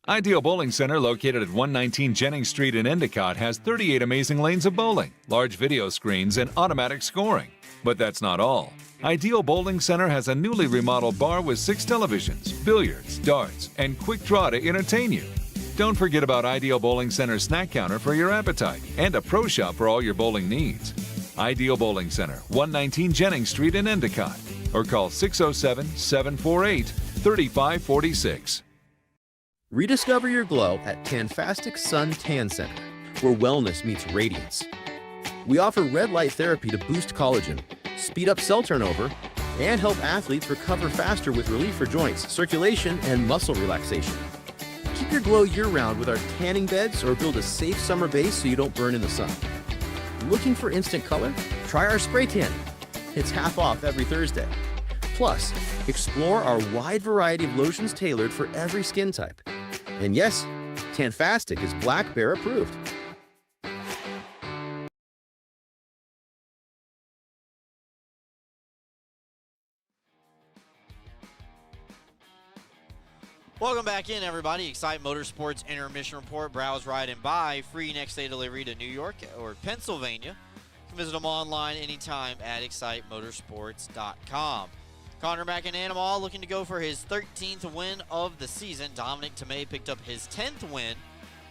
Ideal Bowling Center, located at 119 Jennings Street in Endicott, has 38 amazing lanes of bowling, large video screens, and automatic scoring. But that's not all. Ideal Bowling Center has a newly remodeled bar with 6 televisions, billiards, darts, and quick draw to entertain you. Don't forget about Ideal Bowling Center's snack counter for your appetite and a pro shop for all your bowling needs. Ideal Bowling Center, 119 Jennings Street in Endicott, or call 607-748-3546. Rediscover your glow at Tanfastic Sun Tan Center, where wellness meets radiance. We offer red light therapy to boost collagen, speed up cell turnover, and help athletes recover faster with relief for joints, circulation, and muscle relaxation. Keep your glow year-round with our tanning beds or build a safe summer base so you don't burn in the sun. Looking for instant color? Try our spray tan. It's half off every Thursday. Plus, explore our wide variety of lotions tailored for every skin type. And yes, Tanfastic is Black Bear approved. Welcome back in, everybody. Excite Motorsports Intermission Report. Browse, ride, and buy. Free next-day delivery to New York or Pennsylvania. You can visit them online anytime at excitemotorsports.com. Connor McAnanamall looking to go for his 13th win of the season. Dominic Tomei picked up his 10th win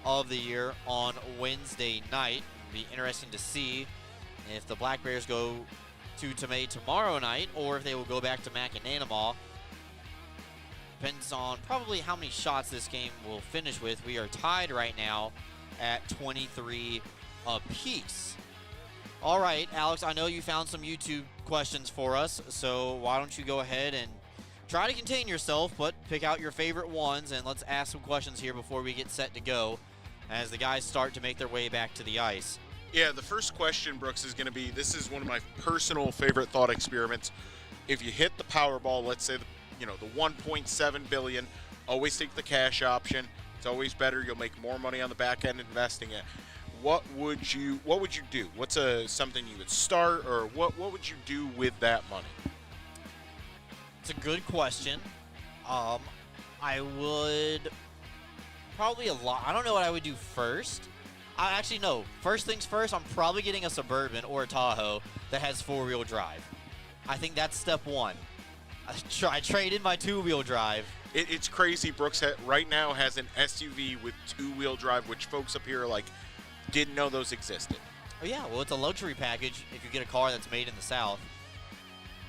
of the year on Wednesday night. It'll be interesting to see if the Black Bears go to Tomei tomorrow night or if they will go back to McAnanamall. Depends on probably how many shots this game will finish with. We are tied right now at 23 apiece. All right, Alex, I know you found some YouTube questions for us, so why don't you go ahead and try to contain yourself, but pick out your favorite ones, and let's ask some questions here before we get set to go as the guys start to make their way back to the ice. Yeah, the first question, Brooks, is going to be, this is one of my personal favorite thought experiments. if you hit the Powerball, let's say the 1.7 billion, always take the cash option. It's always better. You'll make more money on the back end investing it. What would you do? What's something you would start, or what would you do with that money? It's a good question. I would probably I don't know what I would do first. No. First things first, I'm probably getting a Suburban or a Tahoe that has 4-wheel drive. I think that's step one. I traded my 2-wheel drive. It's crazy. Brooks right now has an SUV with 2-wheel drive, which folks up here didn't know those existed. Oh yeah, well it's a luxury package if you get a car that's made in the South.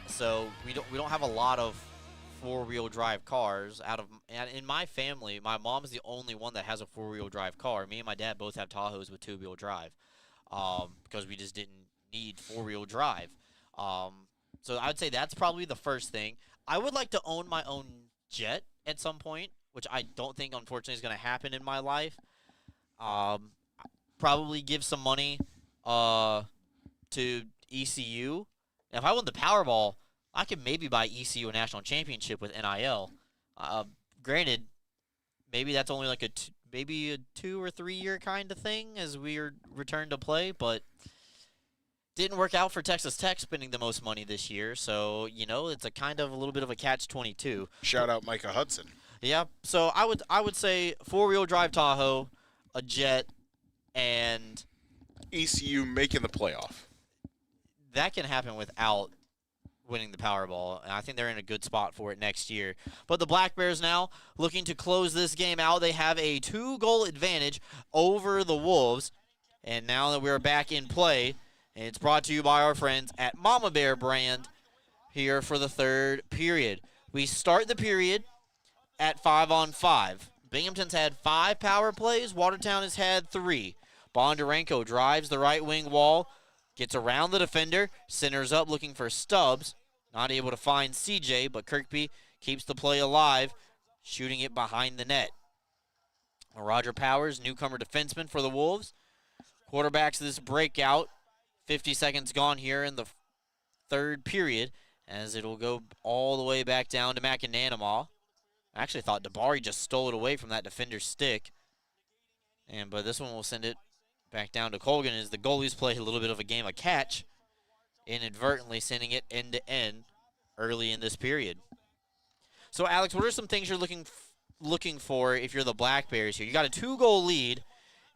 So we don't have a lot of 4-wheel drive cars in my family. My mom's the only one that has a 4-wheel drive car. Me and my dad both have Tahoes with 2-wheel drive, because we just didn't need 4-wheel drive. So I would say that's probably the first thing. I would like to own my own jet at some point, which I don't think unfortunately is going to happen in my life. Probably give some money to ECU. If I won the Powerball, I could maybe buy ECU a national championship with NIL. Granted, maybe that's only like maybe a 2 or 3 year kind of thing as we return to play, but didn't work out for Texas Tech spending the most money this year. So it's a kind of a little bit of a catch-22. Shout out Micah Hudson. Yeah, so I would say 4-wheel drive Tahoe, a jet, and ECU making the playoff. That can happen without winning the Powerball, and I think they're in a good spot for it next year. But the Black Bears now looking to close this game out. They have a 2-goal advantage over the Wolves, and now that we're back in play, it's brought to you by our friends at Mama Bear Brand here for the third period. We start the period at 5-on-5. Binghamton's had 5 power plays. Watertown has had 3. Bondarenko drives the right wing wall, gets around the defender, centers up looking for Stubbs. Not able to find CJ, but Kirkby keeps the play alive, shooting it behind the net. Roger Powers, newcomer defenseman for the Wolves, quarterbacks this breakout. 50 seconds gone here in the third period, as it'll go all the way back down to McAnanamaw. I actually thought DeBari just stole it away from that defender's stick. But this one will send it back down to Colgan as the goalies play a little bit of a game of catch, inadvertently sending it end-to-end early in this period. So, Alex, what are some things you're looking for if you're the Black Bears here? You got a 2-goal lead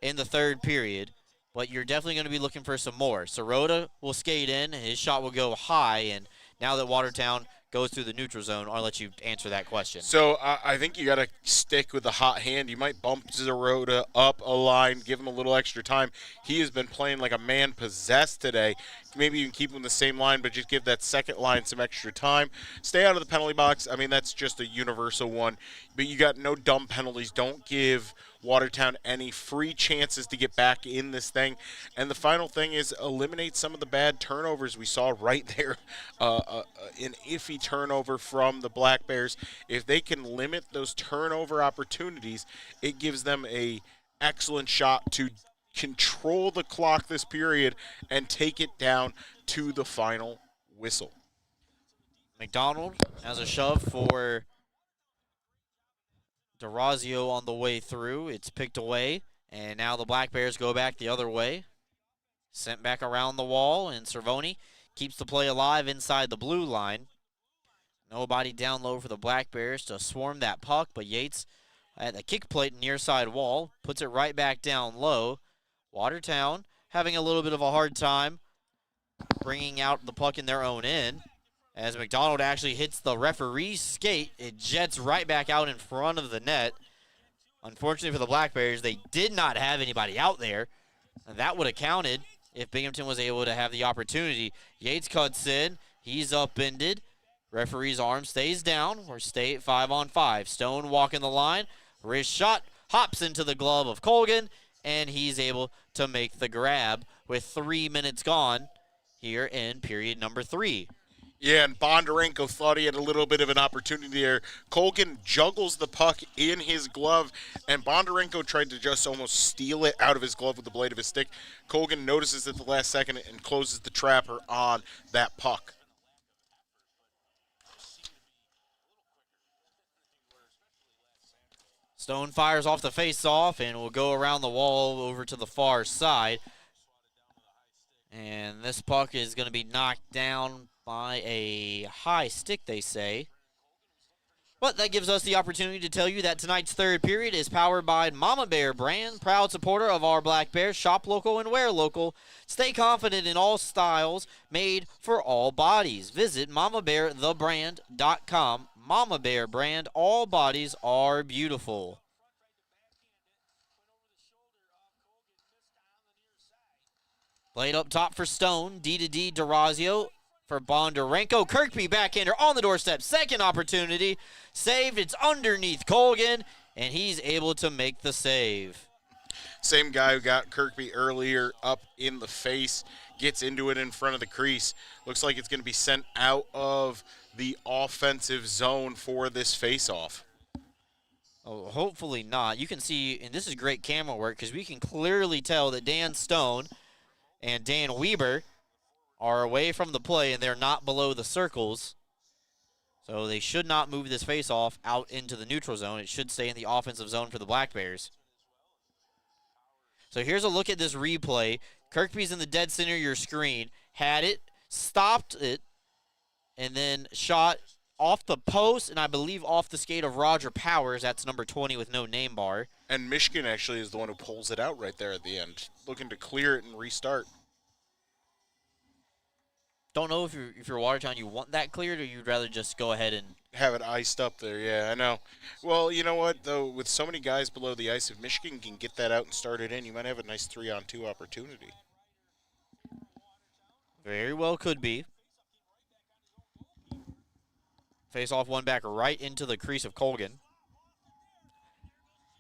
in the third period, but you're definitely going to be looking for some more. Sirota will skate in, his shot will go high, and now that Watertown goes through the neutral zone, I'll let you answer that question. So I think you got to stick with the hot hand. You might bump Sirota up a line, give him a little extra time. He has been playing like a man possessed today. Maybe you can keep him in the same line, but just give that second line some extra time. Stay out of the penalty box. I mean, that's just a universal one. But you got no dumb penalties. Don't give Watertown any free chances to get back in this thing. And the final thing is eliminate some of the bad turnovers we saw right there. An iffy turnover from the Black Bears. If they can limit those turnover opportunities, it gives them a excellent shot to control the clock this period and take it down to the final whistle. McDonald has a shove for DeRazio on the way through. It's picked away, and now the Black Bears go back the other way. Sent back around the wall, and Cervoni keeps the play alive inside the blue line. Nobody down low for the Black Bears to swarm that puck, but Yates at the kick plate near side wall puts it right back down low. Watertown having a little bit of a hard time bringing out the puck in their own end. As McDonald actually hits the referee's skate, it jets right back out in front of the net. Unfortunately for the Black Bears, they did not have anybody out there. And that would have counted if Binghamton was able to have the opportunity. Yates cuts in. He's upended. Referee's arm stays down. We're stay at 5-on-5. Stone walking the line. Wrist shot. Hops into the glove of Colgan. And he's able to make the grab with 3 minutes gone here in period number 3. Yeah, and Bondarenko thought he had a little bit of an opportunity there. Colgan juggles the puck in his glove, and Bondarenko tried to just almost steal it out of his glove with the blade of his stick. Colgan notices at the last second and closes the trapper on that puck. Stone fires off the face-off and will go around the wall over to the far side. And this puck is going to be knocked down by a high stick, they say. But that gives us the opportunity to tell you that tonight's third period is powered by Mama Bear brand, proud supporter of our Black Bears. Shop local and wear local. Stay confident in all styles, made for all bodies. Visit mamabearthebrand.com. Mama Bear brand, all bodies are beautiful. Played up top for Stone, D-to-D, Durazio. For Bondarenko. Kirkby backhander on the doorstep. Second opportunity. Saved. It's underneath Colgan, and he's able to make the save. Same guy who got Kirkby earlier up in the face. Gets into it in front of the crease. Looks like it's going to be sent out of the offensive zone for this face-off. Oh, hopefully not. You can see, and this is great camera work, because we can clearly tell that Dan Stone and Dan Weber are away from the play, and they're not below the circles. So they should not move this faceoff out into the neutral zone. It should stay in the offensive zone for the Black Bears. So here's a look at this replay. Kirkby's in the dead center of your screen. Had it, stopped it, and then shot off the post, and I believe off the skate of Roger Powers. That's number 20 with no name bar. And Michigan actually is the one who pulls it out right there at the end, looking to clear it and restart. Don't know if you're Watertown, you want that cleared, or you'd rather just go ahead and have it iced up there. Yeah, I know. Well, you know what, though, with so many guys below the ice, if Michigan can get that out and start it in, you might have a nice 3-on-2 opportunity. Very well could be. Face-off one back right into the crease of Colgan.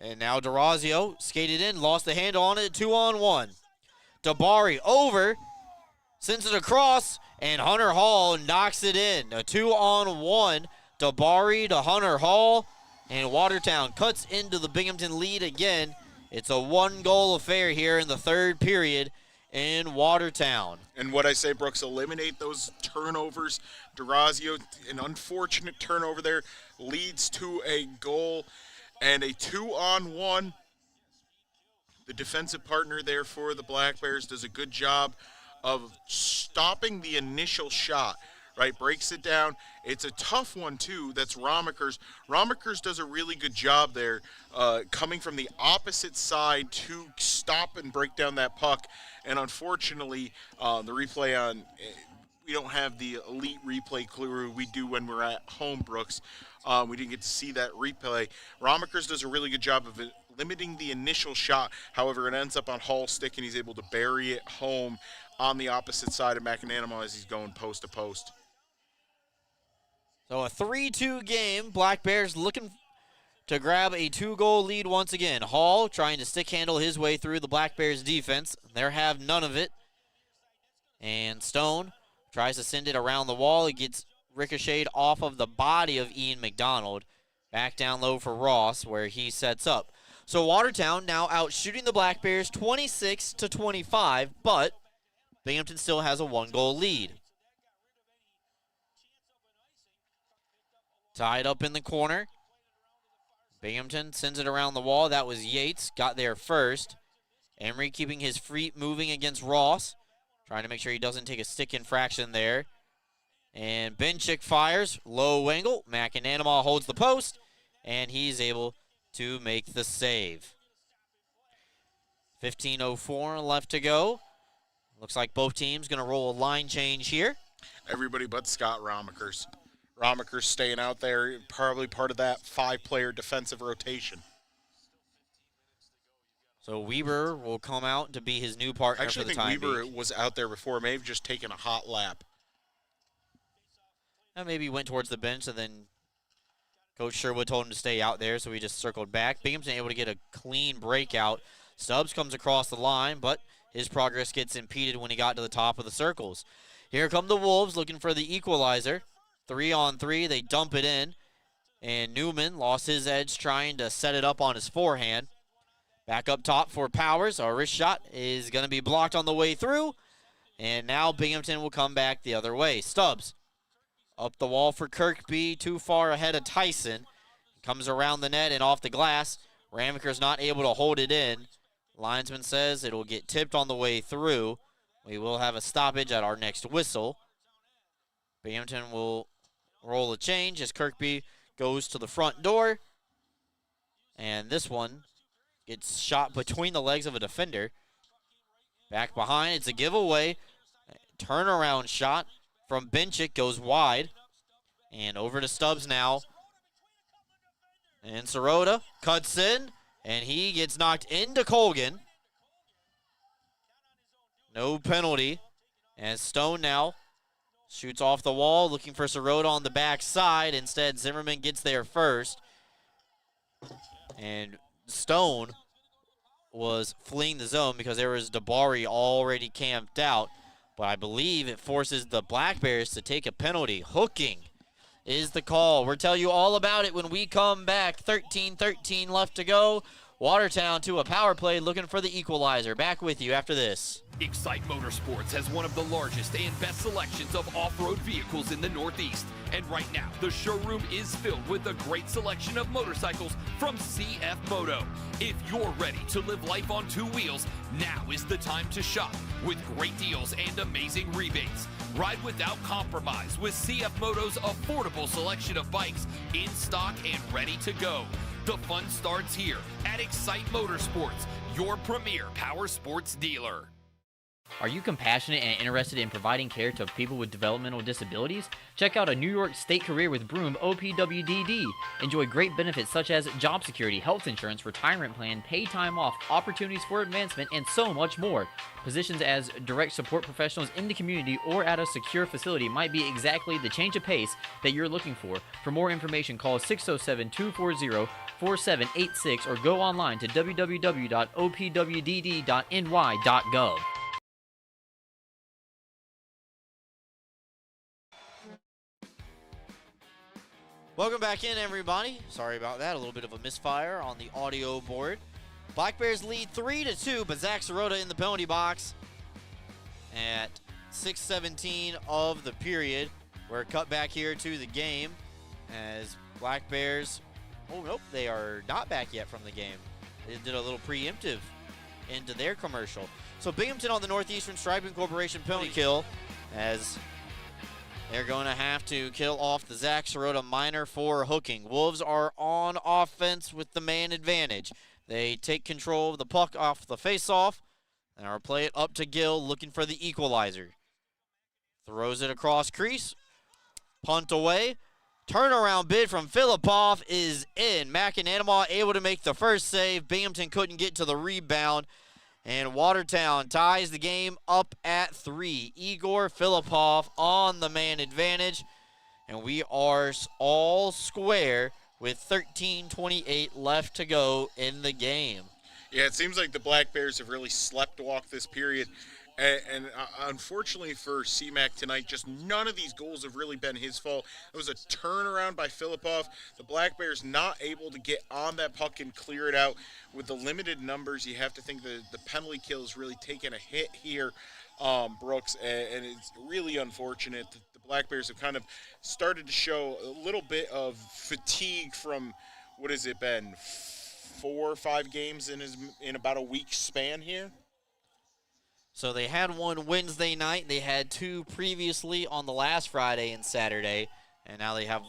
And now Durazio skated in, lost the handle on it, 2-on-1. Dabari over, sends it across, and Hunter Hall knocks it in. A 2-on-1, Dabari to Hunter Hall, and Watertown cuts into the Binghamton lead again. It's a one-goal affair here in the third period in Watertown. And what I say, Brooks, eliminate those turnovers. Durazio, an unfortunate turnover there, leads to a goal and a 2-on-1. The defensive partner there for the Black Bears does a good job of stopping the initial shot, right? Breaks it down. It's a tough one, too. That's Romakers. Romakers does a really good job there, coming from the opposite side to stop and break down that puck. And unfortunately, the replay on, we don't have the elite replay crew we do when we're at home, Brooks. We didn't get to see that replay. Romakers does a really good job of limiting the initial shot. However, it ends up on Hall's stick, and he's able to bury it home on the opposite side of McAnanima as he's going post to post. So a 3-2 game. Black Bears looking to grab a 2-goal lead once again. Hall trying to stick handle his way through the Black Bears defense. There have none of it. And Stone tries to send it around the wall. It gets ricocheted off of the body of Ian McDonald. Back down low for Ross where he sets up. So Watertown now out shooting the Black Bears 26-25, but Binghamton still has a 1-goal lead. Tied up in the corner. Binghamton sends it around the wall. That was Yates. Got there first. Emery keeping his feet moving against Ross. Trying to make sure he doesn't take a stick infraction there. And Benchik fires. Low angle. McAnanima holds the post. And he's able to make the save. 15:04 left to go. Looks like both teams going to roll a line change here. Everybody but Scott Romakers. Romakers staying out there, probably part of that 5-player defensive rotation. So Weber will come out to be his new partner for the time being. Actually, I think Weber was out there before, may have just taken a hot lap. And maybe went towards the bench, and then Coach Sherwood told him to stay out there, so he just circled back. Binghamton able to get a clean breakout. Stubbs comes across the line, but his progress gets impeded when he got to the top of the circles. Here come the Wolves looking for the equalizer. 3-on-3, they dump it in. And Newman lost his edge trying to set it up on his forehand. Back up top for Powers. Our wrist shot is going to be blocked on the way through. And now Binghamton will come back the other way. Stubbs up the wall for Kirkby, too far ahead of Tyson. Comes around the net and off the glass. Ramaker's not able to hold it in. Linesman says it'll get tipped on the way through. We will have a stoppage at our next whistle. Binghamton will roll a change as Kirkby goes to the front door. And this one gets shot between the legs of a defender. Back behind, it's a giveaway. Turnaround shot from Benchik goes wide. And over to Stubbs now. And Sirota cuts in, and he gets knocked into Colgan. No penalty. And Stone now shoots off the wall, looking for Sirota on the backside. Instead, Zimmerman gets there first. And Stone was fleeing the zone because there was Dabari already camped out. But I believe it forces the Black Bears to take a penalty. Hooking is the call. We'll tell you all about it when we come back. 13-13 left to go. Watertown to a power play looking for the equalizer. Back with you after this. Excite Motorsports has one of the largest and best selections of off-road vehicles in the Northeast. And right now, the showroom is filled with a great selection of motorcycles from CF Moto. If you're ready to live life on two wheels, now is the time to shop with great deals and amazing rebates. Ride without compromise with CF Moto's affordable selection of bikes in stock and ready to go. The fun starts here at Excite Motorsports, your premier power sports dealer. Are you compassionate and interested in providing care to people with developmental disabilities? Check out a New York State Career with Broom OPWDD. Enjoy great benefits such as job security, health insurance, retirement plan, paid time off, opportunities for advancement, and so much more. Positions as direct support professionals in the community or at a secure facility might be exactly the change of pace that you're looking for. For more information, call 607-240-4786 or go online to www.opwdd.ny.gov. Welcome back in, everybody. Sorry about that. A little bit of a misfire on the audio board. Black Bears lead 3-2, but Zach Sirota in the penalty box at 6:17 of the period. We're cut back here to the game as Black Bears, oh, nope, they are not back yet from the game. They did a little preemptive into their commercial. So Binghamton on the Northeastern Striping Corporation penalty kill as they're going to have to kill off the Zach Sirota minor for hooking. Wolves are on offense with the man advantage. They take control of the puck off the face-off and are play it up to Gill looking for the equalizer. Throws it across crease. Punt away. Turnaround bid from Filippov is in. McAnanama able to make the first save. Binghamton couldn't get to the rebound. And Watertown ties the game up at 3. Igor Filippov on the man advantage. And we are all square with 13:28 left to go in the game. Yeah, it seems like the Black Bears have really sleptwalked this period. And unfortunately for CMAC tonight, just none of these goals have really been his fault. It was a turnaround by Filippov. The Black Bears not able to get on that puck and clear it out. With the limited numbers, you have to think the penalty kill is really taking a hit here, Brooks. And it's really unfortunate that the Black Bears have kind of started to show a little bit of fatigue from, what has it been, 4 or 5 games in about a week's span here? So they had one Wednesday night. They had 2 previously on the last Friday and Saturday. And now they have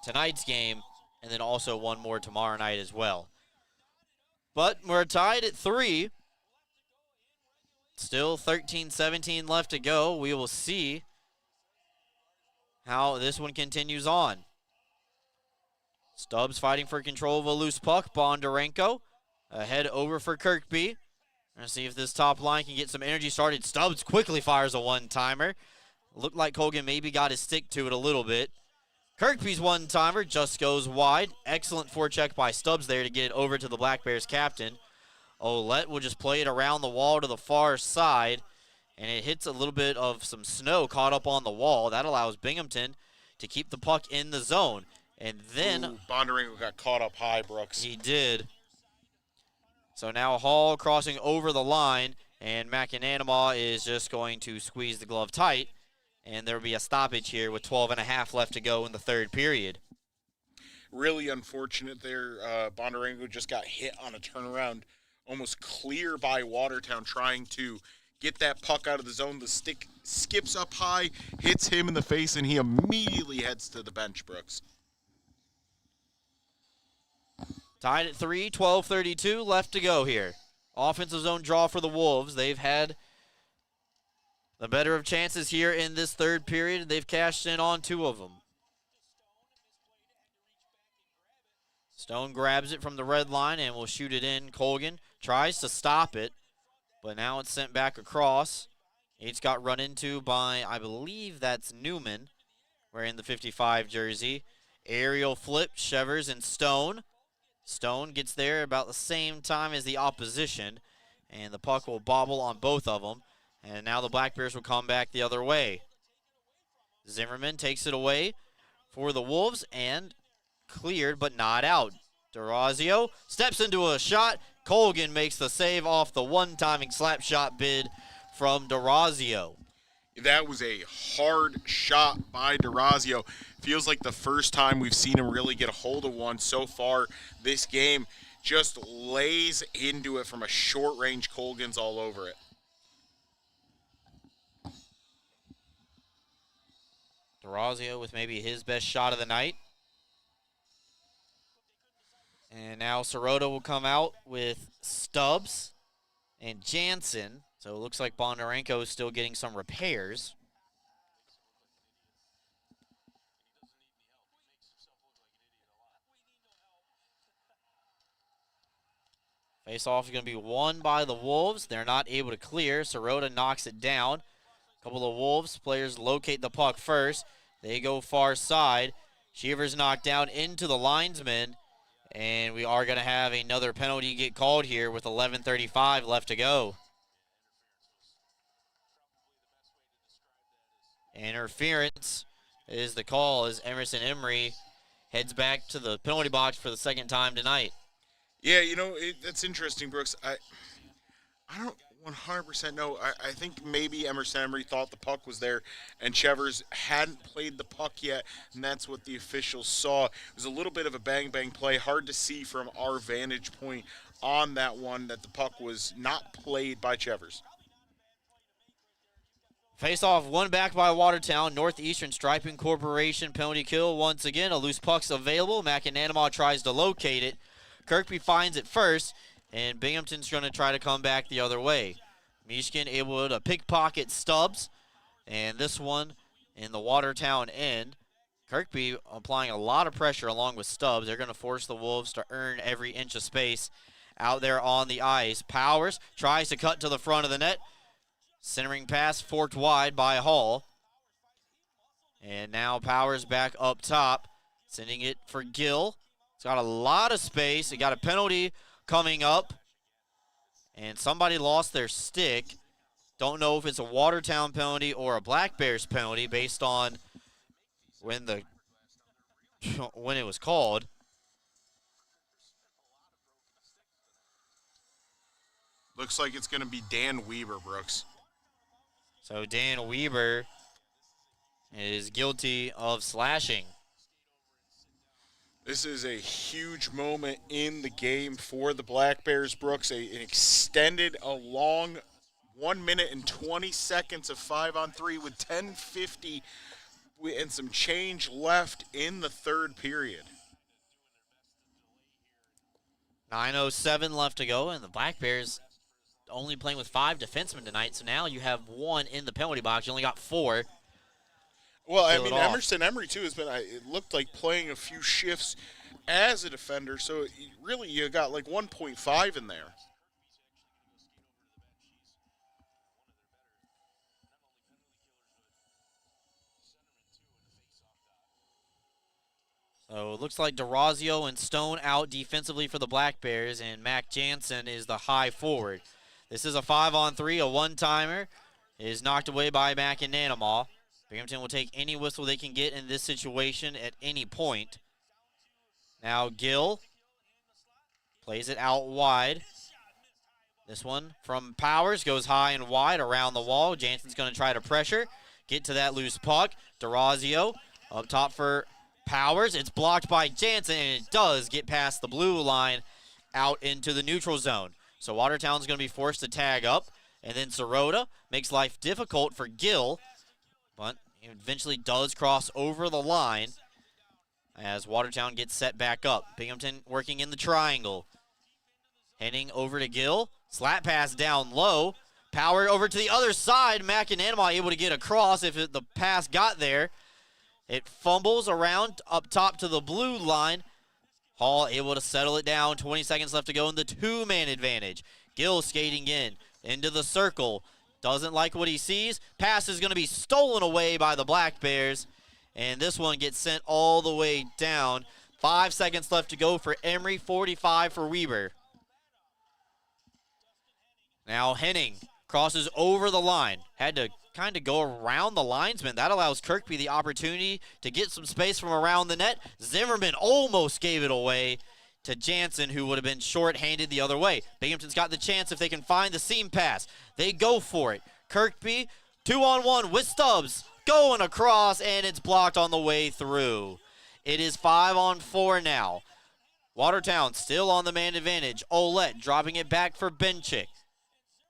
tonight's game and then also one more tomorrow night as well. But we're tied at 3. Still 13-17 left to go. We will see how this one continues on. Stubbs fighting for control of a loose puck. Bondarenko ahead over for Kirkby. Let's see if this top line can get some energy started. Stubbs quickly fires a one-timer. Looked like Colgan maybe got his stick to it a little bit. Kirkby's one-timer just goes wide. Excellent forecheck by Stubbs there to get it over to the Black Bears captain. Olette will just play it around the wall to the far side, and it hits a little bit of some snow caught up on the wall. That allows Binghamton to keep the puck in the zone. And then Bondarenko got caught up high, Brooks. He did. So now Hall crossing over the line, and McAnanama is just going to squeeze the glove tight, and there will be a stoppage here with 12 and a half left to go in the third period. Really unfortunate there. Bondarenko just got hit on a turnaround, almost clear by Watertown, trying to get that puck out of the zone. The stick skips up high, hits him in the face, and he immediately heads to the bench, Brooks. Tied at 3, 12:32 left to go here. Offensive zone draw for the Wolves. They've had the better of chances here in this third period. They've cashed in on 2 of them. Stone grabs it from the red line and will shoot it in. Colgan tries to stop it, but now it's sent back across. It's got run into by, I believe that's Newman, wearing the 55 jersey. Aerial flip, Shevers and Stone. Stone gets there about the same time as the opposition, and the puck will bobble on both of them. And now the Black Bears will come back the other way. Zimmerman takes it away for the Wolves and cleared but not out. DeRazio steps into a shot. Colgan makes the save off the one-timing slap shot bid from DeRazio. That was a hard shot by DeRazio. Feels like the first time we've seen him really get a hold of one so far this game. Just lays into it from a short range. Colgan's all over it. DeRazio with maybe his best shot of the night. And now Sirota will come out with Stubbs and Jansen. So it looks like Bondarenko is still getting some repairs. Face-off is going to be won by the Wolves. They're not able to clear. Sirota knocks it down. A couple of Wolves players locate the puck first. They go far side. Shevers knocked down into the linesman. And we are going to have another penalty get called here with 11:35 left to go. Interference is the call as Emerson Emery heads back to the penalty box for the second time tonight. Yeah, you know, that's interesting, Brooks. I don't 100% know. I think maybe Emerson Emery thought the puck was there and Shevers hadn't played the puck yet, and that's what the officials saw. It was a little bit of a bang-bang play. Hard to see from our vantage point on that one that the puck was not played by Shevers. Face-off won back by Watertown. Northeastern Striping Corporation penalty kill once again. A loose puck's available. McAnanama tries to locate it. Kirkby finds it first, and Binghamton's going to try to come back the other way. Mishkin able to pickpocket Stubbs, and this one in the Watertown end. Kirkby applying a lot of pressure along with Stubbs. They're going to force the Wolves to earn every inch of space out there on the ice. Powers tries to cut to the front of the net. Centering pass forked wide by Hall. And now Powers back up top, sending it for Gill. It's got a lot of space. It got a penalty coming up. And somebody lost their stick. Don't know if it's a Watertown penalty or a Black Bears penalty based on when it was called. Looks like it's going to be Dan Weber, Brooks. So Dan Weber is guilty of slashing. This is a huge moment in the game for the Black Bears, Brooks. An extended, a long 1 minute and 20 seconds of 5-on-3 with 10:50 and some change left in the third period. 9:07 left to go, and the Black Bears only playing with 5 defensemen tonight. So now you have 1 in the penalty box. You only got 4. Well, I mean, Emerson Emery, too, has been, it looked like playing a few shifts as a defender. So, really, you got like 1.5 in there. So it looks like DeRazio and Stone out defensively for the Black Bears, and Mac Jansen is the high forward. This is a 5-on-3, a one-timer. It is knocked away by McAnanama. Binghamton will take any whistle they can get in this situation at any point. Now Gill plays it out wide. This one from Powers goes high and wide around the wall. Jansen's going to try to pressure, get to that loose puck. DeRazio up top for Powers, it's blocked by Jansen, and it does get past the blue line out into the neutral zone. So Watertown's going to be forced to tag up, and then Sirota makes life difficult for Gill, but he eventually does cross over the line as Watertown gets set back up. Binghamton working in the triangle. Heading over to Gill, slap pass down low, Power over to the other side, McAnanama able to get across if the pass got there. It fumbles around up top to the blue line. Hall able to settle it down. 20 seconds left to go in the two-man advantage. Gill skating into the circle. Doesn't like what he sees. Pass is going to be stolen away by the Black Bears. And this one gets sent all the way down. 5 seconds left to go for Emery, 45 for Weber. Now Henning crosses over the line. Had to kind of go around the linesman. That allows Kirkby the opportunity to get some space from around the net. Zimmerman almost gave it away to Jansen, who would have been short-handed the other way. Binghamton's got the chance if they can find the seam pass. They go for it. Kirkby, 2-on-1 with Stubbs, going across, and it's blocked on the way through. It is 5-on-4 now. Watertown still on the man advantage. Olette dropping it back for Benchik.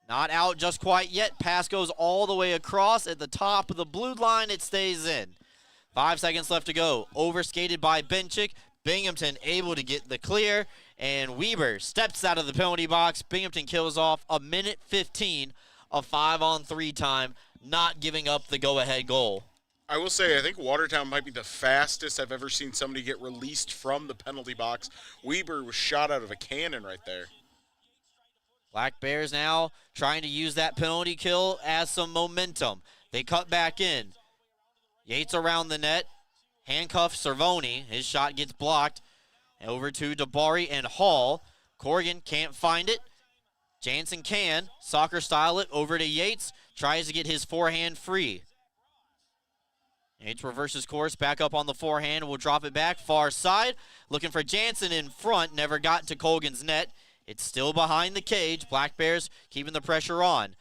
Not out just quite yet. Pass goes all the way across at the top of the blue line. It stays in. 5 seconds left to go. Overskated by Benchik. Binghamton able to get the clear. And Weber steps out of the penalty box. Binghamton kills off a minute 15 of 5-on-3 time, not giving up the go-ahead goal. I will say, I think Watertown might be the fastest I've ever seen somebody get released from the penalty box. Weber was shot out of a cannon right there. Black Bears now trying to use that penalty kill as some momentum. They cut back in. Yates around the net. Handcuffs Cervoni. His shot gets blocked. Over to DeBari and Hall. Corrigan can't find it. Jansen can. Soccer style it over to Yates. Tries to get his forehand free. Yates reverses course. Back up on the forehand. Will drop it back. Far side. Looking for Jansen in front. Never got to Colgan's net. It's still behind the cage. Black Bears keeping the pressure on.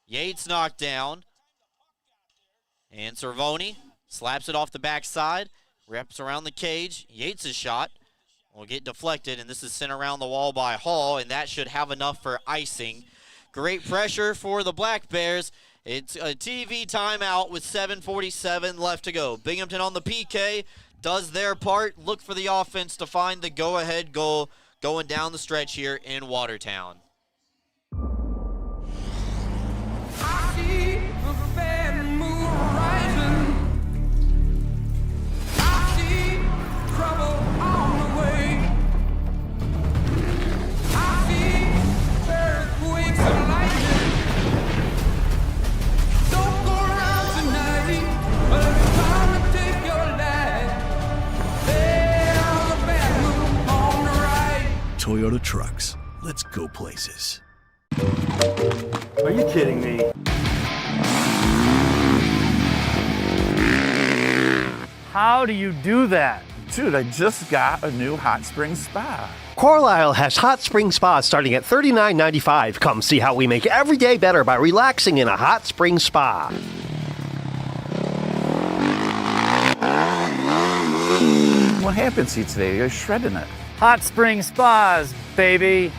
Yates knocked down. And Cervoni slaps it off the backside. Wraps around the cage. Yates' shot will get deflected, and this is sent around the wall by Hall, and that should have enough for icing. Great pressure for the Black Bears. It's a TV timeout with 7:47 left to go. Binghamton on the PK does their part. Look for the offense to find the go-ahead goal going down the stretch here in Watertown. I see a bad moon rising. I see trouble on the way. I see earthquakes and lightning. Don't go around tonight, but it's time to take your life. There's a bad moon on the right. Toyota Trucks. Let's go places. Are you kidding me? How do you do that? Dude, I just got a new hot spring spa. Carlisle has hot spring spas starting at $39.95. Come see how we make every day better by relaxing in a hot spring spa. What happened to you today? You're shredding it. Hot Spring Spas, baby.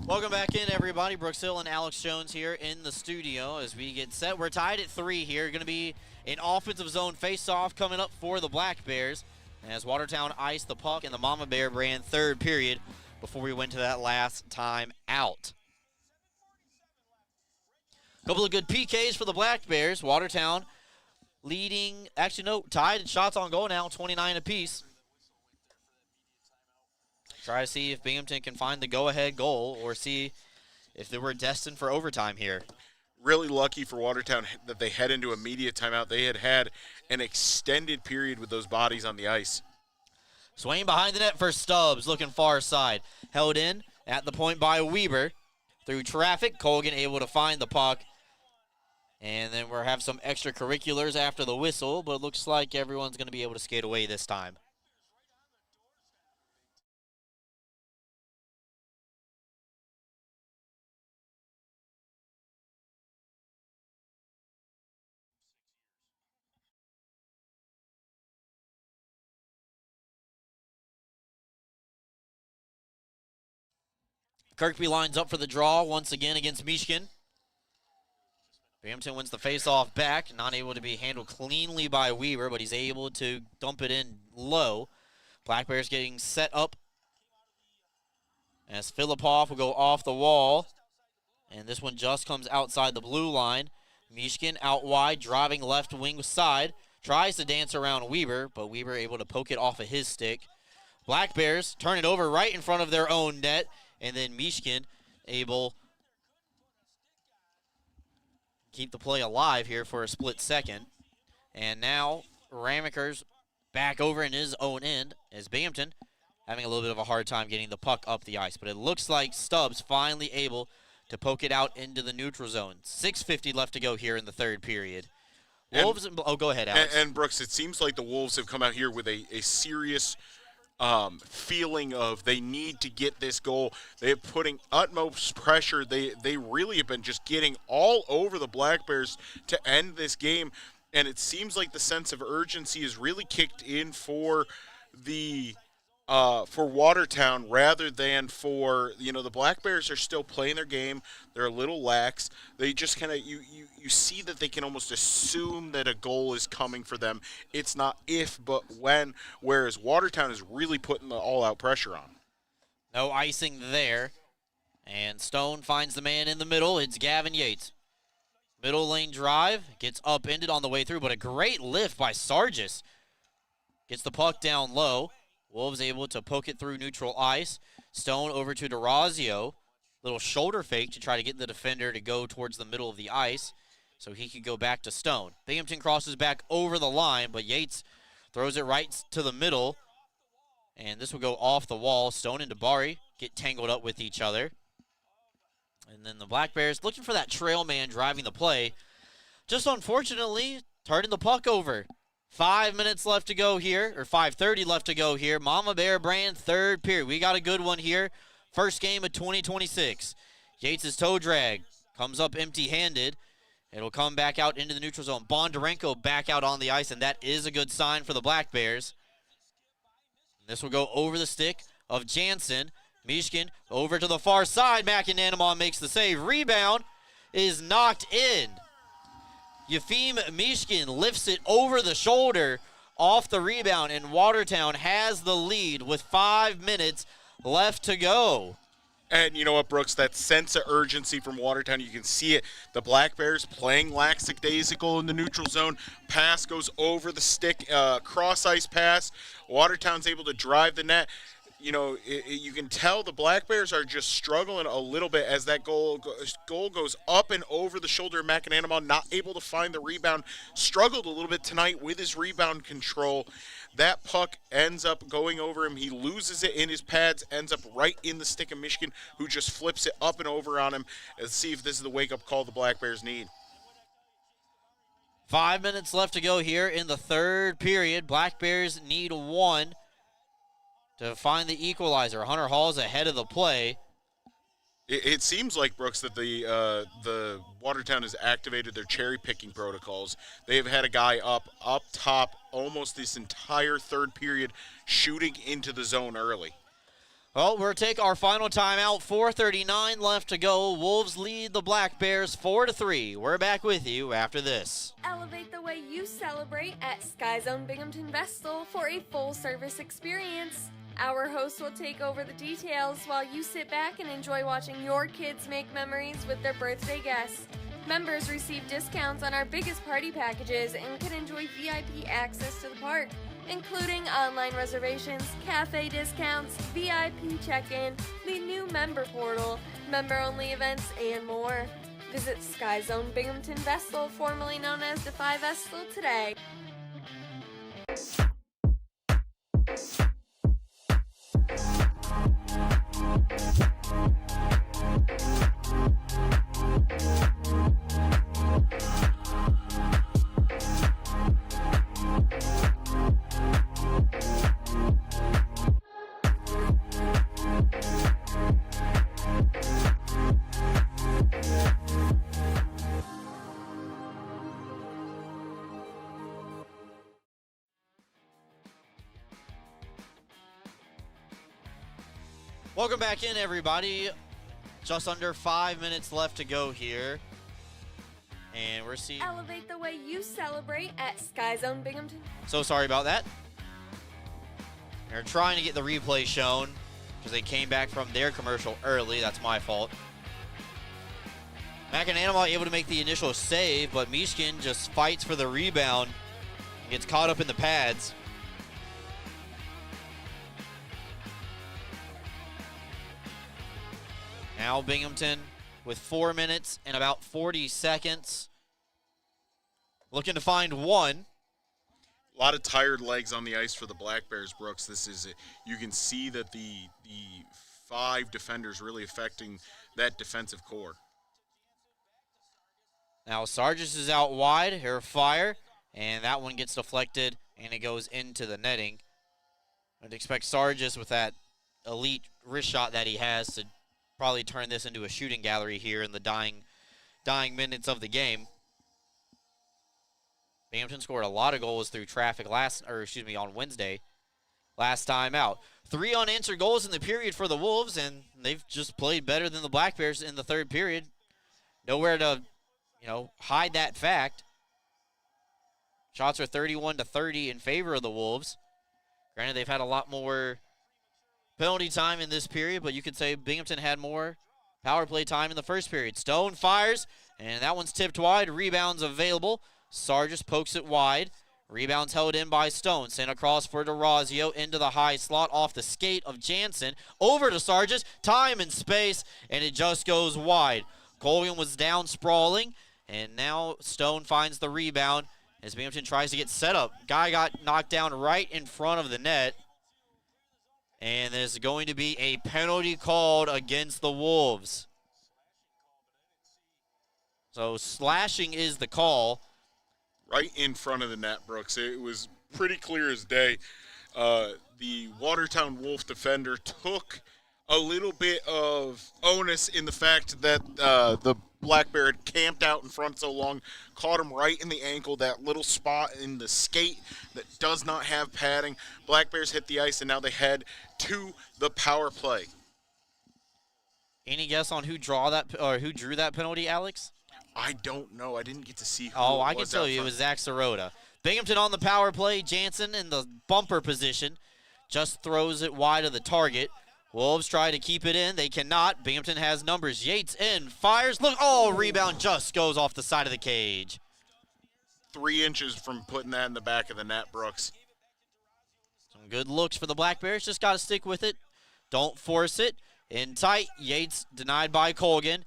Welcome back in, everybody. Brooks Hill and Alex Jones here in the studio as we get set. We're tied at 3 here. Going to be an offensive zone face-off coming up for the Black Bears as Watertown iced the puck and the Mama Bear ran third period before we went to that last time out. A couple of good PKs for the Black Bears. Watertown leading, actually no, tied in shots on goal now, 29 apiece. Try to see if Binghamton can find the go-ahead goal or see if they were destined for overtime here. Really lucky for Watertown that they head into immediate timeout. They had an extended period with those bodies on the ice. Swain behind the net for Stubbs, looking far side. Held in at the point by Weber. Through traffic, Colgan able to find the puck. And then we'll have some extracurriculars after the whistle, but it looks like everyone's going to be able to skate away this time. Kirkby lines up for the draw once again against Mishkin. Binghamton wins the face-off back. Not able to be handled cleanly by Weaver, but he's able to dump it in low. Black Bears getting set up as Filippov will go off the wall. And this one just comes outside the blue line. Mishkin out wide, driving left wing side. Tries to dance around Weaver, but Weaver able to poke it off of his stick. Black Bears turn it over right in front of their own net. And then Mishkin able keep the play alive here for a split second. And now Ramaker's back over in his own end as Binghamton having a little bit of a hard time getting the puck up the ice. But it looks like Stubbs finally able to poke it out into the neutral zone. 6:50 left to go here in the third period. Wolves, go ahead, Alex. And Brooks, it seems like the Wolves have come out here with a serious feeling of they need to get this goal. They're putting utmost pressure. They really have been just getting all over the Black Bears to end this game. And it seems like the sense of urgency is really kicked in for the for Watertown rather than for, the Black Bears are still playing their game. They're a little lax. They just kind of, you see that they can almost assume that a goal is coming for them. It's not if, but when, whereas Watertown is really putting the all-out pressure on. No icing there. And Stone finds the man in the middle. It's Gavin Yates. Middle lane drive. Gets upended on the way through, but a great lift by Sargis. Gets the puck down low. Wolves able to poke it through neutral ice. Stone over to DeRazio. Little shoulder fake to try to get the defender to go towards the middle of the ice so he could go back to Stone. Binghamton crosses back over the line, but Yates throws it right to the middle. And this will go off the wall. Stone and Dabari get tangled up with each other. And then the Black Bears looking for that trail man driving the play. Just unfortunately, turning the puck over. 5 minutes left to go here, or 5:30 left to go here. Mama Bear brand third period. We got a good one here. First game of 2026. Yates' toe drag comes up empty-handed. It'll come back out into the neutral zone. Bondarenko back out on the ice, and that is a good sign for the Black Bears. This will go over the stick of Jansen. Mishkin over to the far side. McAnanamon makes the save. Rebound is knocked in. Yefim Mishkin lifts it over the shoulder off the rebound, and Watertown has the lead with 5 minutes left to go. And you know what, Brooks? That sense of urgency from Watertown, you can see it. The Black Bears playing lackadaisical in the neutral zone. Pass goes over the stick, cross-ice pass. Watertown's able to drive the net. You can tell the Black Bears are just struggling a little bit as that goal goes up and over the shoulder of McAnanamon, not able to find the rebound. Struggled a little bit tonight with his rebound control. That puck ends up going over him. He loses it in his pads, ends up right in the stick of Mishkin, who just flips it up and over on him. Let's see if this is the wake-up call the Black Bears need. 5 minutes left to go here in the third period. Black Bears need one to find the equalizer. Hunter Hall's ahead of the play. It seems like, Brooks, that the Watertown has activated their cherry-picking protocols. They have had a guy up top almost this entire third period shooting into the zone early. Well, we'll take our final timeout. 4:39 left to go. Wolves lead the Black Bears 4-3. We're back with you after this. Elevate the way you celebrate at Sky Zone Binghamton Vestal for a full-service experience. Our hosts will take over the details while you sit back and enjoy watching your kids make memories with their birthday guests. Members receive discounts on our biggest party packages and can enjoy VIP access to the park, including online reservations, cafe discounts, VIP check-in, the new member portal, member-only events, and more. Visit Sky Zone Binghamton Vestal, formerly known as Defy Vestal, today. Welcome back in, everybody. Just under 5 minutes left to go here. And we're seeing... Elevate the way you celebrate at Sky Zone Binghamton. So sorry about that. They're trying to get the replay shown because they came back from their commercial early. That's my fault. Macananama able to make the initial save, but Mishkin just fights for the rebound and gets caught up in the pads. Now Binghamton with 4 minutes and about 40 seconds. Looking to find one. A lot of tired legs on the ice for the Black Bears, Brooks. This is you can see that the 5 defenders really affecting that defensive core. Now Sargis is out wide, her fire, and that one gets deflected and it goes into the netting. I'd expect Sargis with that elite wrist shot that he has to probably turn this into a shooting gallery here in the dying minutes of the game. Binghamton scored a lot of goals through traffic on Wednesday. Last time out. 3 unanswered goals in the period for the Wolves, and they've just played better than the Black Bears in the third period. Nowhere to, hide that fact. Shots are 31-30 in favor of the Wolves. Granted, they've had a lot more penalty time in this period, but you could say Binghamton had more power play time in the first period. Stone fires, and that one's tipped wide. Rebounds available. Sargis pokes it wide. Rebounds held in by Stone. Sent across for DeRazio into the high slot off the skate of Jansen. Over to Sargis. Time and space, and it just goes wide. Colgan was down sprawling, and now Stone finds the rebound as Binghamton tries to get set up. Guy got knocked down right in front of the net. And there's going to be a penalty called against the Wolves. So slashing is the call. Right in front of the net, Brooks. It was pretty clear as day. The Watertown Wolf defender took a little bit of onus in the fact that the Black Bear had camped out in front so long, caught him right in the ankle, that little spot in the skate that does not have padding. Black Bears hit the ice, and now they head to the power play. Any guess on who drew that penalty, Alex? I don't know. I didn't get to see who I can tell you it was Zach Sirota. Binghamton on the power play. Jansen in the bumper position. Just throws it wide of the target. Wolves try to keep it in. They cannot. Binghamton has numbers. Yates in. Fires. Look. Rebound just goes off the side of the cage. 3 inches from putting that in the back of the net, Brooks. Some good looks for the Black Bears. Just got to stick with it. Don't force it. In tight. Yates denied by Colgan.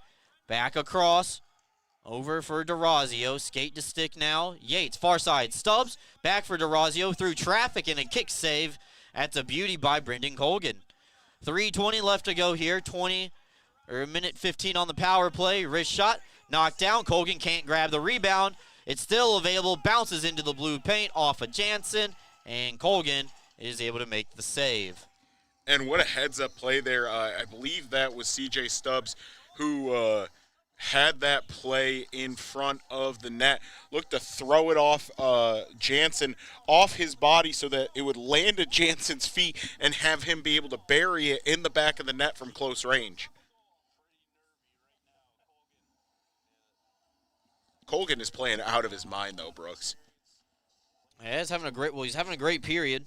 Back across. Over for DeRazio. Skate to stick now. Yates, far side. Stubbs. Back for DeRazio. Through traffic and a kick save. That's a beauty by Brendan Colgan. 3:20 left to go here. A minute 15 on the power play. Wrist shot. Knocked down. Colgan can't grab the rebound. It's still available. Bounces into the blue paint off of Jansen. And Colgan is able to make the save. And what a heads-up play there. I believe that was C.J. Stubbs who had that play in front of the net. Looked to throw it off Jansen, off his body so that it would land at Jansen's feet and have him be able to bury it in the back of the net from close range. Colgan is playing out of his mind, though, Brooks. Yeah, he's having a great period.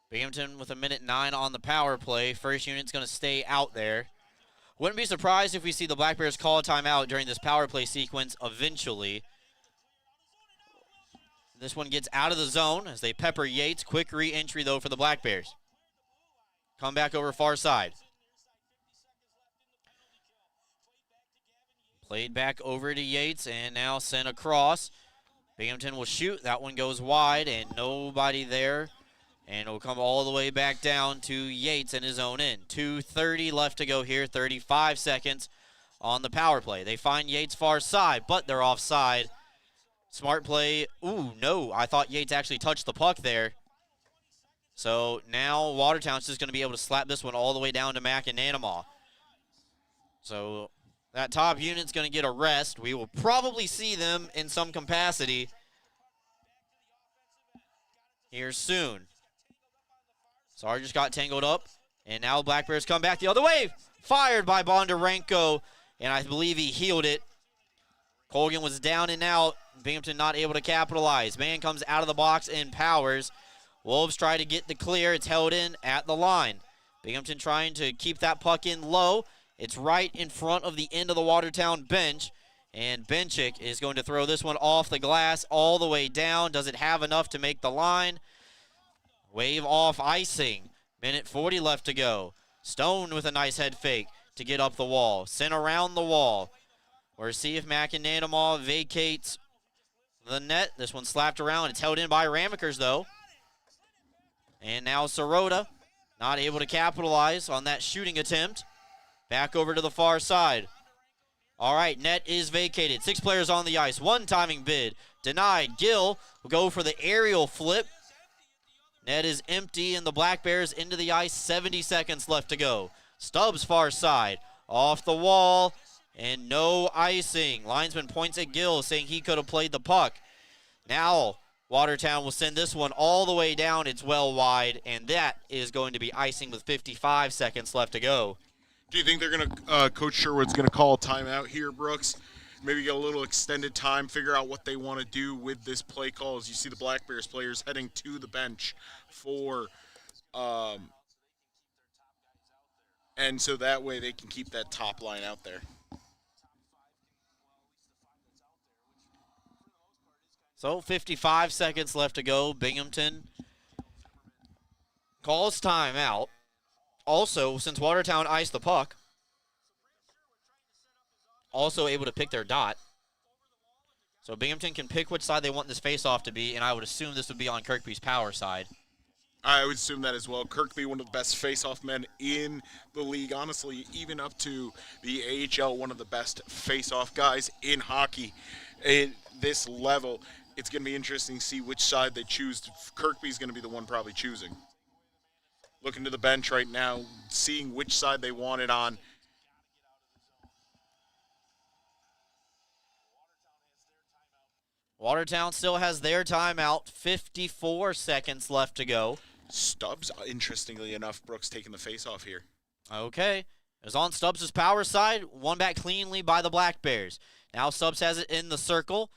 Binghamton with 1:09 on the power play. First unit's going to stay out there. Wouldn't be surprised if we see the Black Bears call a timeout during this power play sequence eventually. This one gets out of the zone as they pepper Yates. Quick re-entry, though, for the Black Bears. Come back over far side. Played back over to Yates and now sent across. Binghamton will shoot. That one goes wide and nobody there. And it will come all the way back down to Yates in his own end. 2:30 left to go here, 35 seconds on the power play. They find Yates far side, but they're offside. Smart play. Ooh, no, I thought Yates actually touched the puck there. So now Watertown's just going to be able to slap this one all the way down to Macananama. So that top unit's going to get a rest. We will probably see them in some capacity here soon. Sargis got tangled up And now Black Bears come back the other way. Fired by Bondarenko, and I believe he healed it. Colgan was down and out. Binghamton not able to capitalize. Man comes out of the box and powers. Wolves try to get the clear. It's held in at the line. Binghamton trying to keep that puck in low. It's right in front of the end of the Watertown bench. And Benchik is going to throw this one off the glass all the way down. Does it have enough to make the line? Wave off icing. Minute 40 left to go. Stone with a nice head fake to get up the wall. Sent around the wall. We'll see if McAnanamaw vacates the net. This one slapped around. It's held in by Ramekers, though. And now Sirota not able to capitalize on that shooting attempt. Back over to the far side. All right, net is vacated. 6 players on the ice. One timing bid. Denied. Gill will go for the aerial flip. Net is empty, and the Black Bears into the ice. 70 seconds left to go. Stubbs far side. Off the wall, and no icing. Linesman points at Gill, saying he could have played the puck. Now Watertown will send this one all the way down. It's well wide, and that is going to be icing with 55 seconds left to go. Do you think they're going to, Coach Sherwood's going to call a timeout here, Brooks? Maybe get a little extended time, figure out what they want to do with this play call as you see the Black Bears players heading to the bench for, and so that way they can keep that top line out there. So 55 seconds left to go. Binghamton calls timeout. Also, since Watertown iced the puck, also able to pick their dot. So Binghamton can pick which side they want this face-off to be, and I would assume this would be on Kirkby's power side. I would assume that as well. Kirkby, one of the best face-off men in the league. Honestly, even up to the AHL, one of the best face-off guys in hockey at this level. It's going to be interesting to see which side they choose. Kirkby's going to be the one probably choosing. Looking to the bench right now, seeing which side they want it on. Watertown still has their timeout. 54 seconds left to go. Stubbs, interestingly enough, Brooks taking the face-off here. Okay. It was on Stubbs' power side. Won back cleanly by the Black Bears. Now Stubbs has it in the circle.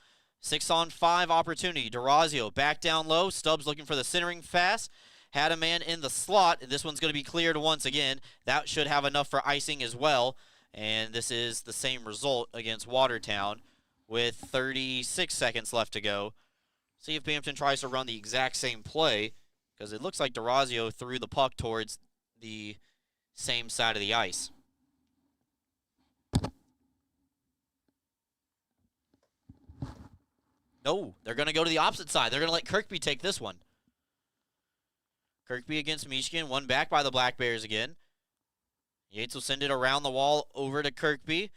6-on-5 opportunity. DeRazio back down low. Stubbs looking for the centering pass. Had a man in the slot. This one's going to be cleared once again. That should have enough for icing as well. And this is the same result against Watertown with 36 seconds left to go. See if Binghamton tries to run the exact same play, because it looks like DeRazio threw the puck towards the same side of the ice. No, they're going to go to the opposite side. They're going to let Kirkby take this one. Kirkby against Michigan, one back by the Black Bears again. Yates will send it around the wall over to Kirkby.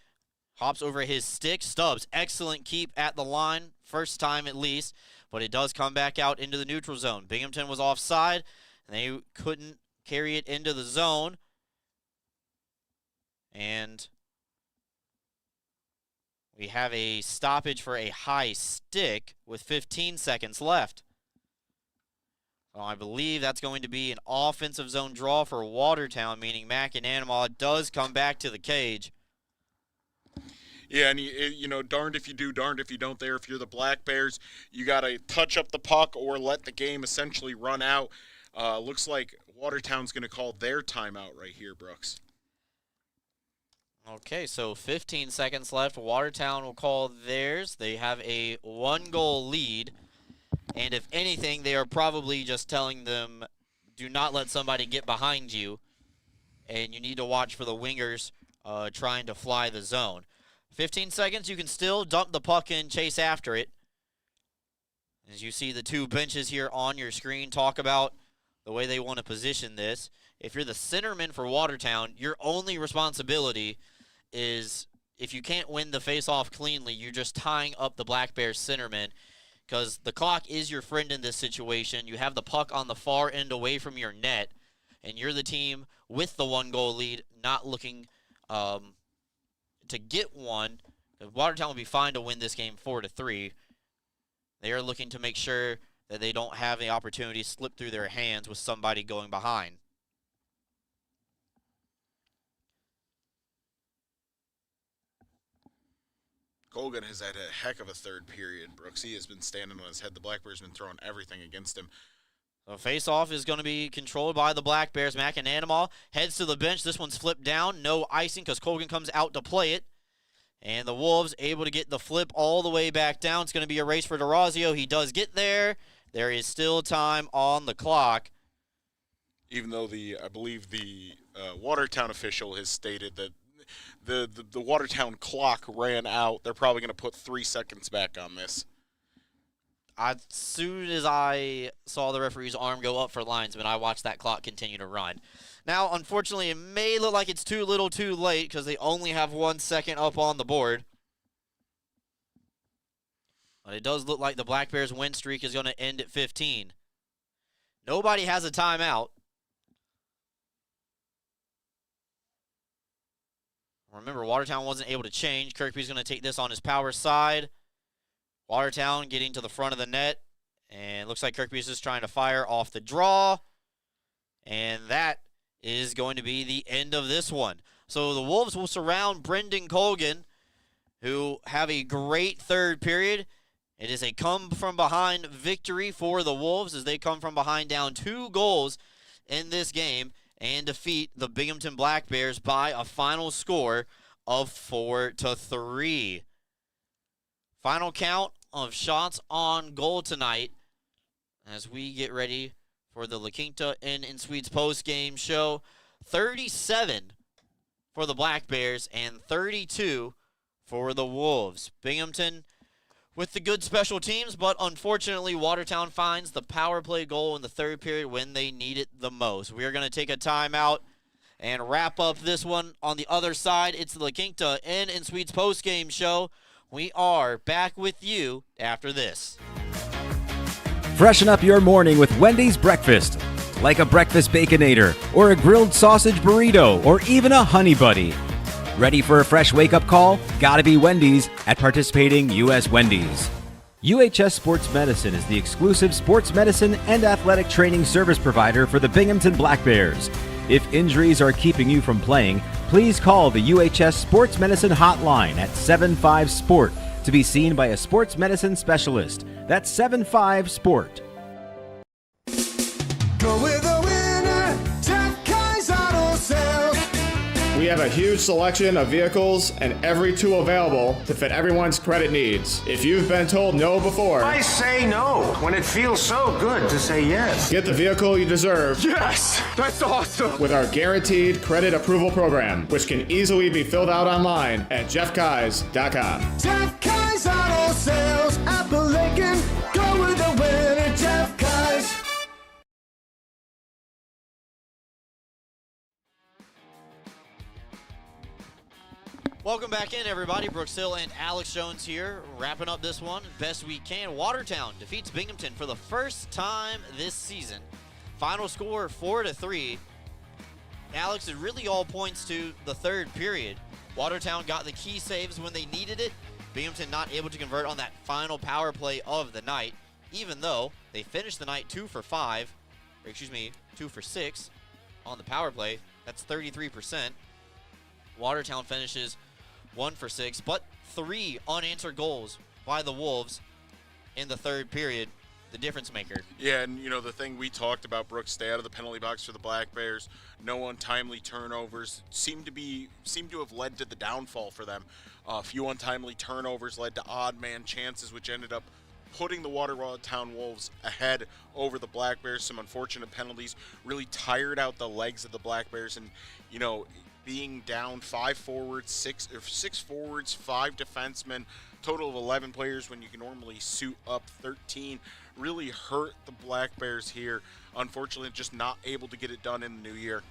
Hops over his stick. Stubbs, excellent keep at the line. First time at least, but it does come back out into the neutral zone. Binghamton was offside, and they couldn't carry it into the zone. And we have a stoppage for a high stick with 15 seconds left. So I believe that's going to be an offensive zone draw for Watertown, meaning McAnanamaw does come back to the cage. Yeah, and you know, darned if you do, darned if you don't there. If you're the Black Bears, you got to touch up the puck or let the game essentially run out. Looks like Watertown's going to call their timeout right here, Brooks. Okay, so 15 seconds left. Watertown will call theirs. They have a 1-goal lead. And if anything, they are probably just telling them, do not let somebody get behind you. And you need to watch for the wingers trying to fly the zone. 15 seconds, you can still dump the puck in, chase after it. As you see the two benches here on your screen, talk about the way they want to position this. If you're the centerman for Watertown, your only responsibility is, if you can't win the face-off cleanly, you're just tying up the Black Bears centerman, because the clock is your friend in this situation. You have the puck on the far end away from your net, and you're the team with the 1-goal lead, not looking to get one. Watertown will be fine to win this game 4-3. They are looking to make sure that they don't have the opportunity to slip through their hands with somebody going behind. Colgan has had a heck of a third period, Brooks. He has been standing on his head. The Black Bears have been throwing everything against him. So face-off is going to be controlled by the Black Bears. McAnanima heads to the bench. This one's flipped down. No icing because Colgan comes out to play it. And the Wolves able to get the flip all the way back down. It's going to be a race for DeRazio. He does get there. There is still time on the clock. Even though I believe the Watertown official has stated that the Watertown clock ran out. They're probably going to put 3 seconds back on this. As soon as I saw the referee's arm go up for linesman, I watched that clock continue to run. Now, unfortunately, it may look like it's too little too late because they only have 1 second up on the board. But it does look like the Black Bears win streak is going to end at 15. Nobody has a timeout. Remember, Watertown wasn't able to change. Kirkby's going to take this on his power side. Watertown getting to the front of the net. And looks like Kirkby's just trying to fire off the draw. And that is going to be the end of this one. So the Wolves will surround Brendan Colgan, who have a great third period. It is a come-from-behind victory for the Wolves as they come from behind down 2 goals in this game and defeat the Binghamton Black Bears by a final score of 4-3. Final count of shots on goal tonight as we get ready for the La Quinta Inn & Suites post-game show. 37 for the Black Bears and 32 for the Wolves. Binghamton with the good special teams, but unfortunately Watertown finds the power play goal in the third period when they need it the most. We are going to take a timeout and wrap up this one. On the other side, it's the La Quinta Inn & Suites post-game show. We are back with you after this. Freshen up your morning with Wendy's breakfast. Like a breakfast Baconator, or a grilled sausage burrito, or even a Honey Buddy. Ready for a fresh wake-up call? Gotta be Wendy's at participating U.S. Wendy's. UHS Sports Medicine is the exclusive sports medicine and athletic training service provider for the Binghamton Black Bears. If injuries are keeping you from playing, please call the UHS Sports Medicine hotline at 75-SPORT to be seen by a sports medicine specialist. That's 75-SPORT. Go with the winner, Jeff Kai's Auto Sales. We have a huge selection of vehicles and every tool available to fit everyone's credit needs. If you've been told no before, I say no when it feels so good to say yes. Get the vehicle you deserve. Yes, that's awesome. With our guaranteed credit approval program, which can easily be filled out online at jeffkais.com. Jeff Kai's Auto Sales, Appalachian. Go with the winner, Jeff Kai's. Welcome back in, everybody. Brooks Hill and Alex Jones here, wrapping up this one best we can. Watertown defeats Binghamton for the first time this season. Final score 4-3. Alex, it really all points to the third period. Watertown got the key saves when they needed it. Binghamton not able to convert on that final power play of the night, even though they finished the night 2 for 6 on the power play. That's 33%. Watertown finishes 1 for 6, but 3 unanswered goals by the Wolves in the third period, the difference maker. Yeah, and you know, the thing we talked about, Brooks, stay out of the penalty box for the Black Bears. No untimely turnovers seem to have led to the downfall for them. A few untimely turnovers led to odd man chances, which ended up putting the Watertown Wolves ahead over the Black Bears. Some unfortunate penalties really tired out the legs of the Black Bears, and you know, being down 5 forwards, 6 forwards, 5 defensemen, total of 11 players when you can normally suit up 13, really hurt the Black Bears here. Unfortunately, just not able to get it done in the new year.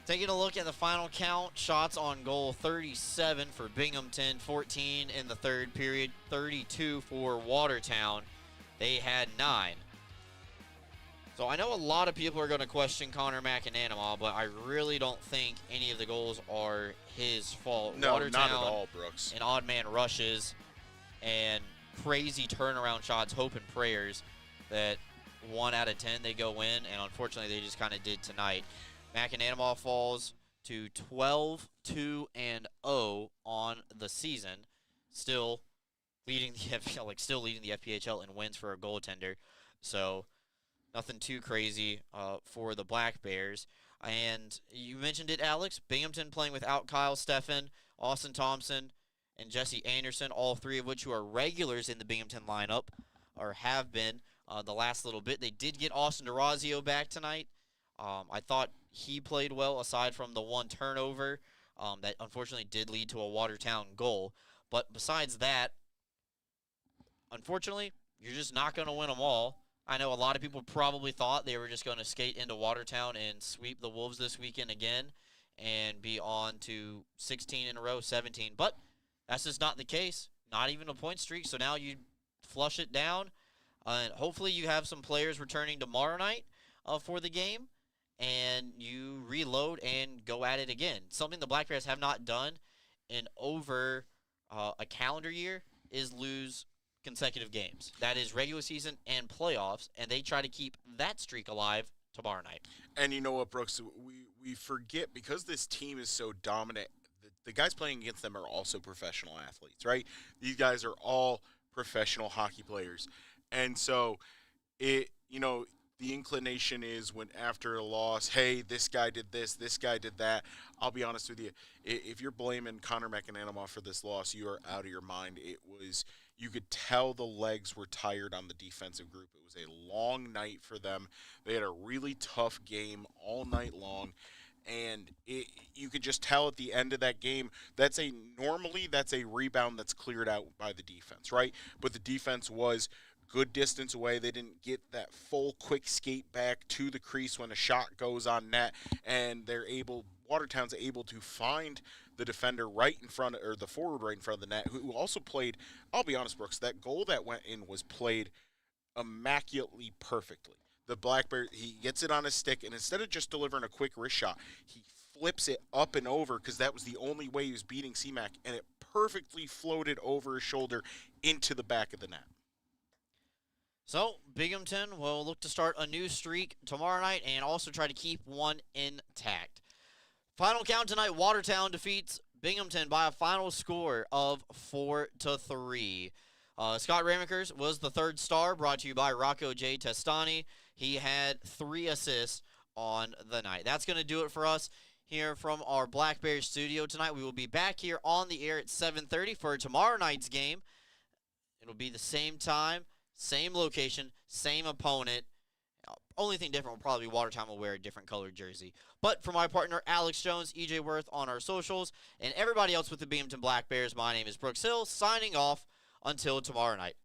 Taking a look at the final count, shots on goal 37 for Binghamton, 14 in the third period, 32 for Watertown. They had 9. So I know a lot of people are going to question Connor McAnanima, but I really don't think any of the goals are his fault. No, Watertown, not at all, Brooks. And odd man rushes and crazy turnaround shots, hope and prayers that 1 out of 10 they go in, and unfortunately they just kind of did tonight. McAnanima falls to 12-2-0 on the season, still leading the FPHL in wins for a goaltender. So nothing too crazy for the Black Bears. And you mentioned it, Alex. Binghamton playing without Kyle Steffen, Austin Thompson, and Jesse Anderson, all three of which who are regulars in the Binghamton lineup, or have been the last little bit. They did get Austin DeRazio back tonight. I thought he played well, aside from the one turnover that unfortunately did lead to a Watertown goal. But besides that, unfortunately, you're just not going to win them all. I know a lot of people probably thought they were just going to skate into Watertown and sweep the Wolves this weekend again and be on to 16 in a row, 17. But that's just not the case. Not even a point streak. So now you flush it down. And hopefully you have some players returning tomorrow night for the game. And you reload and go at it again. Something the Black Bears have not done in over a calendar year is lose consecutive games. That is regular season and playoffs, and they try to keep that streak alive tomorrow night. And you know what, Brooks? We forget, because this team is so dominant, the guys playing against them are also professional athletes, right? These guys are all professional hockey players. And so, the inclination is, when after a loss, hey, this guy did this guy did that. I'll be honest with you. If you're blaming Connor McAnanama for this loss, you are out of your mind. You could tell the legs were tired on the defensive group. It was a long night for them. They had a really tough game all night long. And you could just tell at the end of that game, normally that's a rebound that's cleared out by the defense, right? But the defense was good distance away. They didn't get that full quick skate back to the crease when a shot goes on net, and Watertown's able to find the defender right in front, or the forward right in front of the net, who also played, I'll be honest, Brooks, that goal that went in was played immaculately perfectly. The Black Bear, he gets it on his stick, and instead of just delivering a quick wrist shot, he flips it up and over, because that was the only way he was beating C-Mac, and it perfectly floated over his shoulder into the back of the net. So, Binghamton will look to start a new streak tomorrow night and also try to keep one intact. Final count tonight, Watertown defeats Binghamton by a final score of 4-3. Scott Ramakers was the third star, brought to you by Rocco J. Testani. He had 3 assists on the night. That's going to do it for us here from our Black Bears studio tonight. We will be back here on the air at 7:30 for tomorrow night's game. It'll be the same time, same location, same opponent. Only thing different will probably be Watertown will wear a different colored jersey. But for my partner, Alex Jones, EJ Worth on our socials, and everybody else with the Binghamton Black Bears, my name is Brooks Hill, signing off until tomorrow night.